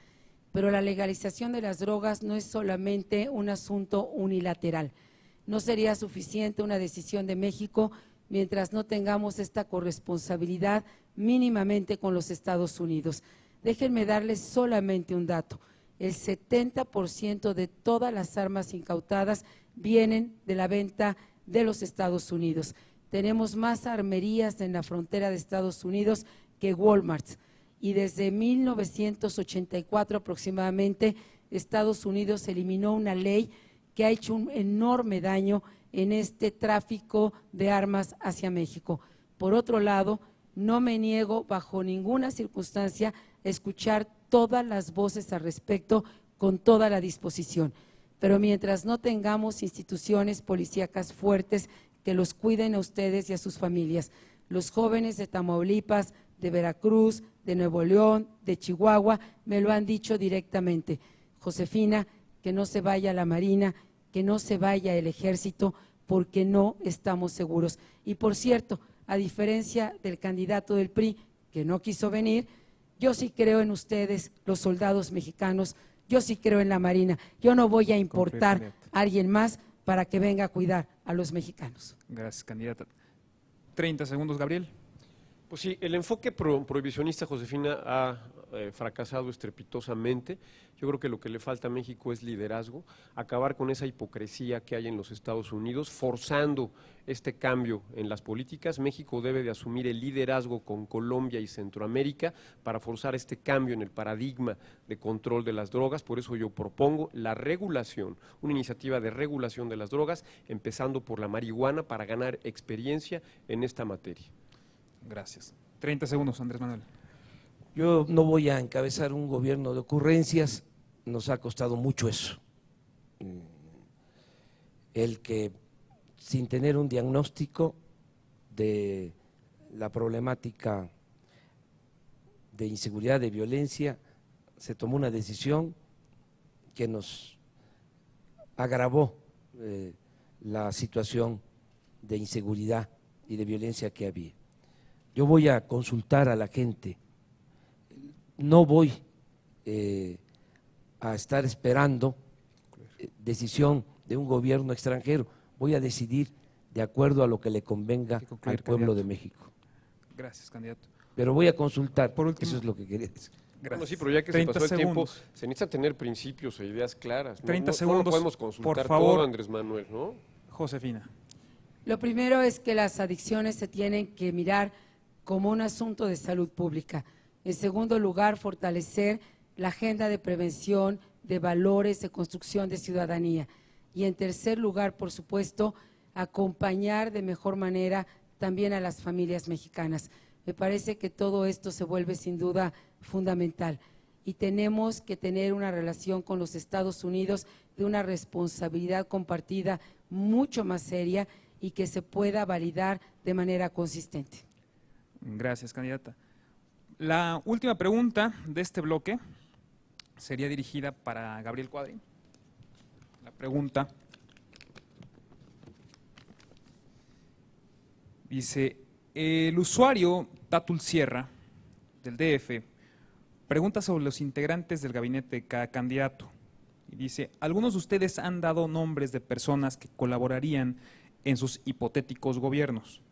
[SPEAKER 3] Pero la legalización de las drogas no es solamente un asunto unilateral. No sería suficiente una decisión de México mientras no tengamos esta corresponsabilidad mínimamente con los Estados Unidos. Déjenme darles solamente un dato. El 70% de todas las armas incautadas vienen de la venta de los Estados Unidos. Tenemos más armerías en la frontera de Estados Unidos que Walmart. Y desde 1984 aproximadamente, Estados Unidos eliminó una ley que ha hecho un enorme daño en este tráfico de armas hacia México. Por otro lado, no me niego bajo ninguna circunstancia a escuchar todas las voces al respecto con toda la disposición. Pero mientras no tengamos instituciones policíacas fuertes que los cuiden a ustedes y a sus familias, los jóvenes de Tamaulipas, de Veracruz, de Nuevo León, de Chihuahua, me lo han dicho directamente. Josefina, que no se vaya la Marina, que no se vaya el Ejército, porque no estamos seguros. Y por cierto, a diferencia del candidato del PRI, que no quiso venir, yo sí creo en ustedes, los soldados mexicanos, yo sí creo en la Marina. Yo no voy a importar a alguien más para que venga a cuidar a los mexicanos.
[SPEAKER 15] Gracias, candidata. 30 segundos, Gabriel.
[SPEAKER 4] Pues sí, el enfoque prohibicionista, Josefina, ha fracasado estrepitosamente. Yo creo que lo que le falta a México es liderazgo, acabar con esa hipocresía que hay en los Estados Unidos, forzando este cambio en las políticas. México debe de asumir el liderazgo con Colombia y Centroamérica para forzar este cambio en el paradigma de control de las drogas. Por eso yo propongo la regulación, una iniciativa de regulación de las drogas, empezando por la marihuana para ganar experiencia en esta materia.
[SPEAKER 15] Gracias. 30 segundos, Andrés Manuel.
[SPEAKER 2] Yo no voy a encabezar un gobierno de ocurrencias, nos ha costado mucho eso. El que sin tener un diagnóstico de la problemática de inseguridad, de violencia, se tomó una decisión que nos agravó la situación de inseguridad y de violencia que había. Yo voy a consultar a la gente, no voy a estar esperando decisión de un gobierno extranjero, voy a decidir de acuerdo a lo que le convenga al pueblo de México.
[SPEAKER 15] Gracias, candidato.
[SPEAKER 2] Pero voy a consultar, por último, eso es lo que quería decir.
[SPEAKER 4] Bueno, sí, pero ya que se pasó el tiempo, se necesita tener principios e ideas claras.
[SPEAKER 15] 30 segundos,
[SPEAKER 4] no podemos consultar
[SPEAKER 15] por favor,
[SPEAKER 4] todo, Andrés Manuel, ¿no?
[SPEAKER 15] Josefina.
[SPEAKER 3] Lo primero es que las adicciones se tienen que mirar como un asunto de salud pública. En segundo lugar, fortalecer la agenda de prevención, de valores, de construcción de ciudadanía. Y en tercer lugar, por supuesto, acompañar de mejor manera también a las familias mexicanas. Me parece que todo esto se vuelve sin duda fundamental y tenemos que tener una relación con los Estados Unidos de una responsabilidad compartida mucho más seria y que se pueda validar de manera consistente.
[SPEAKER 15] Gracias, candidata. La última pregunta de este bloque sería dirigida para Gabriel Cuadri. La pregunta dice, el usuario Tatul Sierra, del DF, pregunta sobre los integrantes del gabinete de cada candidato. Y dice, algunos de ustedes han dado nombres de personas que colaborarían en sus hipotéticos gobiernos.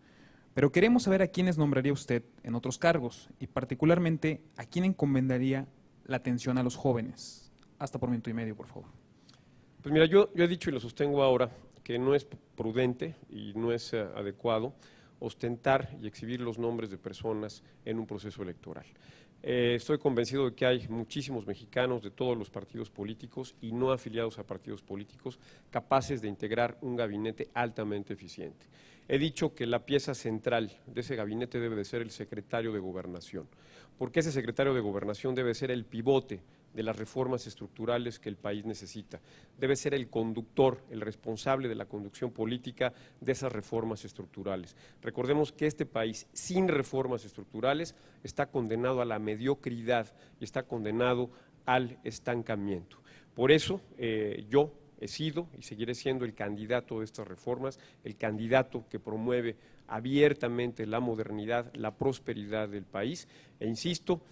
[SPEAKER 15] Pero queremos saber a quiénes nombraría usted en otros cargos y particularmente a quién encomendaría la atención a los jóvenes. Hasta por minuto y medio, por favor.
[SPEAKER 4] Pues mira, yo he dicho y lo sostengo ahora que no es prudente y no es adecuado ostentar y exhibir los nombres de personas en un proceso electoral. Estoy convencido de que hay muchísimos mexicanos de todos los partidos políticos y no afiliados a partidos políticos capaces de integrar un gabinete altamente eficiente. He dicho que la pieza central de ese gabinete debe de ser el secretario de Gobernación, porque ese secretario de Gobernación debe ser el pivote de las reformas estructurales que el país necesita. Debe ser el conductor, el responsable de la conducción política de esas reformas estructurales. Recordemos que este país, sin reformas estructurales, está condenado a la mediocridad y está condenado al estancamiento. Por eso, yo he sido y seguiré siendo el candidato de estas reformas, el candidato que promueve abiertamente la modernidad, la prosperidad del país, e insisto,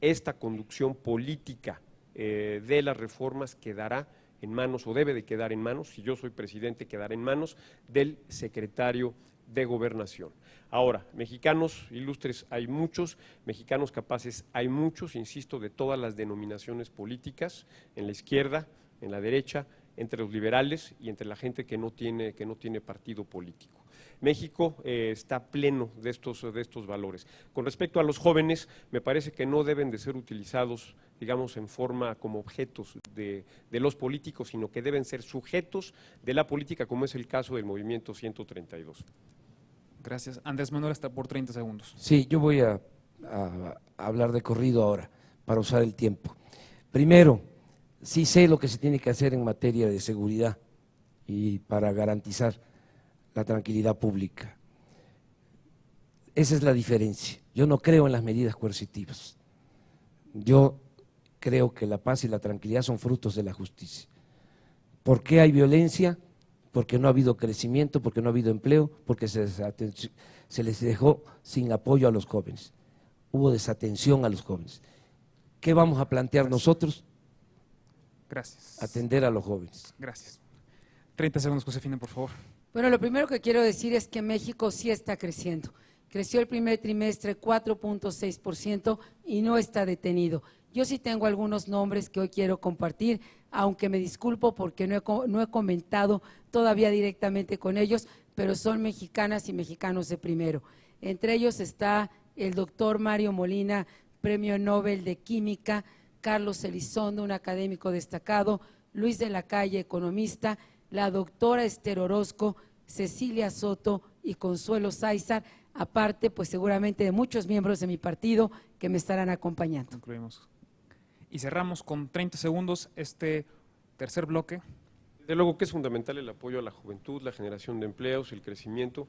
[SPEAKER 4] esta conducción política de las reformas quedará en manos, o debe de quedar en manos, si yo soy presidente, quedará en manos del secretario de Gobernación. Ahora, mexicanos ilustres hay muchos, mexicanos capaces hay muchos, insisto, de todas las denominaciones políticas, en la izquierda, en la derecha, entre los liberales y entre la gente que no tiene partido político. México está pleno de estos valores. Con respecto a los jóvenes, me parece que no deben de ser utilizados, digamos, en forma como objetos de los políticos, sino que deben ser sujetos de la política, como es el caso del Movimiento 132.
[SPEAKER 15] Gracias. Andrés Manuel, está por 30 segundos.
[SPEAKER 2] Sí, yo voy a hablar de corrido ahora, para usar el tiempo. Primero, sí sé lo que se tiene que hacer en materia de seguridad y para garantizar la tranquilidad pública. Esa es la diferencia. Yo no creo en las medidas coercitivas. Yo creo que la paz y la tranquilidad son frutos de la justicia. ¿Por qué hay violencia? Porque no ha habido crecimiento, porque no ha habido empleo, porque se les dejó sin apoyo a los jóvenes. Hubo desatención a los jóvenes. ¿Qué vamos a plantear nosotros?
[SPEAKER 15] Gracias.
[SPEAKER 2] Atender a los jóvenes.
[SPEAKER 15] Gracias. 30 segundos, Josefina, por favor.
[SPEAKER 3] Bueno, lo primero que quiero decir es que México sí está creciendo. Creció el primer trimestre 4.6% y no está detenido. Yo sí tengo algunos nombres que hoy quiero compartir, aunque me disculpo porque no he comentado todavía directamente con ellos, pero son mexicanas y mexicanos de primero. Entre ellos está el doctor Mario Molina, Premio Nobel de Química, Carlos Elizondo, un académico destacado, Luis de la Calle, economista, la doctora Esther Orozco, Cecilia Soto y Consuelo Sáizar, aparte pues seguramente de muchos miembros de mi partido que me estarán acompañando.
[SPEAKER 15] Concluimos. Y cerramos con 30 segundos este tercer bloque.
[SPEAKER 4] Desde luego que es fundamental el apoyo a la juventud, la generación de empleos, el crecimiento,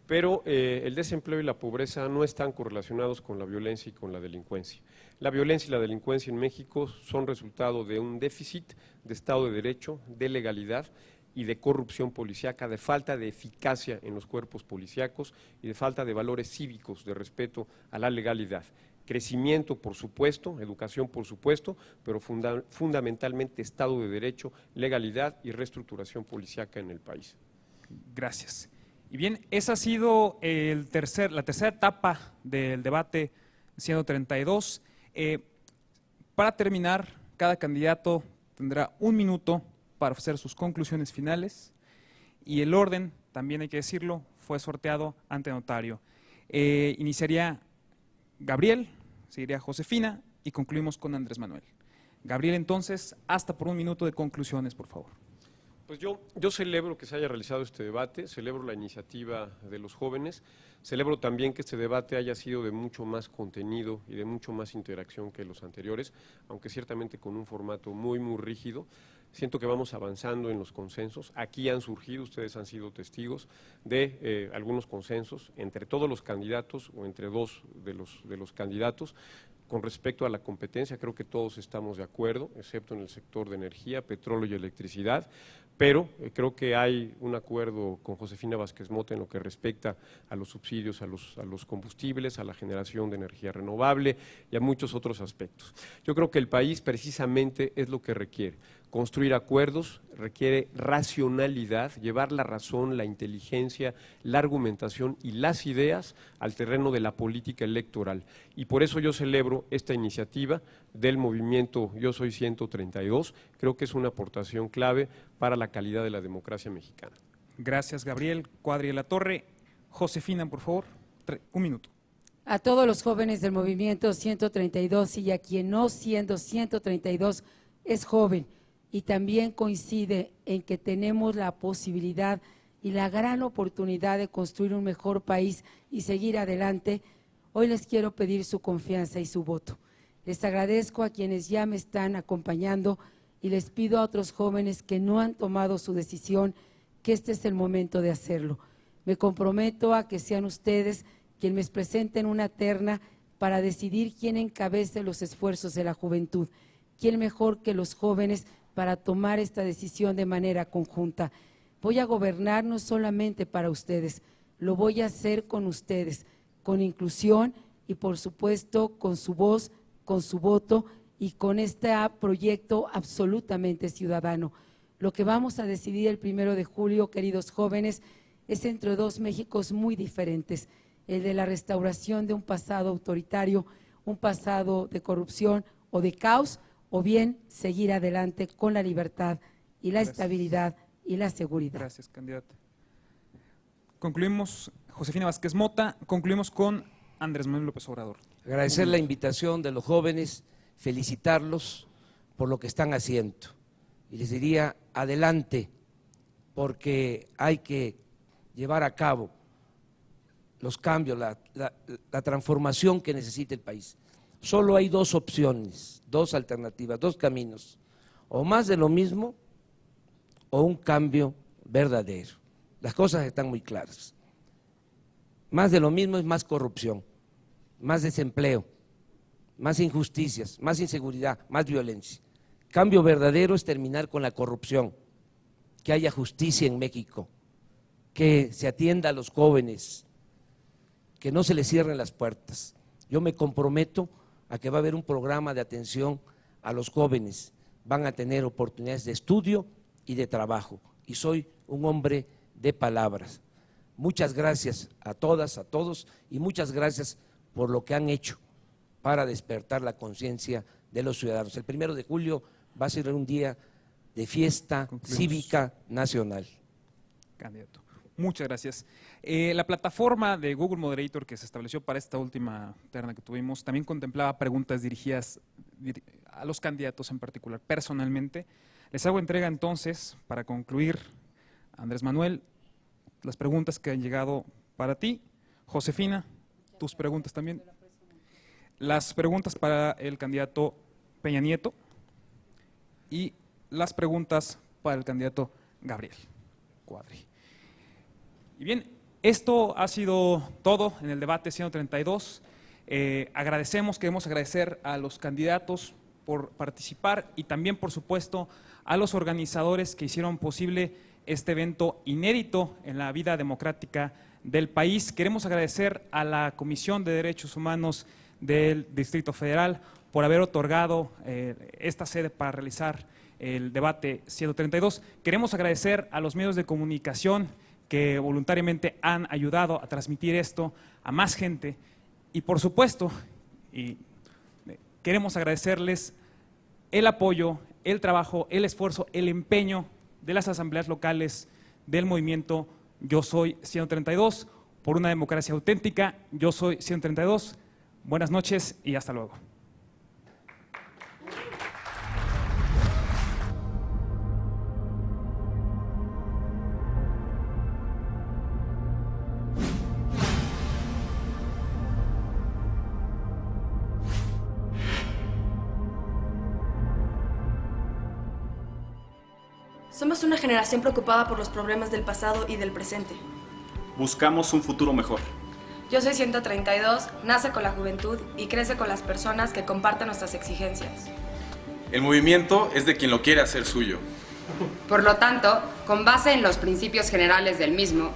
[SPEAKER 4] pero el desempleo y la pobreza no están correlacionados con la violencia y con la delincuencia. La violencia y la delincuencia en México son resultado de un déficit de Estado de Derecho, de legalidad y de corrupción policíaca, de falta de eficacia en los cuerpos policíacos y de falta de valores cívicos, de respeto a la legalidad. Crecimiento, por supuesto, educación, por supuesto, pero fundamentalmente Estado de Derecho, legalidad y reestructuración policíaca en el país.
[SPEAKER 15] Gracias. Y bien, esa ha sido la tercera etapa del debate 132. Para terminar, cada candidato tendrá 1 minuto para hacer sus conclusiones finales y el orden, también hay que decirlo, fue sorteado ante notario. Iniciaría Gabriel, seguiría Josefina y concluimos con Andrés Manuel. Gabriel, entonces, hasta por 1 minuto de conclusiones, por favor.
[SPEAKER 4] Pues yo celebro que se haya realizado este debate, celebro la iniciativa de los jóvenes, celebro también que este debate haya sido de mucho más contenido y de mucho más interacción que los anteriores, aunque ciertamente con un formato muy, muy rígido. Siento que vamos avanzando en los consensos. Aquí han surgido, ustedes han sido testigos de algunos consensos entre todos los candidatos o entre 2 de los candidatos. Con respecto a la competencia, creo que todos estamos de acuerdo, excepto en el sector de energía, petróleo y electricidad, pero creo que hay un acuerdo con Josefina Vázquez Mota en lo que respecta a los subsidios a los combustibles, a la generación de energía renovable y a muchos otros aspectos. Yo creo que el país precisamente es lo que requiere. Construir acuerdos requiere racionalidad, llevar la razón, la inteligencia, la argumentación y las ideas al terreno de la política electoral. Y por eso yo celebro esta iniciativa del movimiento Yo Soy 132. Creo que es una aportación clave para la calidad de la democracia mexicana.
[SPEAKER 15] Gracias, Gabriel. Cuadri de la Torre. Josefina, por favor, 1 minuto.
[SPEAKER 3] A todos los jóvenes del movimiento 132 y a quien no siendo 132 es joven, y también coincide en que tenemos la posibilidad y la gran oportunidad de construir un mejor país y seguir adelante, hoy les quiero pedir su confianza y su voto. Les agradezco a quienes ya me están acompañando y les pido a otros jóvenes que no han tomado su decisión que este es el momento de hacerlo. Me comprometo a que sean ustedes quienes me presenten una terna para decidir quién encabece los esfuerzos de la juventud, quién mejor que los jóvenes para tomar esta decisión de manera conjunta. Voy a gobernar no solamente para ustedes, lo voy a hacer con ustedes, con inclusión y por supuesto con su voz, con su voto y con este proyecto absolutamente ciudadano. Lo que vamos a decidir el 1 de julio, queridos jóvenes, es entre dos Méxicos muy diferentes, el de la restauración de un pasado autoritario, un pasado de corrupción o de caos, o bien seguir adelante con la libertad y la estabilidad y la seguridad.
[SPEAKER 15] Gracias, candidata. Concluimos, Josefina Vázquez Mota, concluimos con Andrés Manuel López Obrador.
[SPEAKER 2] Agradecer la invitación de los jóvenes, felicitarlos por lo que están haciendo. Y les diría, adelante, porque hay que llevar a cabo los cambios, la transformación que necesita el país. Solo hay dos opciones, dos alternativas, dos caminos, o más de lo mismo o un cambio verdadero. Las cosas están muy claras. Más de lo mismo es más corrupción, más desempleo, más injusticias, más inseguridad, más violencia. Cambio verdadero es terminar con la corrupción, que haya justicia en México, que se atienda a los jóvenes, que no se les cierren las puertas. Yo me comprometo a que va a haber un programa de atención a los jóvenes, van a tener oportunidades de estudio y de trabajo, y soy un hombre de palabras. Muchas gracias a todas, a todos, y muchas gracias por lo que han hecho para despertar la conciencia de los ciudadanos. El 1 de julio va a ser un día de fiesta cívica nacional.
[SPEAKER 15] Candidato. Muchas gracias. La plataforma de Google Moderator que se estableció para esta última terna que tuvimos también contemplaba preguntas dirigidas a los candidatos en particular. Personalmente, les hago entrega entonces, para concluir, Andrés Manuel, las preguntas que han llegado para ti. Josefina, tus preguntas también. Las preguntas para el candidato Peña Nieto y las preguntas para el candidato Gabriel Cuadri. Y bien, esto ha sido todo en el debate 132. Queremos agradecer a los candidatos por participar y también, por supuesto, a los organizadores que hicieron posible este evento inédito en la vida democrática del país. Queremos agradecer a la Comisión de Derechos Humanos del Distrito Federal por haber otorgado esta sede para realizar el debate 132. Queremos agradecer a los medios de comunicación que voluntariamente han ayudado a transmitir esto a más gente y, por supuesto, queremos agradecerles el apoyo, el trabajo, el esfuerzo, el empeño de las asambleas locales del movimiento Yo Soy 132 por una democracia auténtica. Yo Soy 132. Buenas noches y hasta luego.
[SPEAKER 16] Somos una generación preocupada por los problemas del pasado y del presente.
[SPEAKER 17] Buscamos un futuro mejor.
[SPEAKER 16] Yo Soy 132, nace con la juventud y crece con las personas que comparten nuestras exigencias.
[SPEAKER 18] El movimiento es de quien lo quiere hacer suyo.
[SPEAKER 19] Por lo tanto, con base en los principios generales del mismo,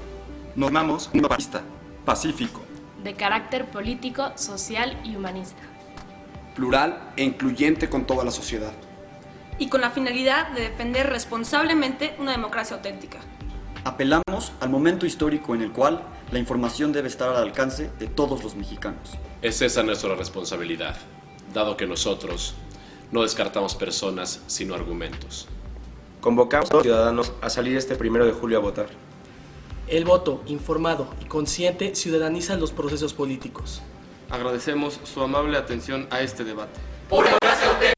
[SPEAKER 17] normamos un país pacífico,
[SPEAKER 20] de carácter político, social y humanista,
[SPEAKER 21] plural e incluyente con toda la sociedad,
[SPEAKER 22] y con la finalidad de defender responsablemente una democracia auténtica.
[SPEAKER 23] Apelamos al momento histórico en el cual la información debe estar al alcance de todos los mexicanos.
[SPEAKER 24] Es esa nuestra responsabilidad, dado que nosotros no descartamos personas, sino argumentos.
[SPEAKER 25] Convocamos a los ciudadanos a salir este 1 de julio a votar.
[SPEAKER 26] El voto informado y consciente ciudadaniza los procesos políticos.
[SPEAKER 27] Agradecemos su amable atención a este debate.
[SPEAKER 28] ¡Por democracia auténtica!